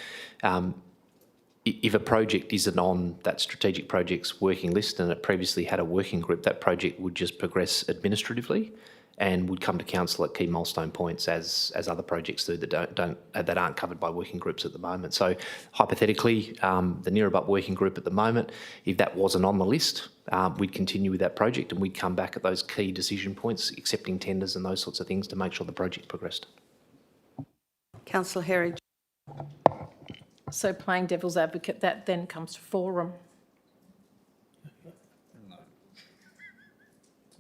If a project isn't on that strategic projects working list and it previously had a working group, that project would just progress administratively and would come to council at key milestone points as other projects do that aren't covered by working groups at the moment. So hypothetically, the Nearabut working group at the moment, if that wasn't on the list, we'd continue with that project and we'd come back at those key decision points, accepting tenders and those sorts of things to make sure the project progressed. Councillor Herridge. So playing devil's advocate, that then comes to forum.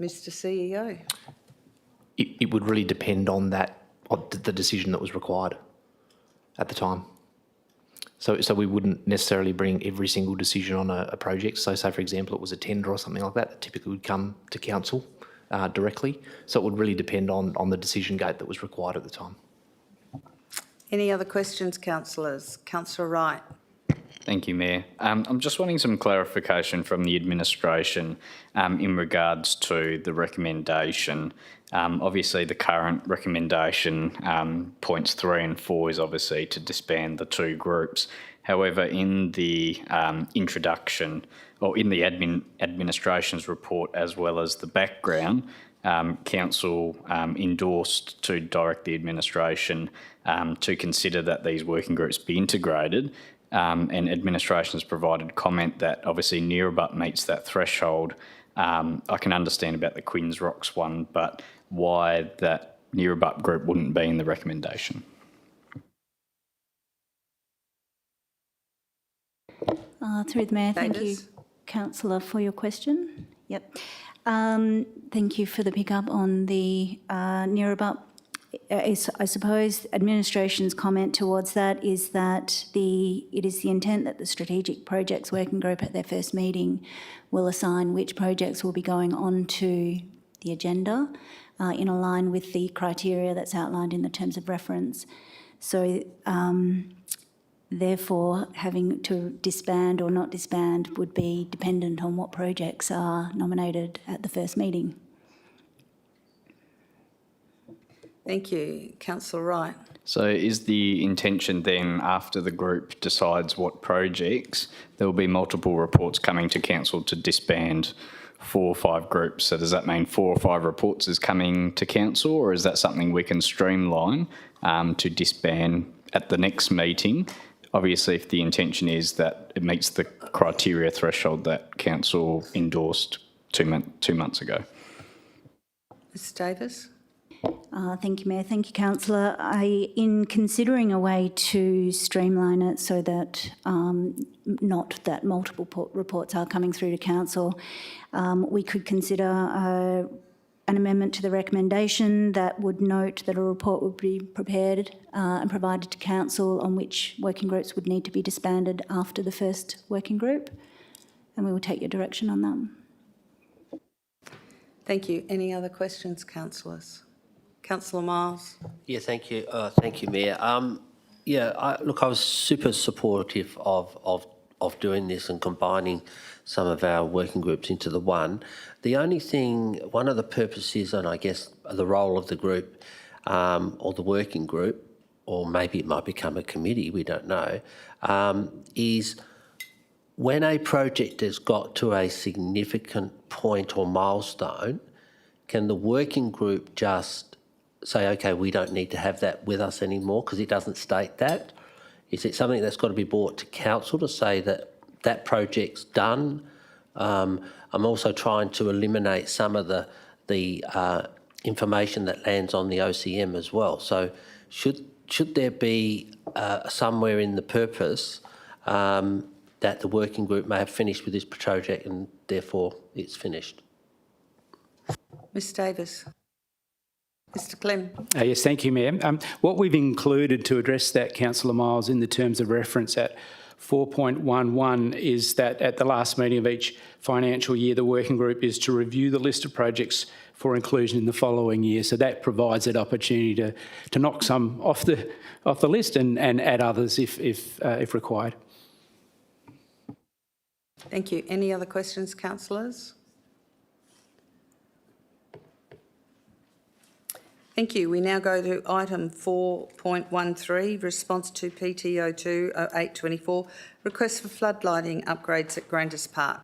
Mr. CEO. It would really depend on the decision that was required at the time. So we wouldn't necessarily bring every single decision on a project. So say, for example, it was a tender or something like that typically would come to council directly. So it would really depend on the decision gate that was required at the time. Any other questions, councillors? Councillor Wright. Thank you, Mayor. I'm just wanting some clarification from the administration in regards to the recommendation. Obviously, the current recommendation, points 3 and 4, is obviously to disband the two groups. However, in the introduction, or in the administration's report, as well as the background, Council endorsed to direct the administration to consider that these working groups be integrated. And administration has provided comment that obviously Neerabup meets that threshold. I can understand about the Quinns Rocks one, but why that Neerabup group wouldn't be in the recommendation? Through the Mayor, thank you, Councillor, for your question. Yep. Thank you for the pick-up on the Neerabup. I suppose administration's comment towards that is that it is the intent that the Strategic Projects Working Group at their first meeting will assign which projects will be going on to the agenda in line with the criteria that's outlined in the terms of reference. So therefore, having to disband or not disband would be dependent on what projects are nominated at the first meeting. Thank you. Councillor Wright. So is the intention then, after the group decides what projects, there will be multiple reports coming to council to disband 4 or 5 groups? So does that mean 4 or 5 reports is coming to council, or is that something we can streamline to disband at the next meeting? Obviously, if the intention is that it meets the criteria threshold that council endorsed 2 months ago. Ms Davis. Thank you, Mayor. Thank you, Councillor. In considering a way to streamline it so that not that multiple reports are coming through to Council, we could consider an amendment to the recommendation that would note that a report would be prepared and provided to Council on which working groups would need to be disbanded after the first working group, and we will take your direction on that. Thank you. Any other questions, councillors? Councillor Miles. Yeah, thank you. Thank you, Mayor. I was super supportive of doing this and combining some of our working groups into the one. The only thing, one of the purposes, and I guess the role of the group or the working group, or maybe it might become a committee, we don't know, is when a project has got to a significant point or milestone, can the working group just say, okay, we don't need to have that with us anymore because it doesn't state that? Is it something that's got to be brought to council to say that that project's done? I'm also trying to eliminate some of the information that lands on the OCM as well. So should there be somewhere in the purpose that the working group may have finished with this project and therefore it's finished? Ms Davis. Mr Clem. Yes, thank you, Mayor. What we've included to address that, Councillor Miles, in the terms of reference at 4.11 is that at the last meeting of each financial year, the working group is to review the list of projects for inclusion in the following year. So that provides that opportunity to knock some off the list and add others if required. Thank you. Any other questions, councillors? Thank you. We now go to item 4.13, response to PT02 0824, request for floodlighting upgrades at Grandis Park.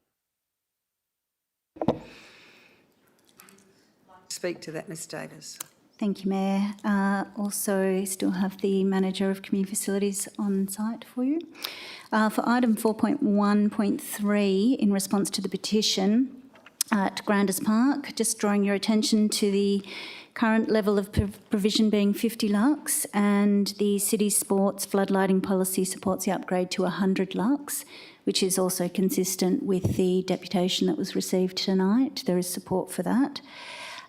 Speak to that, Ms Davis. Thank you, Mayor. Also, still have the Manager of Community Facilities on site for you. For item 4.1.3, in response to the petition at Grandis Park, just drawing your attention to the current level of provision being 50 lux, and the City Sports floodlighting policy supports the upgrade to 100 lux, which is also consistent with the deputation that was received tonight. There is support for that.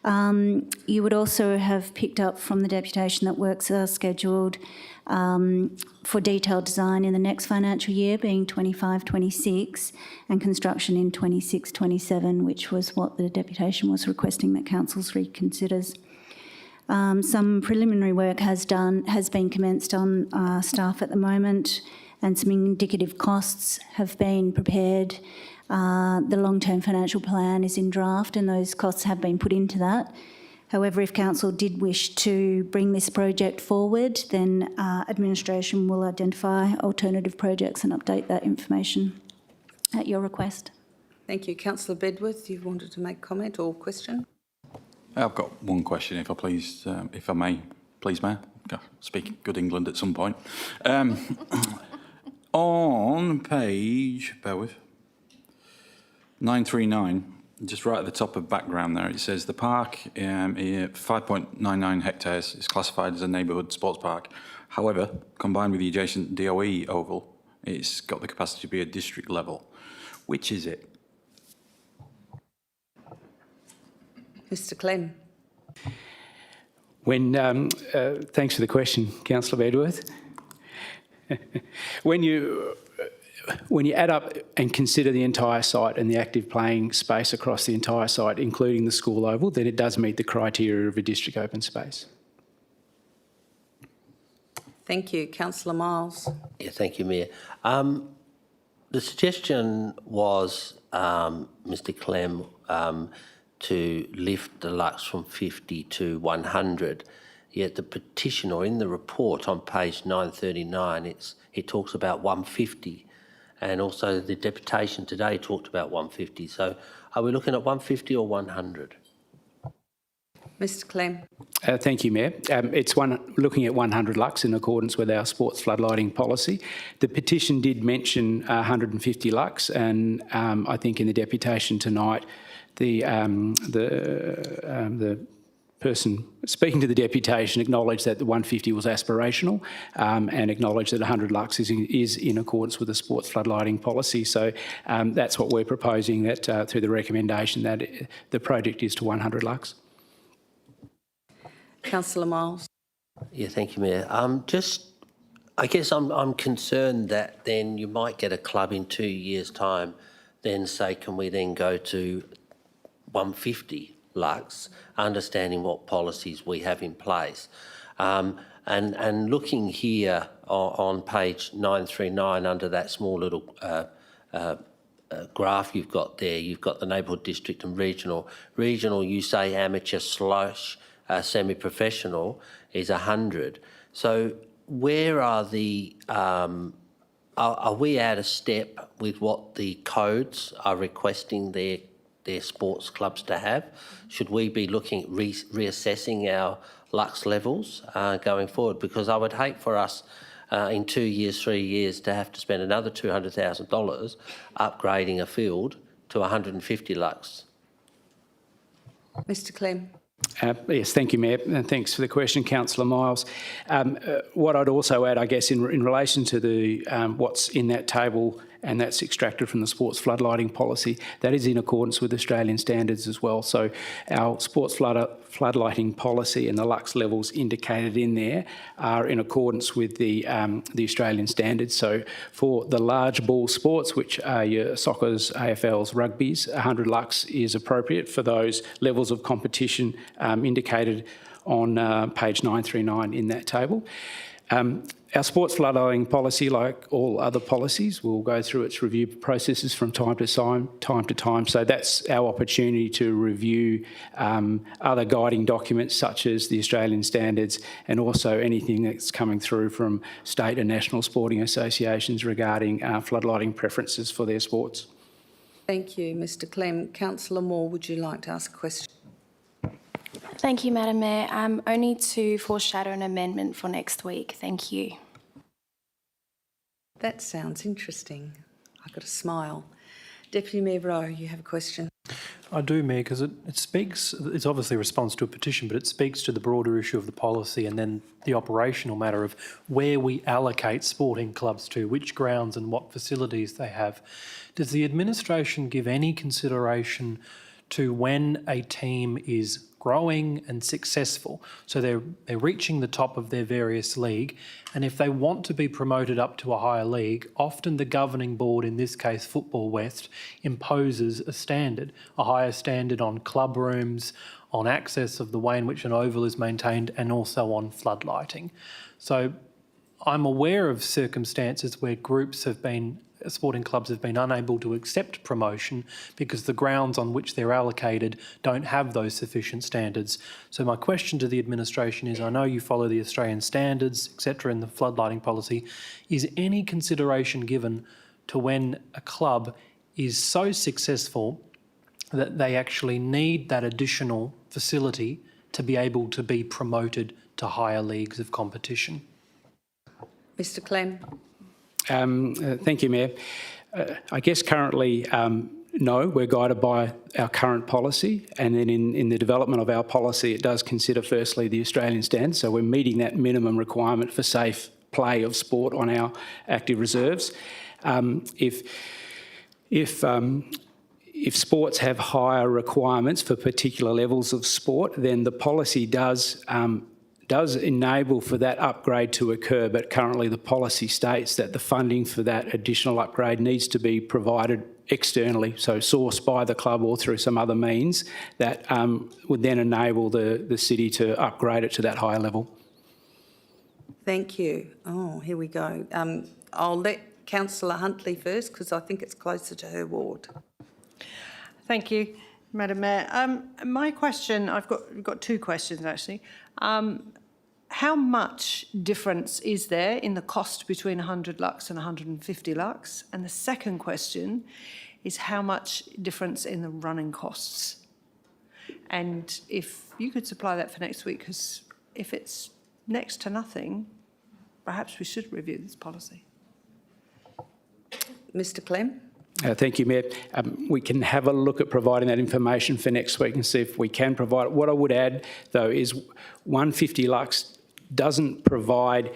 You would also have picked up from the deputation that works are scheduled for detailed design in the next financial year, being 25-26, and construction in 26-27, which was what the deputation was requesting that councils reconsiders. Some preliminary work has been commenced on staff at the moment, and some indicative costs have been prepared. The long-term financial plan is in draft and those costs have been put into that. However, if council did wish to bring this project forward, then administration will identify alternative projects and update that information at your request. Thank you. Councillor Bedworth, you wanted to make comment or question? I've got one question, if I may, please, Mayor. Speak good England at some point. On page, bear with, 939, just right at the top of background there, it says the park, 5.99 hectares, is classified as a neighbourhood sports park. However, combined with the adjacent DOE oval, it's got the capacity to be a district level. Which is it? Mr Clem. Thanks for the question, Councillor Bedworth. When you add up and consider the entire site and the active playing space across the entire site, including the school oval, then it does meet the criteria of a district open space. Thank you. Councillor Miles. Yeah, thank you, Mayor. The suggestion was, Mr Clem, to lift the lux from 50 to 100. Yet the petition, or in the report on page 939, it talks about 150. And also the deputation today talked about 150. So are we looking at 150 or 100? Mr Clem. Thank you, Mayor. It's looking at 100 lux in accordance with our sports floodlighting policy. The petition did mention 150 lux, and I think in the deputation tonight, the person speaking to the deputation acknowledged that the 150 was aspirational and acknowledged that 100 lux is in accordance with the sports floodlighting policy. So that's what we're proposing, that through the recommendation that the project is to 100 lux. Councillor Miles. Yeah, thank you, Mayor. I guess I'm concerned that then you might get a club in 2 years' time, then say, can we then go to 150 lux, understanding what policies we have in place. And looking here on page 939 under that small little graph you've got there, you've got the neighbourhood district and regional. Regional, you say amateur / semi-professional is 100. So where are the, are we out of step with what the codes are requesting their sports clubs to have? Should we be looking at reassessing our lux levels going forward? Because I would hate for us in 2 years, 3 years to have to spend another $200,000 upgrading a field to 150 lux. Mr Clem. Yes, thank you, Mayor, and thanks for the question, Councillor Miles. What I'd also add, I guess, in relation to the what's in that table, and that's extracted from the sports floodlighting policy, that is in accordance with Australian standards as well. So our sports floodlighting policy and the lux levels indicated in there are in accordance with the Australian standards. So for the large ball sports, which are your soccers, AFLs, rugbies, 100 lux is appropriate for those levels of competition indicated on page 939 in that table. Our sports floodlighting policy, like all other policies, will go through its review processes from time to time. So that's our opportunity to review other guiding documents such as the Australian standards, and also anything that's coming through from state and national sporting associations regarding floodlighting preferences for their sports. Thank you, Mr Clem. Councillor Moore, would you like to ask a question? Thank you, Madam Mayor. Only to foreshadow an amendment for next week. Thank you. That sounds interesting. I've got a smile. Deputy Mayor Rowe, you have a question. I do, Mayor, because it speaks, it's obviously a response to a petition, but it speaks to the broader issue of the policy and then the operational matter of where we allocate sporting clubs to, which grounds and what facilities they have. Does the administration give any consideration to when a team is growing and successful, so they're reaching the top of their various league, and if they want to be promoted up to a higher league, often the governing board, in this case Football West, imposes a higher standard on club rooms, on access of the way in which an oval is maintained, and also on floodlighting. So I'm aware of circumstances where sporting clubs have been unable to accept promotion because the grounds on which they're allocated don't have those sufficient standards. So my question to the administration is, I know you follow the Australian standards, etc., in the floodlighting policy. Is any consideration given to when a club is so successful that they actually need that additional facility to be able to be promoted to higher leagues of competition? Mr Clem. Thank you, Mayor. I guess currently, no, we're guided by our current policy, and then in the development of our policy, it does consider firstly the Australian standards, so we're meeting that minimum requirement for safe play of sport on our active reserves. If sports have higher requirements for particular levels of sport, then the policy does enable for that upgrade to occur, but currently the policy states that the funding for that additional upgrade needs to be provided externally, so sourced by the club or through some other means that would then enable the city to upgrade it to that higher level. Thank you. Oh, here we go. I'll let Councillor Huntley first because I think it's closer to her ward. Thank you, Madam Mayor. My question, I've got two questions actually. How much difference is there in the cost between 100 lux and 150 lux? And the second question is how much difference in the running costs? And if you could supply that for next week, because if it's next to nothing, perhaps we should review this policy. Mr Clem. Thank you, Mayor. We can have a look at providing that information for next week and see if we can provide it. What I would add, though, is 150 lux doesn't provide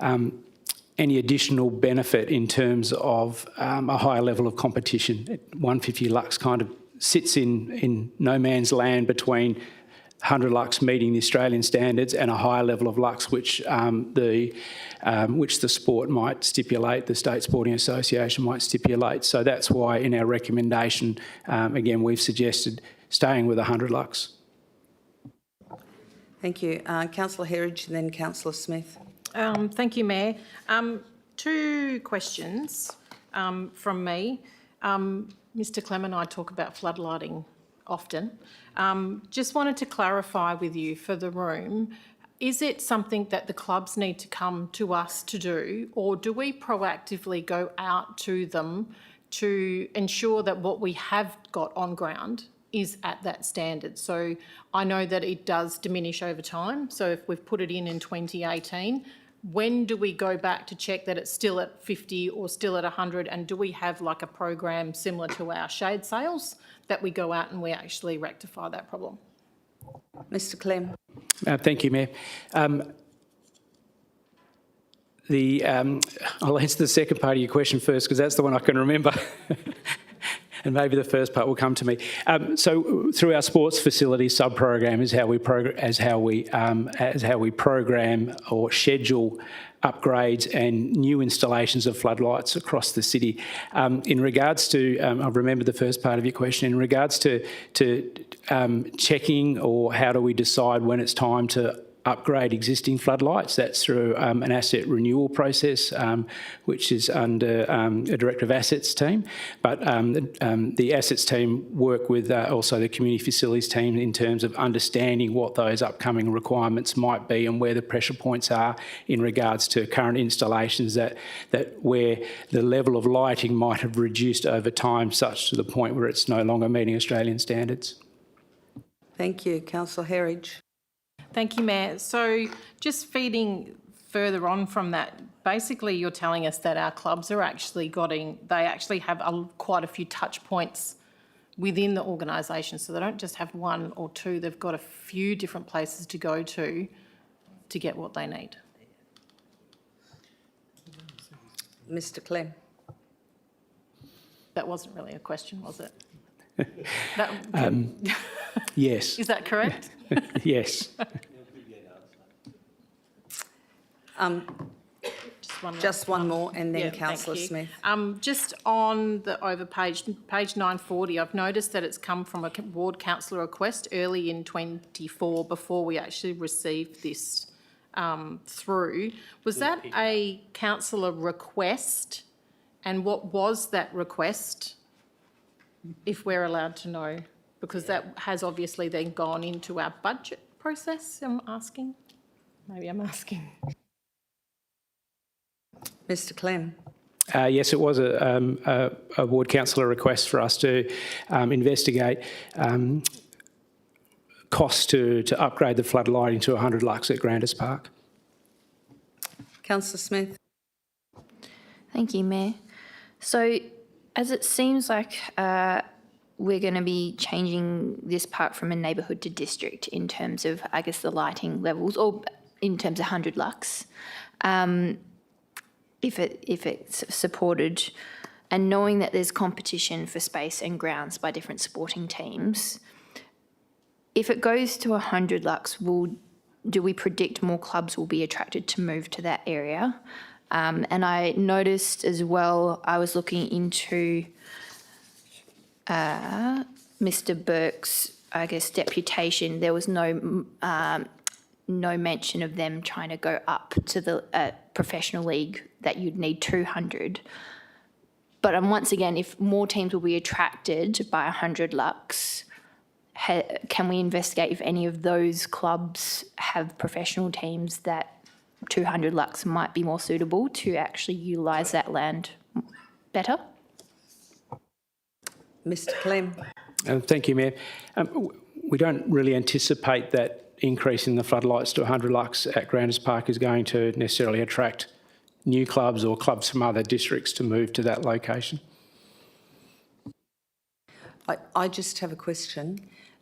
any additional benefit in terms of a higher level of competition. 150 lux kind of sits in no man's land between 100 lux meeting the Australian standards and a higher level of lux which the sport might stipulate, the State Sporting Association might stipulate. So that's why in our recommendation, again, we've suggested staying with 100 lux. Thank you. Councillor Herridge and then Councillor Smith. Thank you, Mayor. Two questions from me. Mr Clem and I talk about floodlighting often. Just wanted to clarify with you for the room, is it something that the clubs need to come to us to do, or do we proactively go out to them to ensure that what we have got on ground is at that standard? So I know that it does diminish over time. So if we've put it in 2018, when do we go back to check that it's still at 50 or still at 100? And do we have like a program similar to our shade sales that we go out and we actually rectify that problem? Mr Clem. Thank you, Mayor. I'll answer the second part of your question first because that's the one I can remember. And maybe the first part will come to me. So through our sports facility sub-program is how we program or schedule upgrades and new installations of floodlights across the city. In regards to, I've remembered the first part of your question, in regards to checking or how do we decide when it's time to upgrade existing floodlights, that's through an asset renewal process, which is under a Director of Assets team. But the Assets team work with also the Community Facilities team in terms of understanding what those upcoming requirements might be and where the pressure points are in regards to current installations that where the level of lighting might have reduced over time, such to the point where it's no longer meeting Australian standards. Thank you. Councillor Herridge. Thank you, Mayor. So just feeding further on from that, basically you're telling us that our clubs are actually have quite a few touch points within the organisation. So they don't just have one or two, they've got a few different places to go to get what they need. Mr Clem. That wasn't really a question, was it? Yes. Is that correct? Yes. Just one more and then Yeah, Councillor Smith. Just on the over page 940, I've noticed that it's come from a ward councillor request early in 24 before we actually received this through. Was that a councillor request? And what was that request, if we're allowed to know? Because that has obviously then gone into our budget process, I'm asking. Maybe I'm asking. Mr Clem. Yes, it was a ward councillor request for us to investigate costs to upgrade the floodlighting to 100 lux at Grandis Park. Councillor Smith. Thank you, Mayor. So, as it seems like we're going to be changing this park from a neighbourhood to district in terms of, I guess, the lighting levels, or in terms of 100 lux, if it's supported, and knowing that there's competition for space and grounds by different sporting teams, if it goes to 100 lux, do we predict more clubs will be attracted to move to that area? And I noticed as well, I was looking into Mr Burke's, I guess, deputation. There was no mention of them trying to go up to the professional league, that you'd need 200. But once again, if more teams will be attracted by 100 lux, can we investigate if any of those clubs have professional teams that 200 lux might be more suitable to actually utilise that land better? Mr Clem. Thank you, Mayor. We don't really anticipate that increasing the floodlights to 100 lux at Grandis Park is going to necessarily attract new clubs or clubs from other districts to move to that location. I just have a question.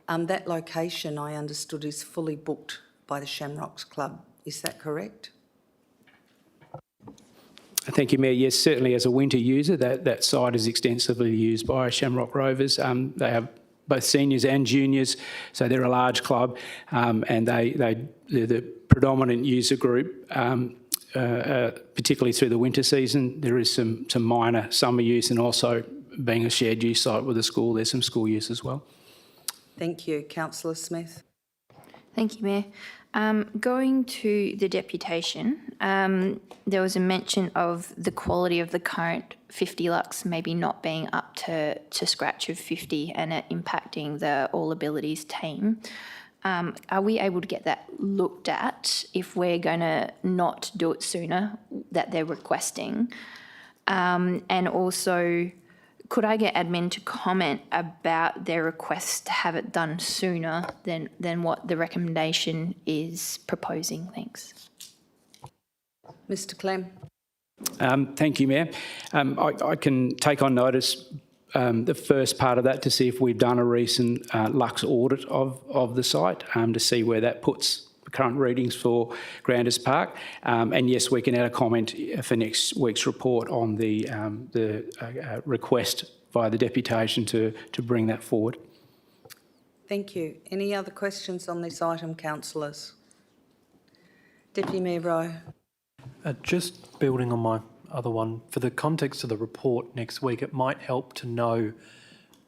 That location, I understood, is fully booked by the Shamrocks Club. Is that correct? Thank you, Mayor. Yes, certainly as a winter user, that site is extensively used by Shamrock Rovers. They have both seniors and juniors, so they're a large club, and they're the predominant user group, particularly through the winter season. There is some minor summer use, and also being a shared use site with the school, there's some school use as well. Thank you. Councillor Smith. Thank you, Mayor. Going to the deputation, there was a mention of the quality of the current 50 lux maybe not being up to scratch of 50 and it impacting the All Abilities team. Are we able to get that looked at if we're going to not do it sooner that they're requesting? And also, could I get admin to comment about their request to have it done sooner than what the recommendation is proposing? Thanks. Mr Clem. Thank you, Mayor. I can take on notice the first part of that to see if we've done a recent Lux audit of the site to see where that puts the current readings for Grandis Park. And yes, we can add a comment for next week's report on the request via the deputation to bring that forward. Thank you. Any other questions on this item, councillors? Deputy Mayor Rowe. Just building on my other one, for the context of the report next week, it might help to know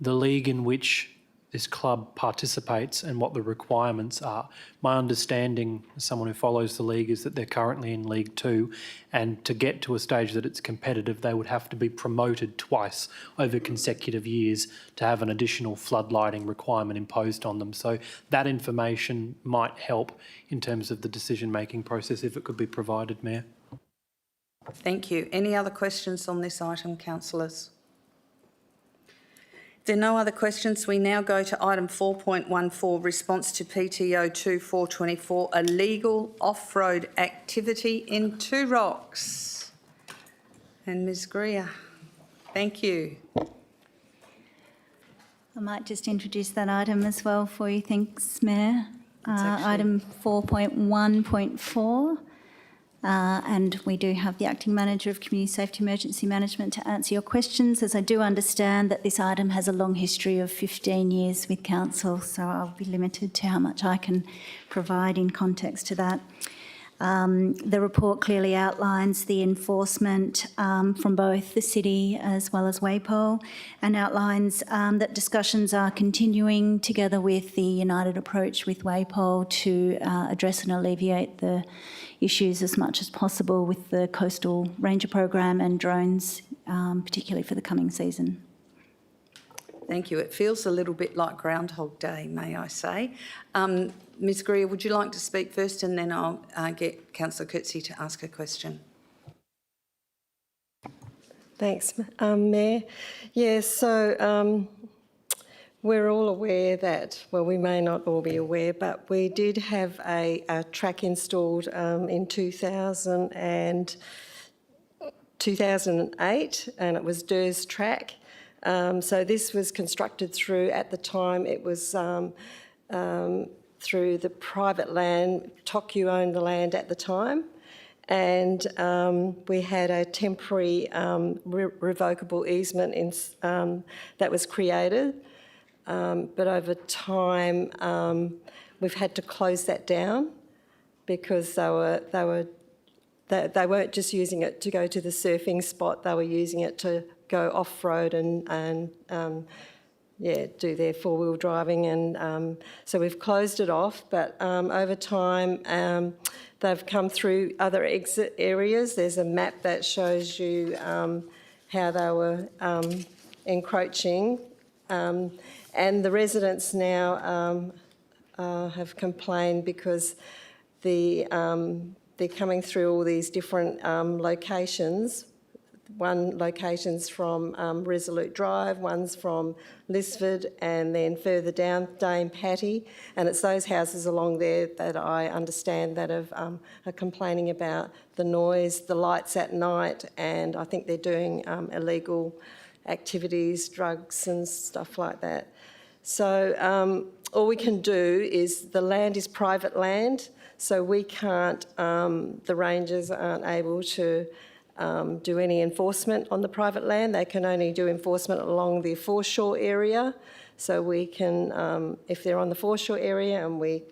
the league in which this club participates and what the requirements are. My understanding, as someone who follows the league, is that they're currently in League 2, and to get to a stage that it's competitive, they would have to be promoted twice over consecutive years to have an additional floodlighting requirement imposed on them. So that information might help in terms of the decision-making process if it could be provided, Mayor. Thank you. Any other questions on this item, councillors? If there are no other questions, we now go to item 4.14, response to PTO 2424, illegal off-road activity in Two Rocks. And Ms Greer, thank you. I might just introduce that item as well for you. Thanks, Mayor. Item 4.1.4. And we do have the Acting Manager of Community Safety Emergency Management to answer your questions, as I do understand that this item has a long history of 15 years with Council, so I'll be limited to how much I can provide in context to that. The report clearly outlines the enforcement from both the city as well as WAPO, and outlines that discussions are continuing together with the united approach with WAPO to address and alleviate the issues as much as possible with the Coastal Ranger program and drones, particularly for the coming season. Thank you. It feels a little bit like Groundhog Day, may I say. Ms Greer, would you like to speak first, and then I'll get Councillor Coetzee to ask a question. Thanks, Mayor. Yeah, so we're all aware that, well, we may not all be aware, but we did have a track installed in 2008, and it was DERS track. So this was constructed through, at the time, it was through the private land. TOCU owned the land at the time, and we had a temporary revocable easement that was created. But over time, we've had to close that down because they weren't just using it to go to the surfing spot, they were using it to go off-road and do their four-wheel driving. And so we've closed it off, but over time they've come through other exit areas. There's a map that shows you how they were encroaching. And the residents now have complained because they're coming through all these different locations. One location's from Resolute Drive, one's from Lisford, and then further down Dame Patty. And it's those houses along there that I understand that are complaining about the noise, the lights at night, and I think they're doing illegal activities, drugs and stuff like that. So all we can do is, the land is private land, so we can't, the rangers aren't able to do any enforcement on the private land. They can only do enforcement along the foreshore area. So we can, if they're on the foreshore area and we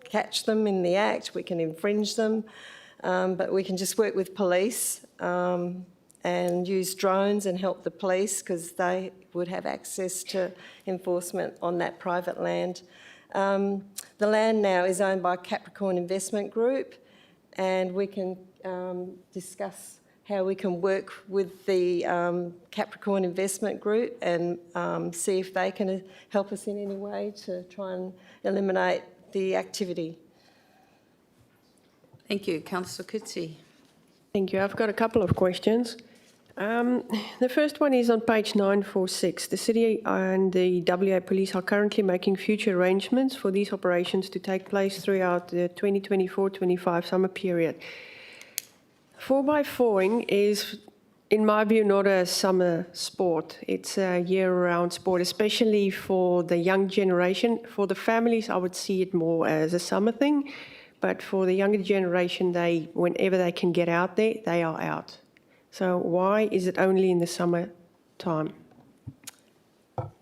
catch them in the act, we can infringe them. But we can just work with police and use drones and help the police, because they would have access to enforcement on that private land. The land now is owned by Capricorn Investment Group, and we can discuss how we can work with the Capricorn Investment Group and see if they can help us in any way to try and eliminate the activity. Thank you. Councillor Coetzee. Thank you. I've got a couple of questions. The first one is on page 946. The City and the WA Police are currently making future arrangements for these operations to take place throughout the 2024-25 summer period. 4x4ing is, in my view, not a summer sport. It's a year-round sport, especially for the young generation. For the families, I would see it more as a summer thing, but for the younger generation, whenever they can get out there, they are out. So why is it only in the summer time?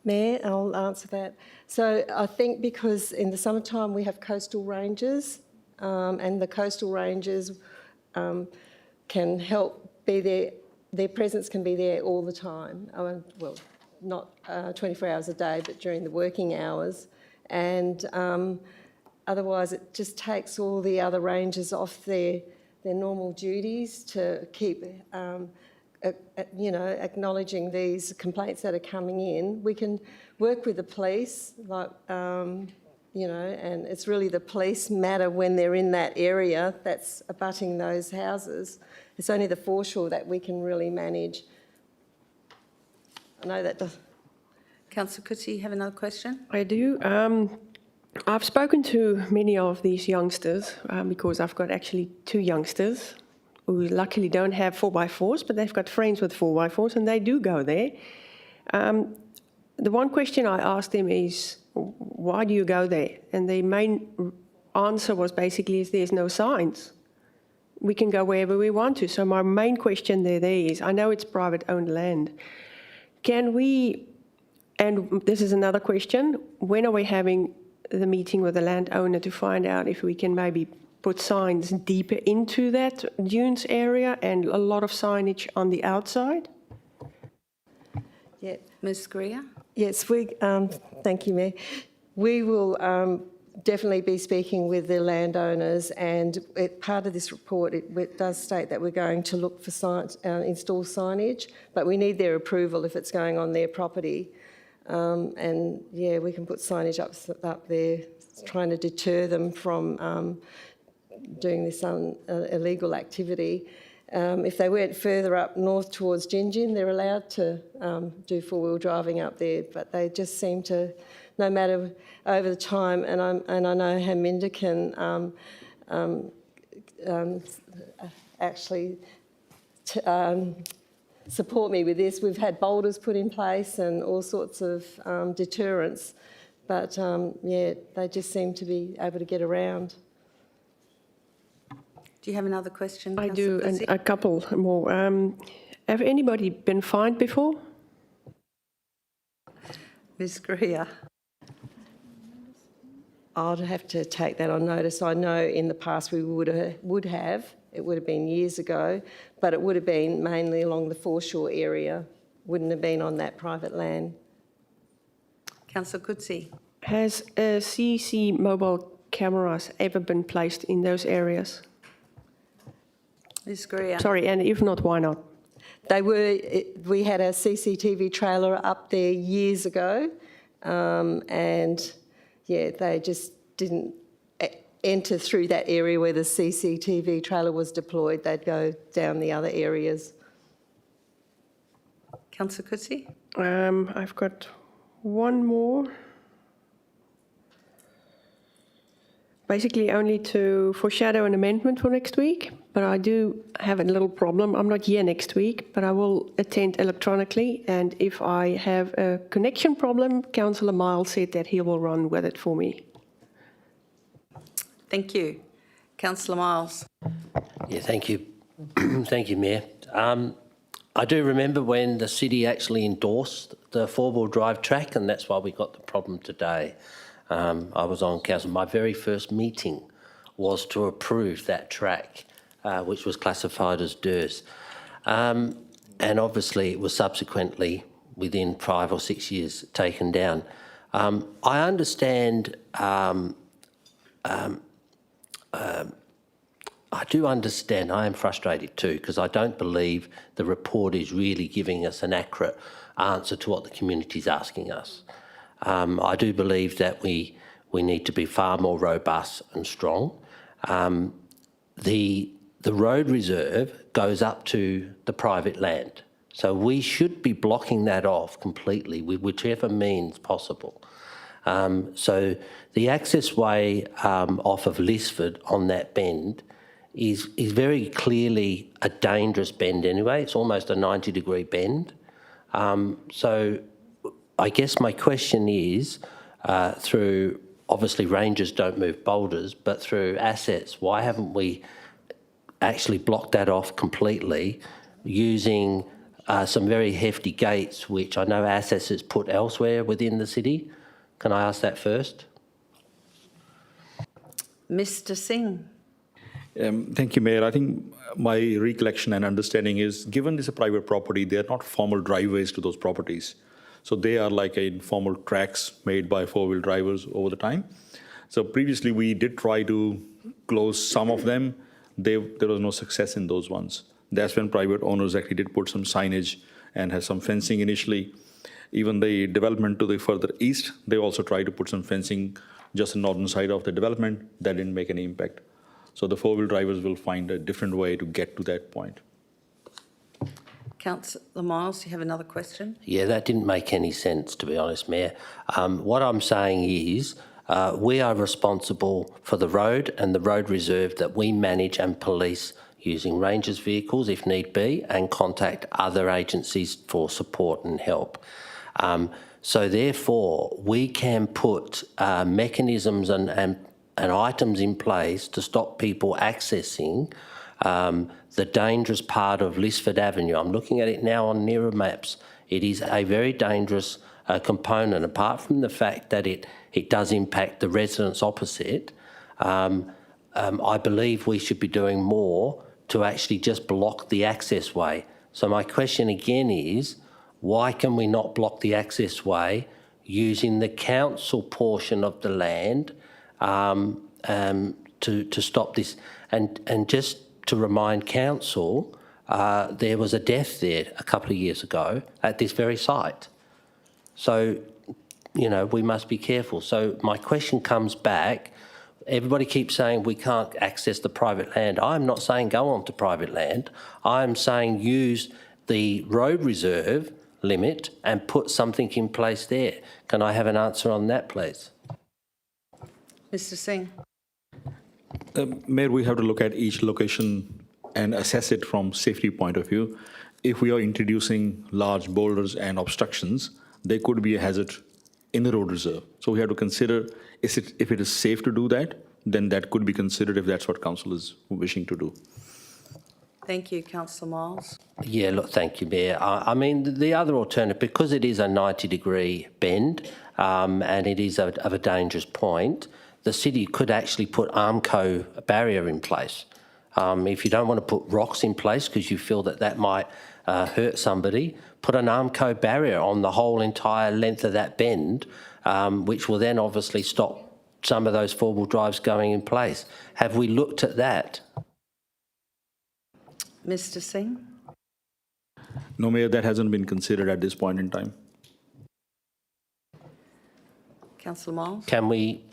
Mayor, I'll answer that. So I think because in the summertime we have coastal rangers, and the coastal rangers can help be there. Their presence can be there all the time. Well, not 24 hours a day, but during the working hours. And otherwise it just takes all the other rangers off their normal duties to keep, acknowledging these complaints that are coming in. We can work with the police, and it's really the police matter when they're in that area that's abutting those houses. It's only the foreshore that we can really manage. I know that does. Councillor Coetzee, you have another question? I do. I've spoken to many of these youngsters because I've got actually two youngsters who luckily don't have 4x4s, but they've got friends with 4x4s and they do go there. The one question I asked them is, why do you go there? And the main answer was basically, there's no signs. We can go wherever we want to. So my main question there is, I know it's private owned land. Can we, and this is another question, when are we having the meeting with the landowner to find out if we can maybe put signs deeper into that dunes area and a lot of signage on the outside? Yeah, Ms. Greer? Yes, thank you, Mayor. We will definitely be speaking with the landowners, and part of this report, it does state that we're going to look for install signage, but we need their approval if it's going on their property. And yeah, we can put signage up there, trying to deter them from doing this illegal activity. If they went further up north towards Gingin, they're allowed to do four-wheel driving up there, but they just seem to, no matter over the time, and I know Haminda can actually support me with this. We've had boulders put in place and all sorts of deterrents, but yeah, they just seem to be able to get around. Do you have another question? I do, Councillor and a couple more. Have anybody been fined before? Ms. Greer? I'd have to take that on notice. I know in the past we would have. It would have been years ago, but it would have been mainly along the foreshore area. Wouldn't have been on that private land. Councillor Coetzee? Has CC mobile cameras ever been placed in those areas? Ms. Greer? Sorry, and if not, why not? They were. We had a CCTV trailer up there years ago, and yeah, they just didn't enter through that area where the CCTV trailer was deployed. They'd go down the other areas. Councillor Coetzee? I've got one more. Basically only to foreshadow an amendment for next week, but I do have a little problem. I'm not here next week, but I will attend electronically, and if I have a connection problem, Councillor Miles said that he will run with it for me. Thank you. Councillor Miles? Yeah, thank you. Thank you, Mayor. I do remember when the city actually endorsed the four-wheel drive track, and that's why we got the problem today. I was on council. My very first meeting was to approve that track, which was classified as DERS. And obviously it was subsequently, within 5 or 6 years, taken down. I understand, I do understand, I am frustrated too, because I don't believe the report is really giving us an accurate answer to what the community is asking us. I do believe that we need to be far more robust and strong. The road reserve goes up to the private land, so we should be blocking that off completely with whichever means possible. So the access way off of Lisford on that bend is very clearly a dangerous bend anyway. It's almost a 90-degree bend. So I guess my question is, through, obviously rangers don't move boulders, but through assets, why haven't we actually blocked that off completely using some very hefty gates, which I know assets has put elsewhere within the city? Can I ask that first? Mr. Singh? Thank you, Mayor. I think my recollection and understanding is, given this is a private property, they are not formal driveways to those properties. So they are like informal tracks made by four-wheel drivers over the time. So previously we did try to close some of them. There was no success in those ones. That's when private owners actually did put some signage and had some fencing initially. Even the development to the further east, they also tried to put some fencing just the northern side of the development. That didn't make any impact. So the four-wheel drivers will find a different way to get to that point. Councillor Miles, do you have another question? Yeah, that didn't make any sense, to be honest, Mayor. What I'm saying is we are responsible for the road and the road reserve that we manage and police using rangers' vehicles if need be, and contact other agencies for support and help. So therefore, we can put mechanisms and items in place to stop people accessing the dangerous part of Lisford Avenue. I'm looking at it now on nearer maps. It is a very dangerous component, apart from the fact that it does impact the residents opposite. I believe we should be doing more to actually just block the access way. So my question again is, why can we not block the access way using the council portion of the land to stop this? And just to remind council, there was a death there a couple of years ago at this very site. So, you know, we must be careful. So my question comes back. Everybody keeps saying we can't access the private land. I'm not saying go on to private land. I'm saying use the road reserve limit and put something in place there. Can I have an answer on that, please? Mr. Singh. Mayor, we have to look at each location and assess it from safety point of view. If we are introducing large boulders and obstructions, there could be a hazard in the road reserve. So we have to consider if it is safe to do that, then that could be considered if that's what council is wishing to do. Thank you, Councillor Miles. Yeah, look, thank you, Mayor. I mean, the other alternative, because it is a 90-degree bend and it is of a dangerous point, the city could actually put Armco barrier in place. If you don't want to put rocks in place because you feel that that might hurt somebody, put an Armco barrier on the whole entire length of that bend, which will then obviously stop some of those four-wheel drives going in place. Have we looked at that? Mr. Singh. No, Mayor, that hasn't been considered at this point in time. Councillor Miles. Can we,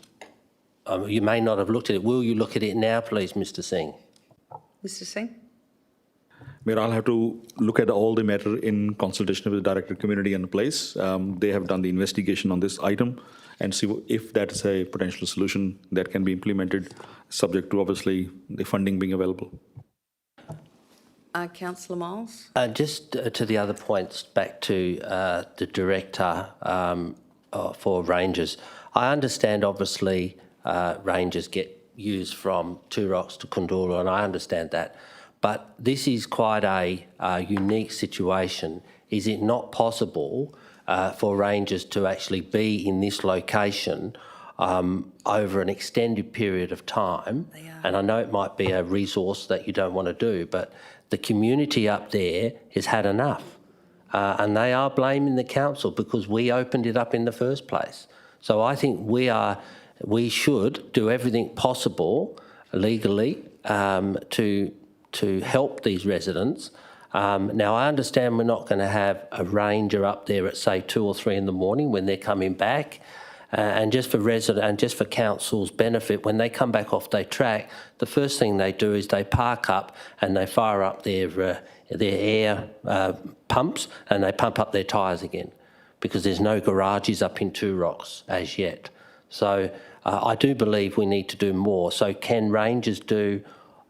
you may not have looked at it. Will you look at it now, please, Mr. Singh? Mr. Singh. Mayor, I'll have to look at all the matter in consultation with the Director of Community and Place. They have done the investigation on this item and see if that is a potential solution that can be implemented, subject to obviously the funding being available. Councillor Miles. Just to the other points, back to the Director for Rangers. I understand obviously Rangers get used from Two Rocks to Kundula, and I understand that. But this is quite a unique situation. Is it not possible for Rangers to actually be in this location over an extended period of time? And I know it might be a resource that you don't want to do, but the community up there has had enough. And they are blaming the council because we opened it up in the first place. So I think we should do everything possible legally to help these residents. Now, I understand we're not going to have a ranger up there at, say, 2 or 3 in the morning when they're coming back. And just for council's benefit, when they come back off their track, the first thing they do is they park up and they fire up their air pumps and they pump up their tyres again because there's no garages up in Two Rocks as yet. So I do believe we need to do more. So can Rangers do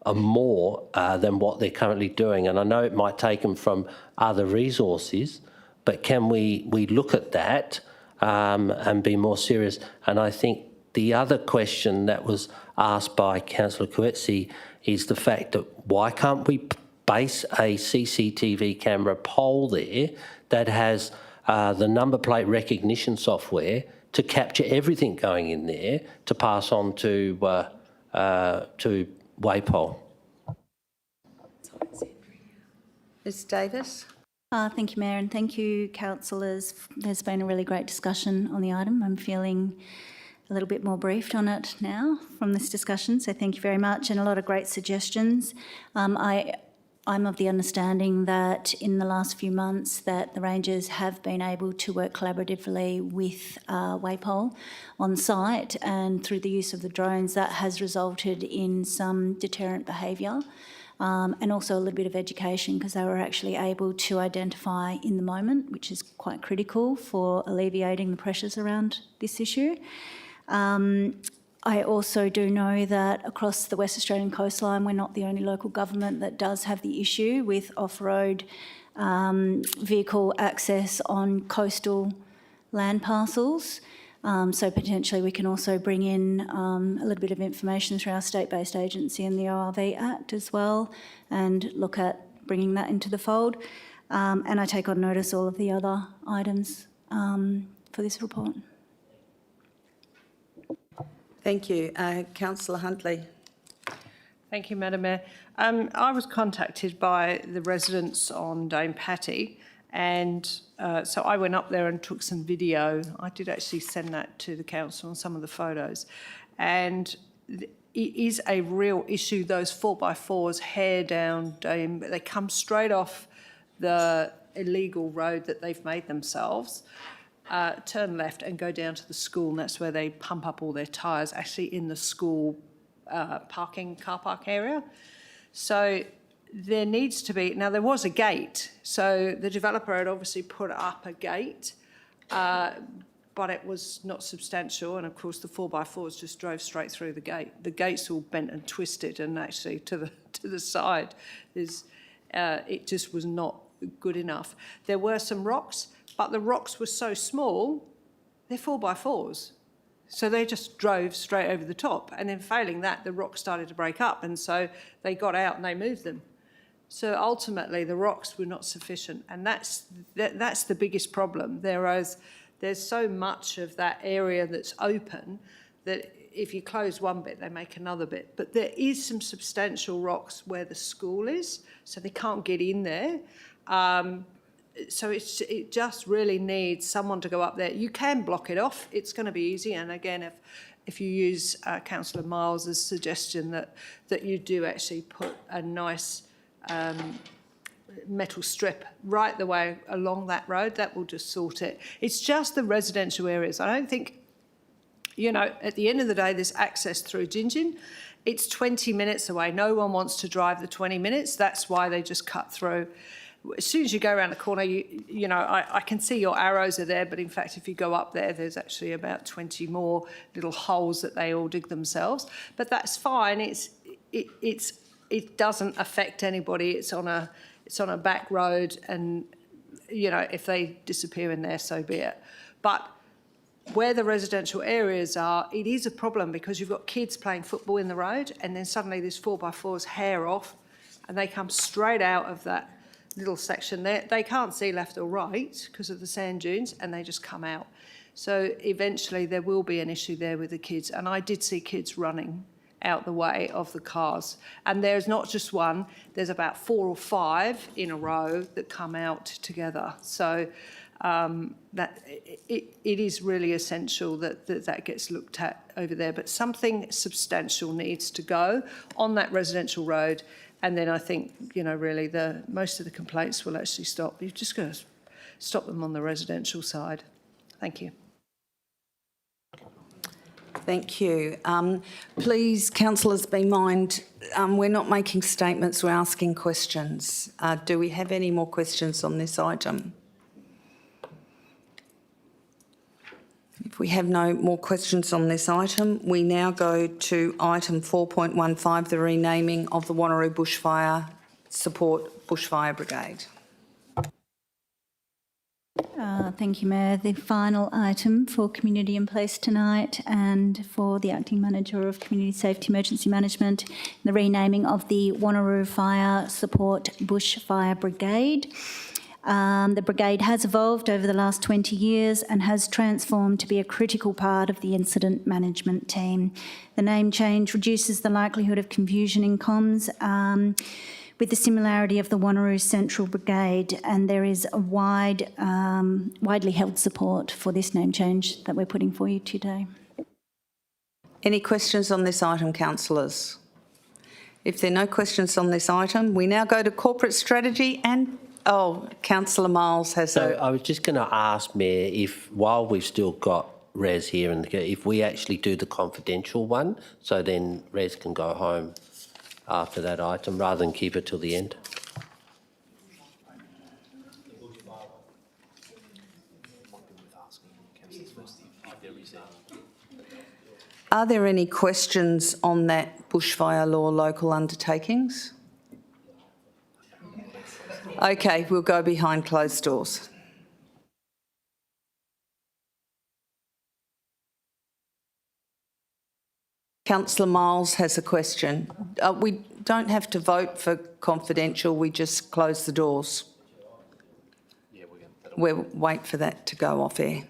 more than what they're currently doing? And I know it might take them from other resources, but can we look at that and be more serious? And I think the other question that was asked by Councillor Coetzee is the fact that why can't we base a CCTV camera pole there that has the number plate recognition software to capture everything going in there to pass on to Waypole? Ms. Davis. Thank you, Mayor, and thank you, councillors. There's been a really great discussion on the item. I'm feeling a little bit more briefed on it now from this discussion, so thank you very much, and a lot of great suggestions. I'm of the understanding that in the last few months that the Rangers have been able to work collaboratively with Waypole on site, and through the use of the drones that has resulted in some deterrent behaviour. And also a little bit of education because they were actually able to identify in the moment, which is quite critical for alleviating the pressures around this issue. I also do know that across the West Australian coastline, we're not the only local government that does have the issue with off-road vehicle access on coastal land parcels. So potentially we can also bring in a little bit of information through our state-based agency and the ORV Act as well and look at bringing that into the fold. And I take on notice all of the other items for this report. Thank you. Councillor Huntley. Thank you, Madam Mayor. I was contacted by the residents on Dame Patty, and so I went up there and took some video. I did actually send that to the council and some of the photos. And it is a real issue, those 4x4s hair down Dame. They come straight off the illegal road that they've made themselves, turn left and go down to the school, and that's where they pump up all their tyres, actually in the school car park area. So there needs to be, now there was a gate, so the developer had obviously put up a gate, but it was not substantial, and of course the 4x4s just drove straight through the gate. The gate's all bent and twisted, and actually to the side, it just was not good enough. There were some rocks, but the rocks were so small, they're 4x4s. So they just drove straight over the top, and in failing that, the rocks started to break up, and so they got out and they moved them. So ultimately, the rocks were not sufficient, and that's the biggest problem. There's so much of that area that's open that if you close one bit, they make another bit. But there is some substantial rocks where the school is, so they can't get in there. So it just really needs someone to go up there. You can block it off. It's going to be easy. And again, if you use Councillor Miles's suggestion that you do actually put a nice metal strip right the way along that road, that will just sort it. It's just the residential areas. I don't think, at the end of the day, there's access through Gingin. It's 20 minutes away. No one wants to drive the 20 minutes. That's why they just cut through. As soon as you go around the corner, I can see your arrows are there, but in fact, if you go up there, there's actually about 20 more little holes that they all dig themselves. But that's fine. It doesn't affect anybody. It's on a back road, and if they disappear in there, so be it. But where the residential areas are, it is a problem because you've got kids playing football in the road, and then suddenly this 4x4's hair off, and they come straight out of that little section there. They can't see left or right because of the sand dunes, and they just come out. So eventually there will be an issue there with the kids, and I did see kids running out the way of the cars. And there's not just one, there's about 4 or 5 in a row that come out together. So that it is really essential that gets looked at over there. But something substantial needs to go on that residential road. And then I think, really most of the complaints will actually stop. You've just got to stop them on the residential side. Thank you. Thank you. Please, councillors, be mind, we're not making statements, we're asking questions. Do we have any more questions on this item? If we have no more questions on this item, we now go to item 4.15, the renaming of the Wanneroo Bushfire Support Bushfire Brigade. Thank you, Mayor. The final item for community in place tonight and for the Acting Manager of Community Safety Emergency Management, the renaming of the Wanneroo Fire Support Bushfire Brigade. The brigade has evolved over the last 20 years and has transformed to be a critical part of the incident management team. The name change reduces the likelihood of confusion in comms with the similarity of the Wanneroo Central Brigade, and there is a widely held support for this name change that we're putting for you today. Any questions on this item, councillors? If there are no questions on this item, we now go to corporate strategy and Councillor Miles has I was just going to ask, Mayor, if while we've still got Res here, and if we actually do the confidential one, so then Res can go home after that item rather than keep it till the end. Are there any questions on that bushfire law local undertakings? Okay, we'll go behind closed doors. Councillor Miles has a question. We don't have to vote for confidential, we just close the doors. We'll wait for that to go off air.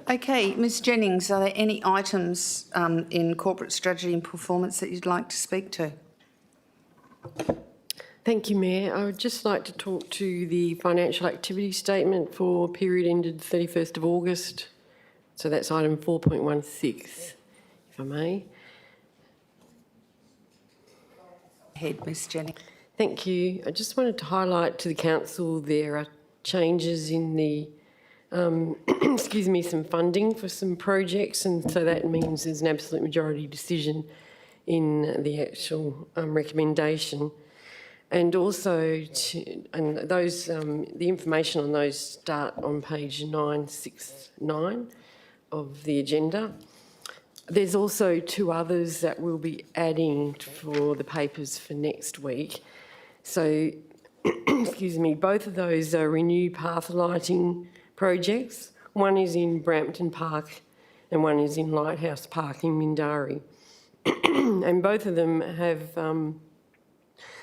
Okay, Ms Jennings, are there any items in corporate strategy and performance that you'd like to speak to? Thank you, Mayor. I would just like to talk to the financial activity statement for period ended 31st of August. So that's item 4.16, if I may. Head, Ms Jennings. Thank you. I just wanted to highlight to the council there are changes in the excuse me, some funding for some projects, and so that means there's an absolute majority decision in the actual recommendation. And also, the information on those start on page 969 of the agenda. There's also two others that we'll be adding for the papers for next week. So, excuse me, both of those are renew path lighting projects. One is in Brampton Park and one is in Lighthouse Park in Mindarie. And both of them have,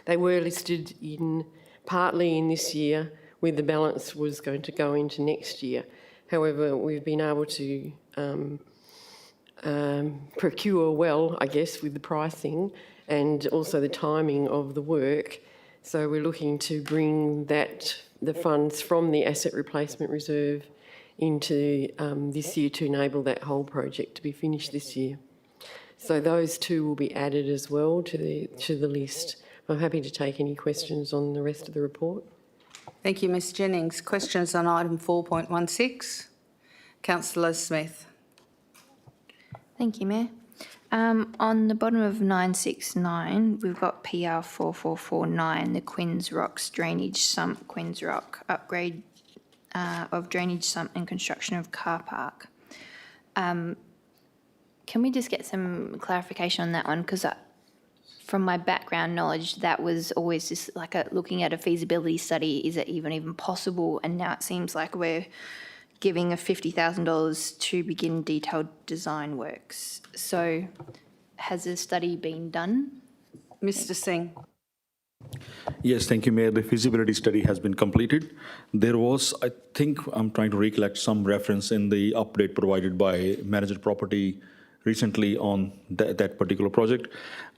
they were listed in partly in this year, where the balance was going to go into next year. However, we've been able to procure well, I guess, with the pricing and also the timing of the work. So we're looking to bring the funds from the asset replacement reserve into this year to enable that whole project to be finished this year. So those two will be added as well to the list. I'm happy to take any questions on the rest of the report. Thank you, Ms Jennings. Questions on item 4.16? Councillor Smith. Thank you, Mayor. On the bottom of 969, we've got PR 4449, the Quinns Rocks Drainage Sump, Quinns Rock, upgrade of drainage sump and construction of car park. Can we just get some clarification on that one? Because from my background knowledge, that was always just like looking at a feasibility study. Is it even possible? And now it seems like we're giving a $50,000 to begin detailed design works. So has a study been done? Mr Singh. Yes, thank you, Mayor. The feasibility study has been completed. There was, I think, I'm trying to recollect some reference in the update provided by Manager Property recently on that particular project.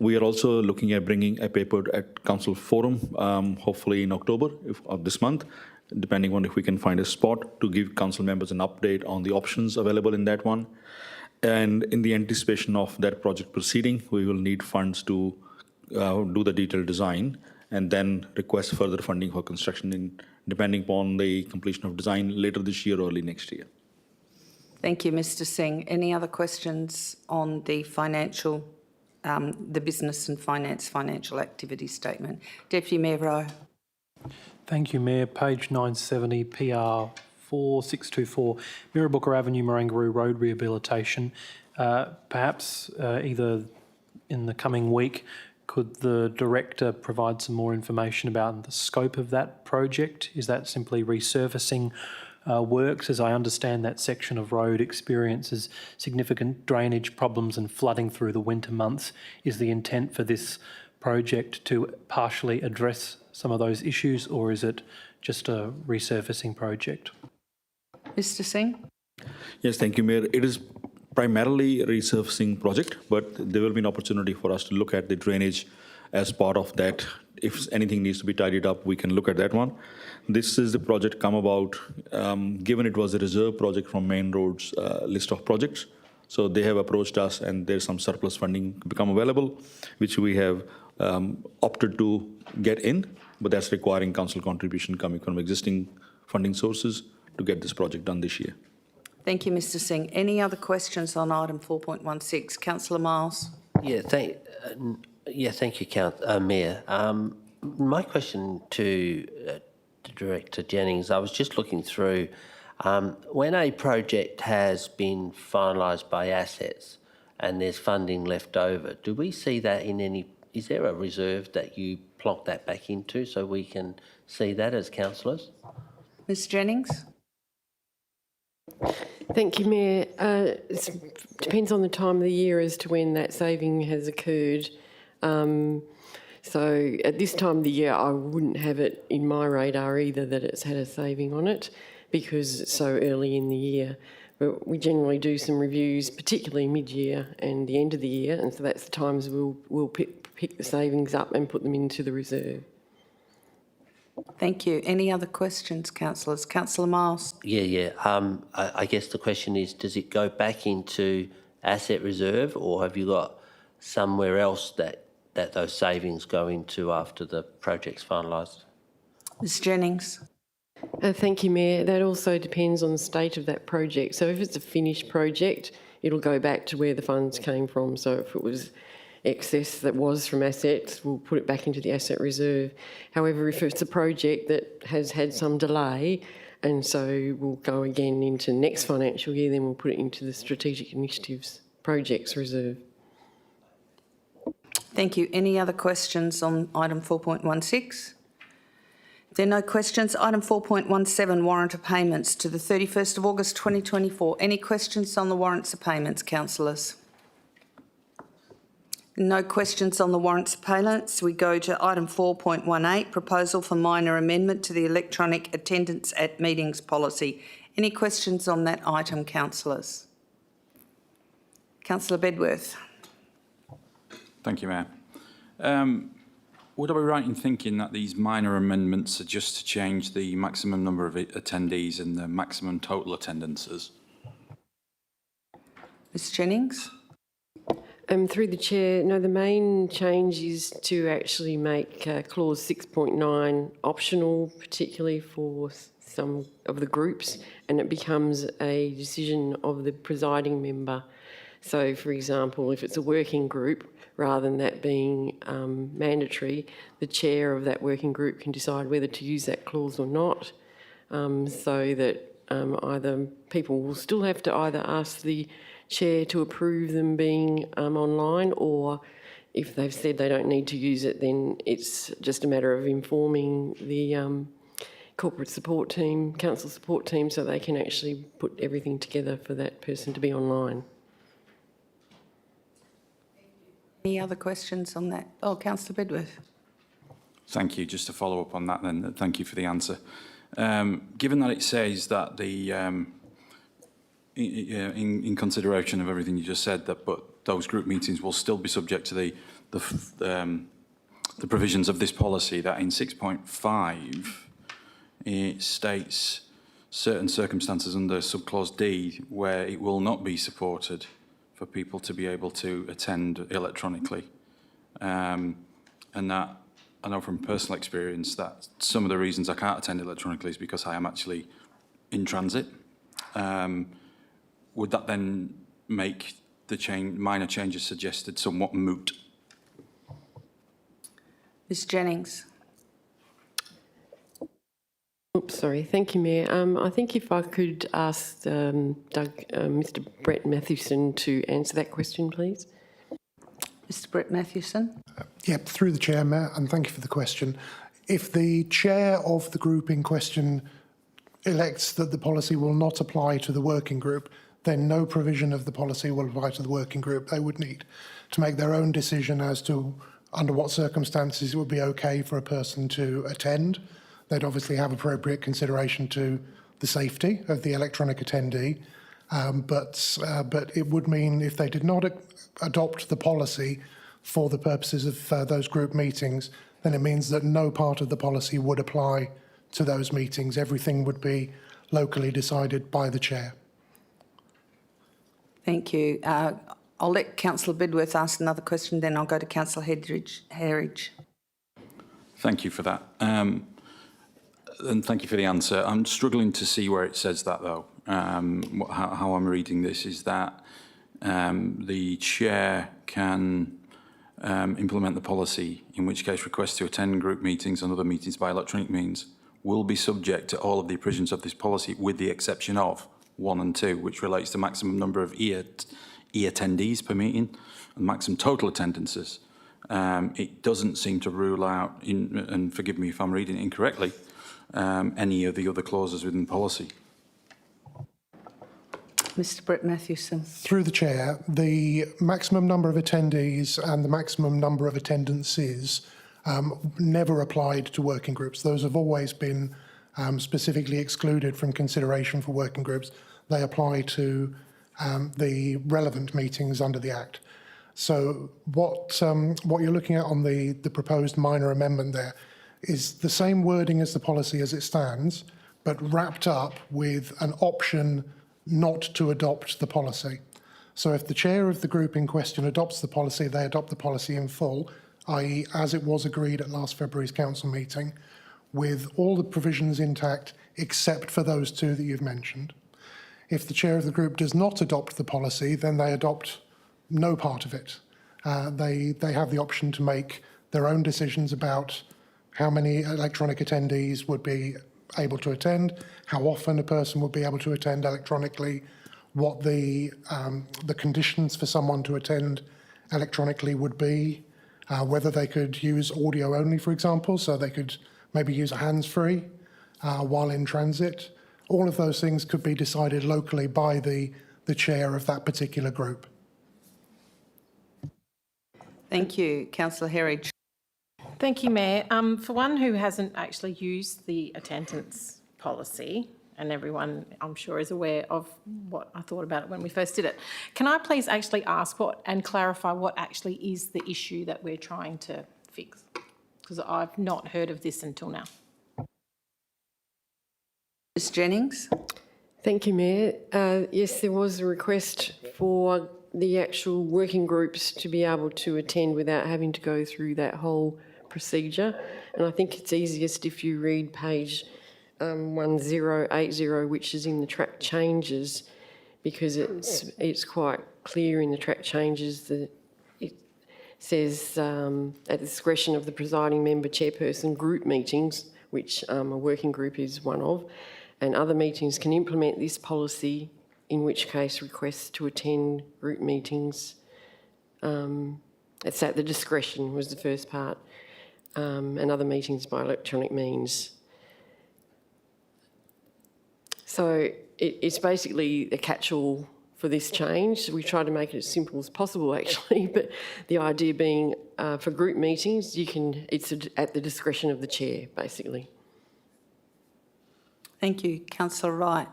We are also looking at bringing a paper at Council Forum, hopefully in October of this month, depending on if we can find a spot to give council members an update on the options available in that one. And in the anticipation of that project proceeding, we will need funds to do the detailed design and then request further funding for construction depending upon the completion of design later this year or early next year. Thank you, Mr Singh. Any other questions on the financial, the business and finance financial activity statement? Deputy Mayor Rowe. Thank you, Mayor. Page 970, PR 4624, Mirrabooka Avenue, Marangaroo Road rehabilitation. Perhaps either in the coming week, could the Director provide some more information about the scope of that project? Is that simply resurfacing works? As I understand, that section of road experiences significant drainage problems and flooding through the winter months. Is the intent for this project to partially address some of those issues, or is it just a resurfacing project? Mr Singh. Yes, thank you, Mayor. It is primarily a resurfacing project, but there will be an opportunity for us to look at the drainage as part of that. If anything needs to be tidied up, we can look at that one. This is the project come about, given it was a reserve project from Main Road's list of projects. So they have approached us and there's some surplus funding become available, which we have opted to get in, but that's requiring council contribution coming from existing funding sources to get this project done this year. Thank you, Mr Singh. Any other questions on item 4.16? Councillor Miles. Thank you, Mayor. My question to Director Jennings, I was just looking through, when a project has been finalised by assets and there's funding left over, do we see that in any, is there a reserve that you plonk that back into so we can see that as councillors? Ms Jennings. Thank you, Mayor. It depends on the time of the year as to when that saving has occurred. So at this time of the year, I wouldn't have it in my radar either that it's had a saving on it because it's so early in the year. But we generally do some reviews, particularly mid-year and the end of the year, and so that's the times we'll pick the savings up and put them into the reserve. Thank you. Any other questions, councillors? Councillor Miles. I guess the question is, does it go back into asset reserve, or have you got somewhere else that those savings go into after the project's finalised? Ms Jennings. Thank you, Mayor. That also depends on the state of that project. So if it's a finished project, it'll go back to where the funds came from. So if it was excess that was from assets, we'll put it back into the asset reserve. However, if it's a project that has had some delay, and so we'll go again into next financial year, then we'll put it into the strategic initiatives projects reserve. Thank you. Any other questions on item 4.16? If there are no questions, item 4.17, warrant of payments to the 31st of August 2024. Any questions on the warrants of payments, councillors? No questions on the warrants of payments. We go to item 4.18, proposal for minor amendment to the electronic attendance at meetings policy. Any questions on that item, councillors? Councillor Bedworth. Thank you, Mayor. Would I be right in thinking that these minor amendments are just to change the maximum number of attendees and the maximum total attendances? Ms Jennings. Through the Chair, no, the main change is to actually make clause 6.9 optional, particularly for some of the groups, and it becomes a decision of the presiding member. So, for example, if it's a working group, rather than that being mandatory, the chair of that working group can decide whether to use that clause or not, so that either people will still have to either ask the chair to approve them being online, or if they've said they don't need to use it, then it's just a matter of informing the corporate support team, council support team, so they can actually put everything together for that person to be online. Any other questions on that? Oh, Councillor Bedworth. Thank you. Just to follow up on that then, thank you for the answer. Given that it says that the in consideration of everything you just said, but those group meetings will still be subject to the provisions of this policy, that in 6.5 it states certain circumstances under subclause D where it will not be supported for people to be able to attend electronically, and that I know from personal experience that some of the reasons I can't attend electronically is because I am actually in transit. Would that then make the minor changes suggested somewhat moot? Ms Jennings. Oops, sorry. Thank you, Mayor. I think if I could ask Mr Brett Matthewson to answer that question, please. Mr Brett Matthewson. Yep, through the Chair, Mayor, and thank you for the question. If the chair of the group in question elects that the policy will not apply to the working group, then no provision of the policy will apply to the working group. They would need to make their own decision as to under what circumstances it would be okay for a person to attend. They'd obviously have appropriate consideration to the safety of the electronic attendee, but it would mean if they did not adopt the policy for the purposes of those group meetings, then it means that no part of the policy would apply to those meetings. Everything would be locally decided by the chair. Thank you. I'll let Councillor Bedworth ask another question, then I'll go to Councillor Herridge. Thank you for that. And thank you for the answer. I'm struggling to see where it says that, though. How I'm reading this is that the chair can implement the policy, in which case requests to attend group meetings and other meetings by electronic means will be subject to all of the provisions of this policy, with the exception of 1 and 2, which relates to maximum number of attendees per meeting and maximum total attendances. It doesn't seem to rule out, and forgive me if I'm reading it incorrectly, any of the other clauses within policy. Mr Brett Matthewson. Through the Chair, the maximum number of attendees and the maximum number of attendances never applied to working groups. Those have always been specifically excluded from consideration for working groups. they apply to the relevant meetings under the Act. So what you're looking at on the proposed minor amendment there is the same wording as the policy as it stands, but wrapped up with an option not to adopt the policy. So if the chair of the group in question adopts the policy, they adopt the policy in full, i.e. as it was agreed at last February's council meeting, with all the provisions intact except for those two that you've mentioned. If the chair of the group does not adopt the policy, then they adopt no part of it. They have the option to make their own decisions about how many electronic attendees would be able to attend, how often a person would be able to attend electronically, what the conditions for someone to attend electronically would be, whether they could use audio only, for example, so they could maybe use a hands-free while in transit. All of those things could be decided locally by the chair of that particular group. Thank you. Councillor Herridge. Thank you, Mayor. For one who hasn't actually used the attendance policy, and everyone, I'm sure, is aware of what I thought about it when we first did it, can I please actually ask and clarify what actually is the issue that we're trying to fix? Because I've not heard of this until now. Ms Jennings. Thank you, Mayor. Yes, there was a request for the actual working groups to be able to attend without having to go through that whole procedure. And I think it's easiest if you read page 1080, which is in the track changes, because it's quite clear in the track changes that it says at the discretion of the presiding member, chairperson, group meetings, which a working group is one of, and other meetings can implement this policy, in which case requests to attend group meetings. It's at the discretion was the first part, and other meetings by electronic means. So it's basically a catch-all for this change. We try to make it as simple as possible, actually, but the idea being for group meetings, it's at the discretion of the chair, basically. Thank you. Councillor Wright.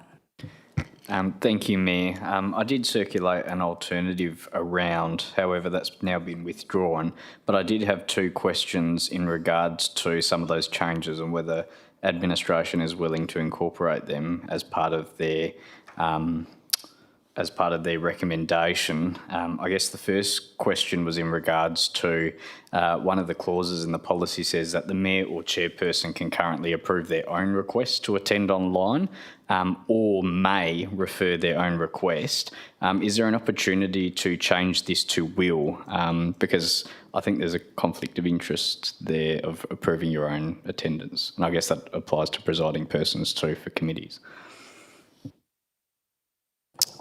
Thank you, Mayor. I did circulate an alternative around, however, that's now been withdrawn, but I did have two questions in regards to some of those changes and whether administration is willing to incorporate them as part of their recommendation. I guess the first question was in regards to one of the clauses in the policy says that the mayor or chairperson can currently approve their own request to attend online or may refer their own request. Is there an opportunity to change this to will? Because I think there's a conflict of interest there of approving your own attendance. And I guess that applies to presiding persons too for committees.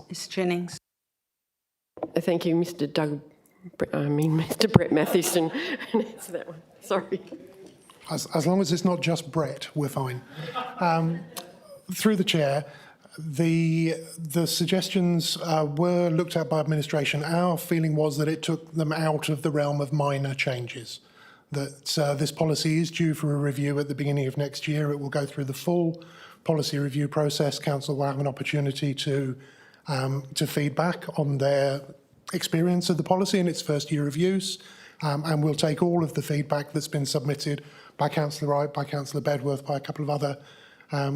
Ms Jennings. Thank you, Mr. Brett Mathieson. Answer that one. Sorry. As long as it's not just Brett, we're fine. Through the chair, the suggestions were looked at by administration. Our feeling was that it took them out of the realm of minor changes, that this policy is due for a review at the beginning of next year. It will go through the full policy review process. Council will have an opportunity to feedback on their experience of the policy in its first year of use, and we'll take all of the feedback that's been submitted by Councillor Wright, by Councillor Bedworth, by a couple of other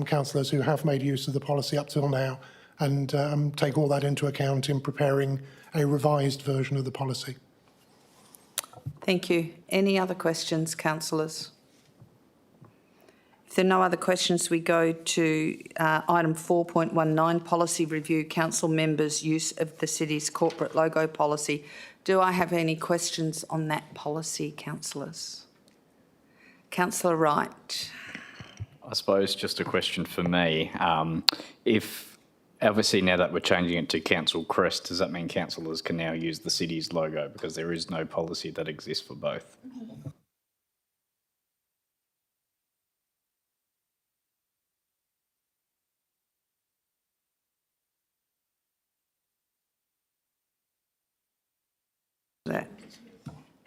councillors who have made use of the policy up till now, and take all that into account in preparing a revised version of the policy. Thank you. Any other questions, councillors? If there are no other questions, we go to item 4.19, policy review, council members' use of the city's corporate logo policy. Do I have any questions on that policy, councillors? Councillor Wright. I suppose just a question for me. If obviously now that we're changing it to council crest, does that mean councillors can now use the city's logo because there is no policy that exists for both?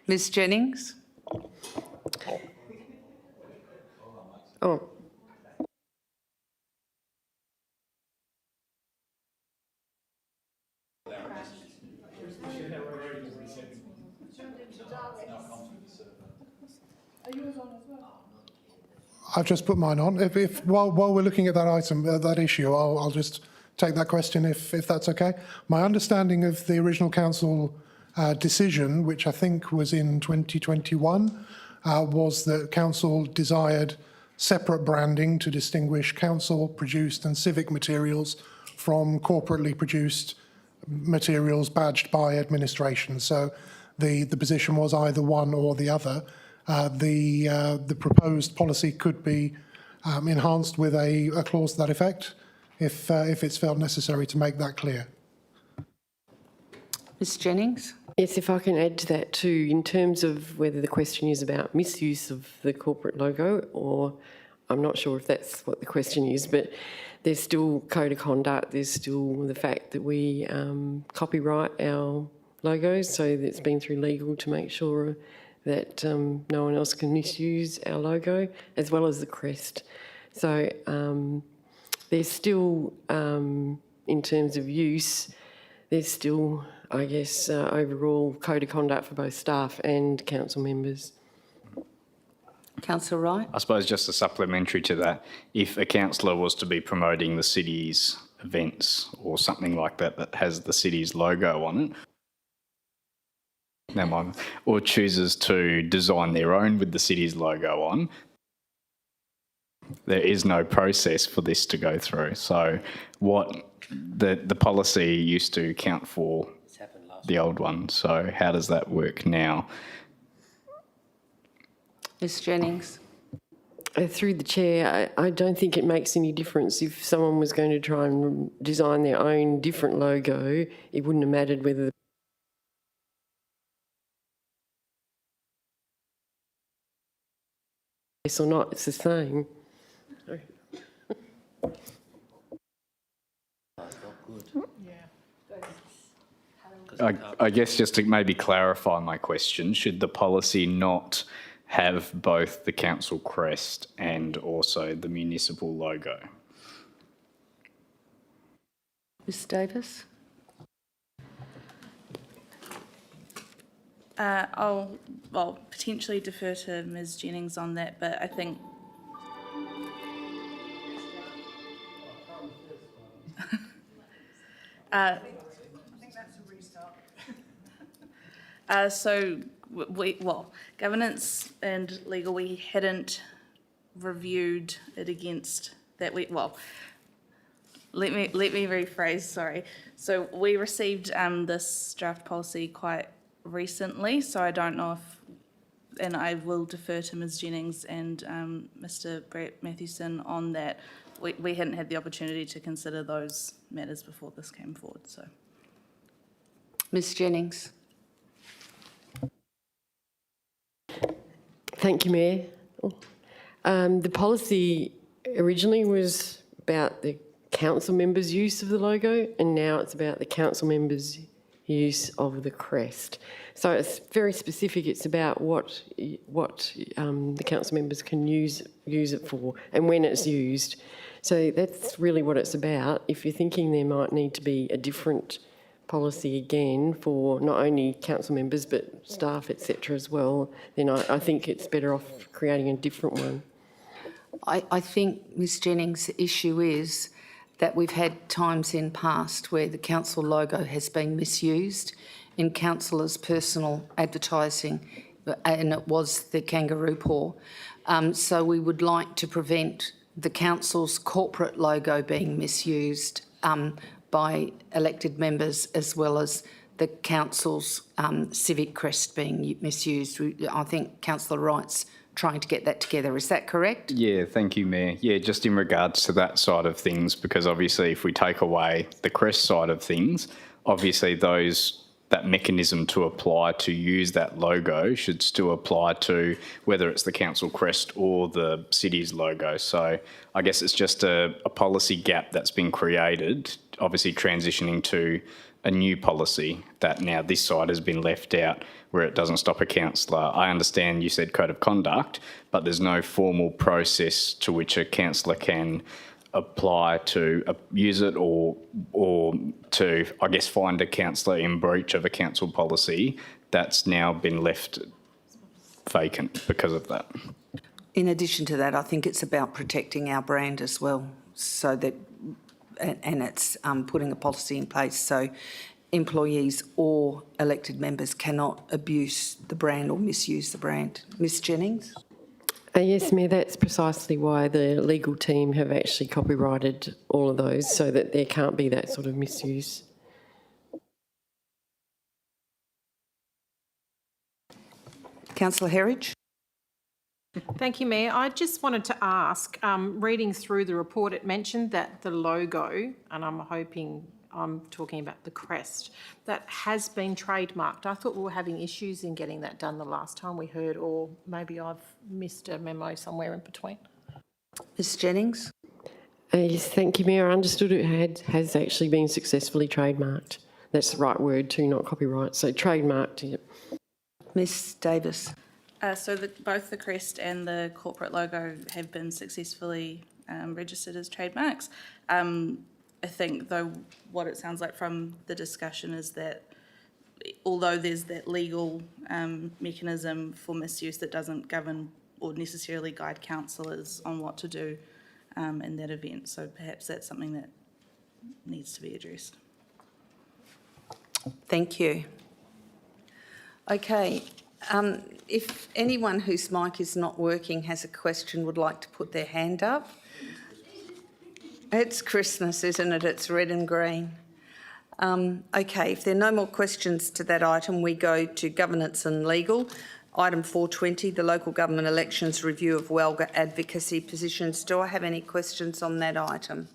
Ms Jennings. Oh. I've just put mine on. While we're looking at that item, that issue, I'll just take that question if that's okay. My understanding of the original council decision, which I think was in 2021, was that council desired separate branding to distinguish council-produced and civic materials from corporately produced materials badged by administration. So the position was either one or the other. The proposed policy could be enhanced with a clause to that effect if it's felt necessary to make that clear. Ms Jennings? Yes, if I can add to that too, in terms of whether the question is about misuse of the corporate logo, or I'm not sure if that's what the question is, but there's still code of conduct, there's still the fact that we copyright our logos, so it's been through legal to make sure that no one else can misuse our logo, as well as the crest. So there's still, in terms of use, there's still, I guess, overall code of conduct for both staff and council members. Councillor Wright? I suppose just a supplementary to that, if a councillor was to be promoting the city's events or something like that that has the city's logo on it, never mind, or chooses to design their own with the city's logo on, there is no process for this to go through. So what the policy used to account for the old one. So how does that work now? Ms Jennings? Through the chair, I don't think it makes any difference if someone was going to try and design their own different logo. It wouldn't have mattered whether yes or not, it's the same. I guess just to maybe clarify my question, should the policy not have both the council crest and also the municipal logo? Ms Davis? I'll potentially defer to Ms Jennings on that, but I think so governance and legal, we hadn't reviewed it against that. Let me rephrase, sorry. So we received this draft policy quite recently, so I don't know if, and I will defer to Ms Jennings and Mr Brett Matthewson on that. We hadn't had the opportunity to consider those matters before this came forward, so. Ms Jennings? Thank you, Mayor. The policy originally was about the council members' use of the logo, and now it's about the council members' use of the crest. So it's very specific. It's about what the council members can use it for and when it's used. So that's really what it's about. If you're thinking there might need to be a different policy again for not only council members but staff, etc. as well, then I think it's better off creating a different one. I think, Ms Jennings, the issue is that we've had times in past where the council logo has been misused in councillors' personal advertising, and it was the kangaroo paw. So we would like to prevent the council's corporate logo being misused by elected members, as well as the council's civic crest being misused. I think Councillor Wright's trying to get that together. Is that correct? Yeah, thank you, Mayor. Yeah, just in regards to that side of things, because obviously if we take away the crest side of things, obviously that mechanism to apply to use that logo should still apply to whether it's the council crest or the city's logo. So I guess it's just a policy gap that's been created, obviously transitioning to a new policy that now this side has been left out where it doesn't stop a councillor. I understand you said code of conduct, but there's no formal process to which a councillor can apply to use it or to, I guess, find a councillor in breach of a council policy that's now been left. vacant because of that. In addition to that, I think it's about protecting our brand as well, so that, and it's putting a policy in place so employees or elected members cannot abuse the brand or misuse the brand. Ms Jennings? Yes, Mayor, that's precisely why the legal team have actually copyrighted all of those, so that there can't be that sort of misuse. Councillor Herridge? Thank you, Mayor. I just wanted to ask, reading through the report, it mentioned that the logo, and I'm talking about the crest, that has been trademarked. I thought we were having issues in getting that done the last time we heard, or maybe I've missed a memo somewhere in between. Ms Jennings? Yes, thank you, Mayor. I understood it has actually been successfully trademarked. That's the right word too, not copyright. So trademarked, yep. Ms Davis? So both the crest and the corporate logo have been successfully registered as trademarks. I think, though, what it sounds like from the discussion is that although there's that legal mechanism for misuse, that doesn't govern or necessarily guide councillors on what to do in that event. So perhaps that's something that needs to be addressed. Thank you. Okay. If anyone whose mic is not working has a question, would like to put their hand up. It's Christmas, isn't it? It's red and green. Okay, if there are no more questions to that item, we go to governance and legal. Item 420, the local government elections review of WELGA advocacy positions. Do I have any questions on that item?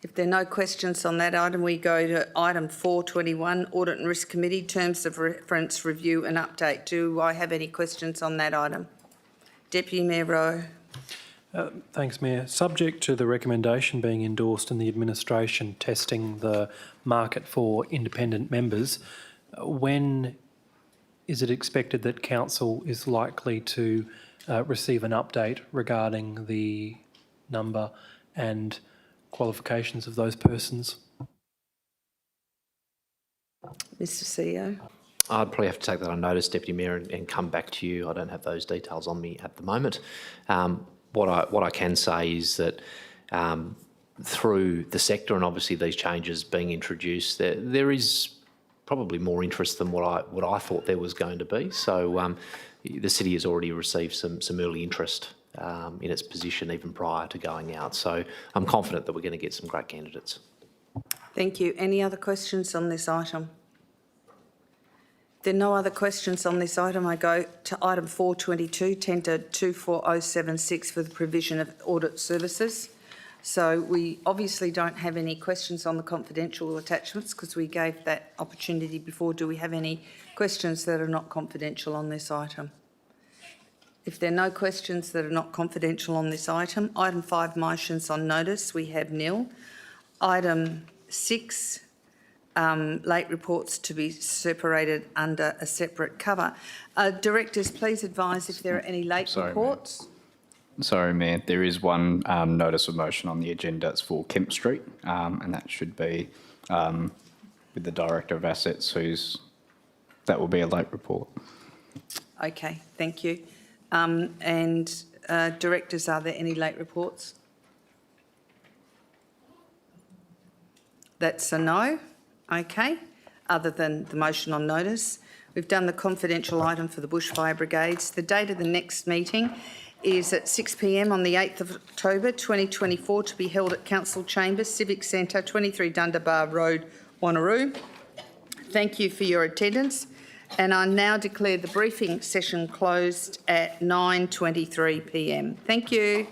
If there are no questions on that item, we go to item 421, Audit and Risk Committee, Terms of Reference Review and Update. Do I have any questions on that item? Deputy Mayor Rowe. Thanks, Mayor. Subject to the recommendation being endorsed in the administration testing the market for independent members, when is it expected that council is likely to receive an update regarding the number and qualifications of those persons? Mr CEO. I'd probably have to take that on notice, Deputy Mayor, and come back to you. I don't have those details on me at the moment. What I can say is that through the sector and obviously these changes being introduced, there is probably more interest than what I thought there was going to be. So the city has already received some early interest in its position even prior to going out. So I'm confident that we're going to get some great candidates. Thank you. Any other questions on this item? If there are no other questions on this item, I go to item 422, tender 24076 for the provision of audit services. So we obviously don't have any questions on the confidential attachments because we gave that opportunity before. Do we have any questions that are not confidential on this item? If there are no questions that are not confidential on this item, item 5, motions on notice, we have nil. Item 6, late reports to be separated under a separate cover. Directors, please advise if there are any late reports. Sorry, Mayor, there is one notice of motion on the agenda. It's for Kemp Street, and that should be with the Director of Assets, that will be a late report. Okay, thank you. Directors, are there any late reports? That's a no. Okay. Other than the motion on notice. We've done the confidential item for the bushfire brigades. The date of the next meeting is at 6 p.m. on the 8th of October 2024 to be held at Council Chambers, Civic Centre, 23 Dundebar Road, Wanneroo. Thank you for your attendance. And I now declare the briefing session closed at 9:23 p.m. Thank you.